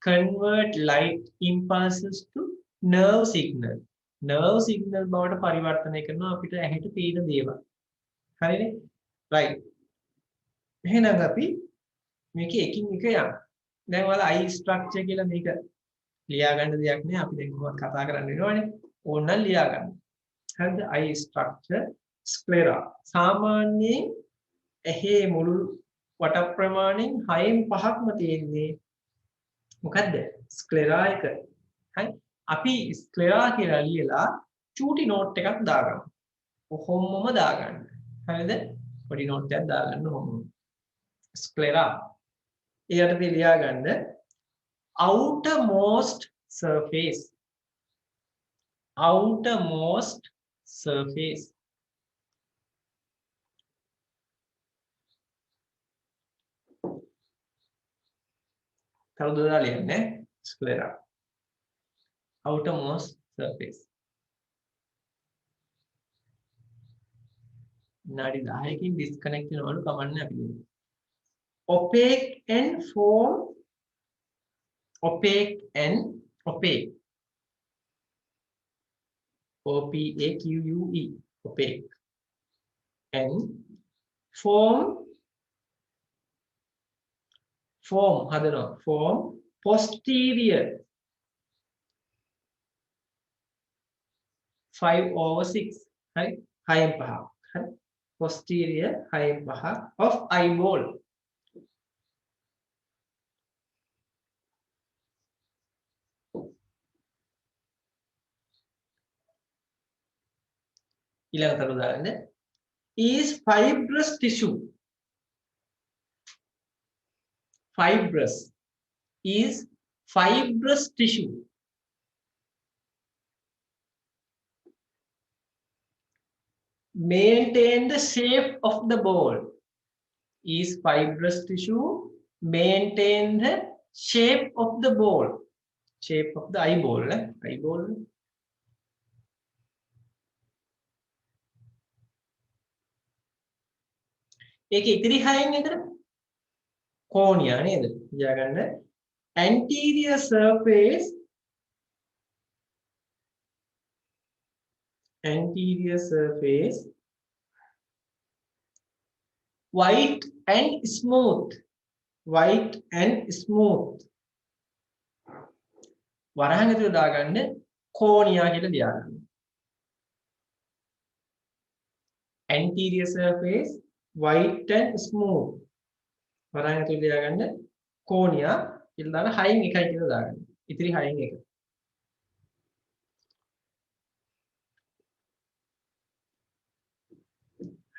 convert light impulses to nerve signal. nerve signal බවට පරිවර්තනය කරනවා අපිට ඇහැට පේන දේවල්. හරිනේ? right. එහෙනම් අපි මේක එකින් එක යන්න. දැන් ඔයාලා eye structure කියලා මේක ලියා ගන්න දෙයක් නෑ. අපි දැන් කොහොමද කතා කරන්න වෙනවනේ. ඕනනම් ලියා ගන්න. හරිද? eye structure sclera. සාමාන්‍යයෙන් ඇහි මුළු වට ප්‍රමාණයෙන් 6න් 5ක්ම තියෙන්නේ මොකද්ද? sclera එක. හරි? අපි sclera කියලා ලියලා චූටි නෝට් එකක් දාගමු. කොහොමම දාගන්න. හරිද? පොඩි නෝට් එකක් දාගන්න ඕන. sclera එයට ලියා ගන්න outermost surface. outermost surface. කවුද ලියන්නේ? sclera. outermost surface. විනාඩි 10කින් disconnect වෙනවලු කමන්නේ අපි දෙන්න. opaque and form. opaque and opaque. O-P-A-Q-U-E. opaque. And form. form හදනවා. form posterior 5/6. හරි? 6/5. හරි? posterior 6/5 of eyeball. ඊළඟට උදාහරණ is fibrous tissue. fibrous is fibrous tissue. Maintain the shape of the ball. Is fibrous tissue maintain the shape of the ball. Shape of the eyeball. eyeball. ඒක ඉතිරි හයෙන් නේද? කෝනියා නේද? තියාගන්න. anterior surface. anterior surface white and smooth. white and smooth. වරහන් ඇතුළේ දාගන්න කෝනියා කියලා ලියාගන්න. Anterior surface white and smooth. වරහන් ඇතුළේ ලියාගන්න කෝනියා කියලා දාලා 6න් 1යි කියලා දාගන්න. ඉතිරි 6න් 1.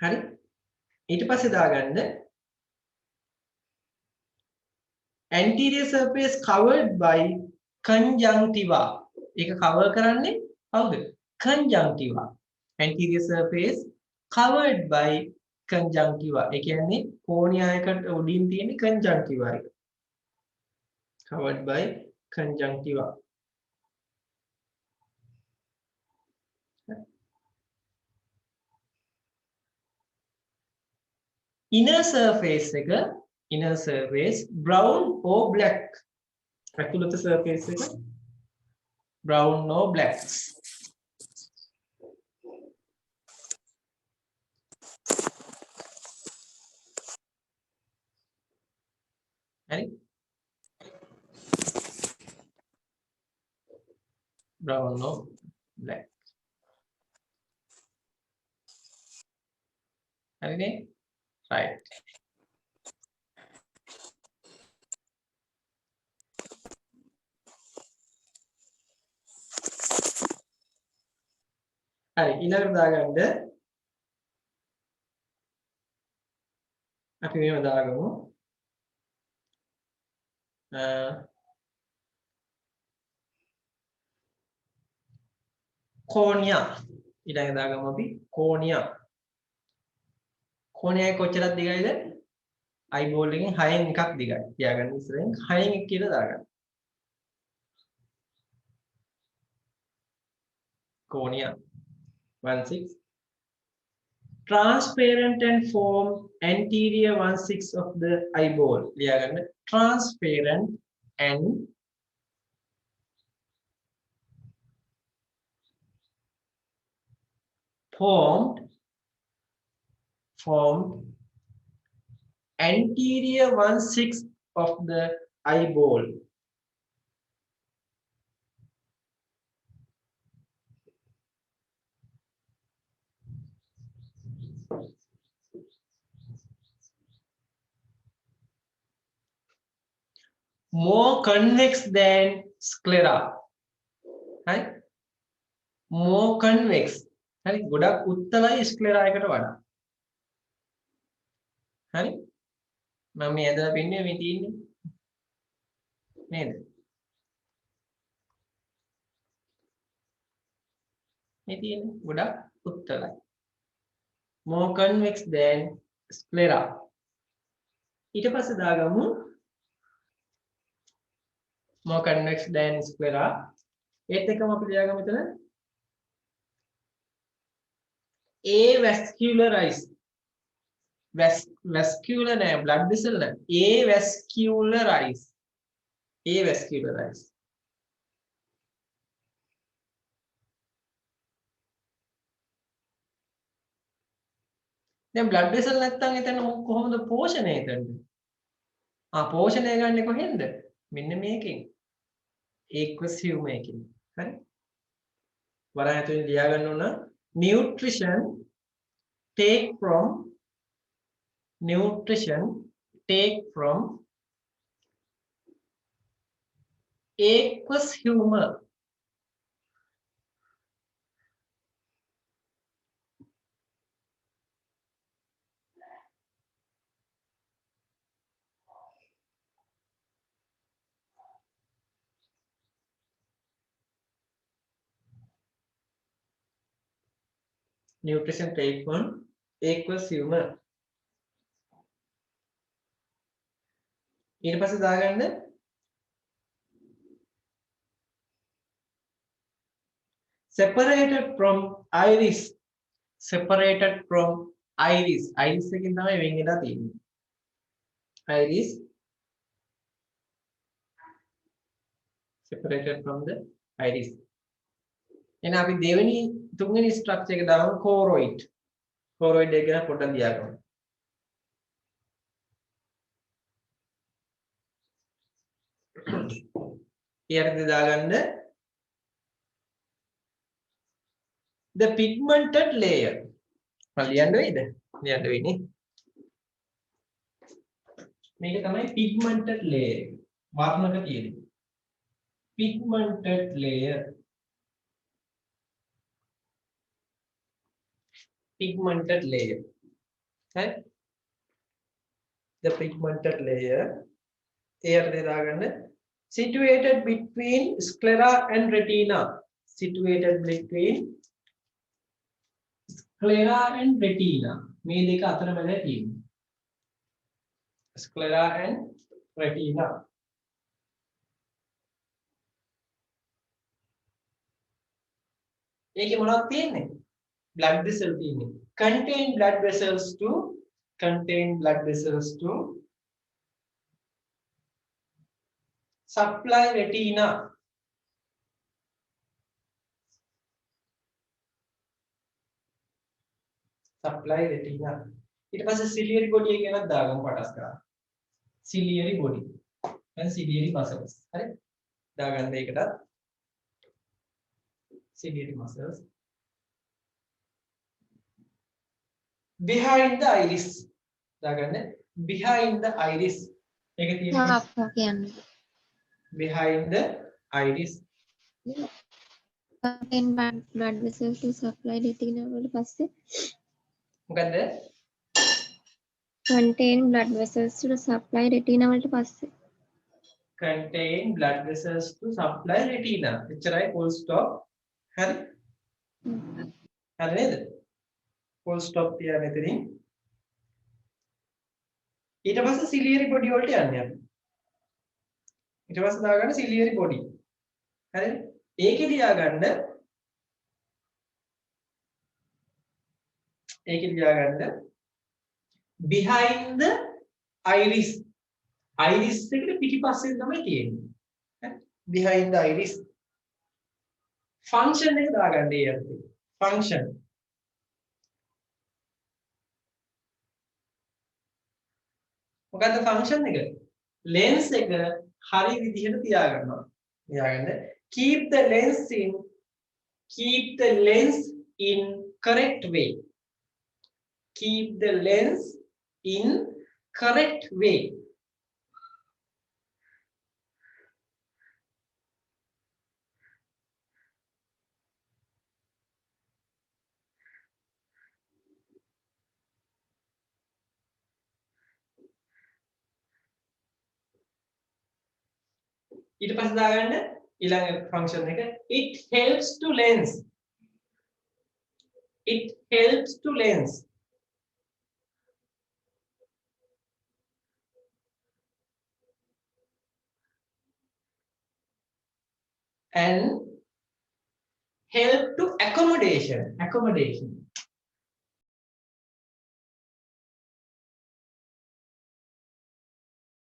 හරි. ඊට පස්සේ දාගන්න anterior surface covered by conjunctiva. ඒක cover කරන්නේ කවුද? conjunctiva. Anterior surface covered by conjunctiva. ඒ කියන්නේ cornea එකට උඩින් තියෙන conjunctiva එක. covered by conjunctiva. inner surface එක inner surface brown or black. ඇතුළත surface එක brown or black. හරි. brown or black. හරිනේ? right. හරි ඊළඟට දාගන්න අපි මේව දාගමු cornea ඊළඟට දාගමු අපි cornea cornea කොච්චරක් දිගයිද eyeball එකෙන් 6න් 1ක් දිගයි තියාගන්න ඉස්සරහින් 6න් 1 කියලා දාගන්න cornea 1/6 transparent and form anterior 1/6 of the eyeball ලියාගන්න transparent and formed anterior 1/6 of the eyeball. More convex than sclera. Right? More convex. හරි ගොඩක් උත්තලයි ස්ක්ලෙරා එකට වඩා. හරි? මම මේ ඇදලා පින්නේ මේ තියෙන්නේ. නේද? මේ තියෙන්නේ ගොඩක් උත්තලයි. More convex than sclera. ඊට පස්සේ දාගමු more convex than sclera. ඒත් එකම අපි ලියාගමු මෙතන avascularized vascular නෑ blood vessel නෑ avascularized දැන් blood vessel නැත්තම් එතන කොහොමද පෝෂණය කරන්නේ පෝෂණය ගන්න කොහෙන්ද මෙන්න මේකෙන් aqueous humor එකෙන් හරි වරහන් ඇතුලේ ලියා ගන්න ඕන nutrition take from aqueous humor. Nutrition take from aqueous humor. ඊට පස්සේ දාගන්න separated from iris iris එකකින් තමයි වෙන් වෙලා තියෙන්නේ iris separated from the iris එහෙනම් අපි දෙවෙනි තුන්වෙනි ස්ට්‍රක්චර් එක දාමු choroid එක ගැන පොඩ්ඩක් ලියාගමු ඊයරදී දාගන්න the pigmented layer. ලියන්න වෙයිද? ලියන්න වෙන්නේ. මේක තමයි pigmented layer. වර්ණක තියෙන්නේ. Pigmented layer. Pigmented layer. Right? The pigmented layer. ඊයරදී දාගන්න situated between sclera and retina. Situated between sclera and retina. මේ දෙක අතර මැද තියෙන්නේ. Sclera and retina. ඒකේ මොනවද තියෙන්නේ? blood vessel තියෙන්නේ. Contain blood vessels to supply retina. Supply retina. ඊට පස්සේ ciliary body එක ගැනත් දාගමු පටස් ගන්න. Ciliary body and ciliary muscles. හරි? දාගන්න ඒකටත් ciliary muscles. Behind the iris. දාගන්න behind the iris. ඒක තියෙන්නේ behind the iris. Contain blood vessels to supply retina වලට පස්සේ මොකද්ද? contain blood vessels to supply retina වලට පස්සේ Contain blood vessels to supply retina. එච්චරයි full stop. හරි? හරි නේද? full stop තියන්න එතනින්. ඊට පස්සේ ciliary body වලට යන්නේ අපි. ඊට පස්සේ දාගන්න ciliary body. හරිද? ඒකේ ලියාගන්න behind the iris. iris එකට පිටිපස්සෙන් තමයි තියෙන්නේ. behind the iris. function එක දාගන්න ඒ අර්ථේ. function. මොකද්ද function එක? lens එක හරි විදිහට තියාගන්නවා. තියාගන්න keep the lens in correct way. Keep the lens in correct way. ඊට පස්සේ දාගන්න ඊළඟ function එක it helps to lens. It helps to lens. And help to accommodation.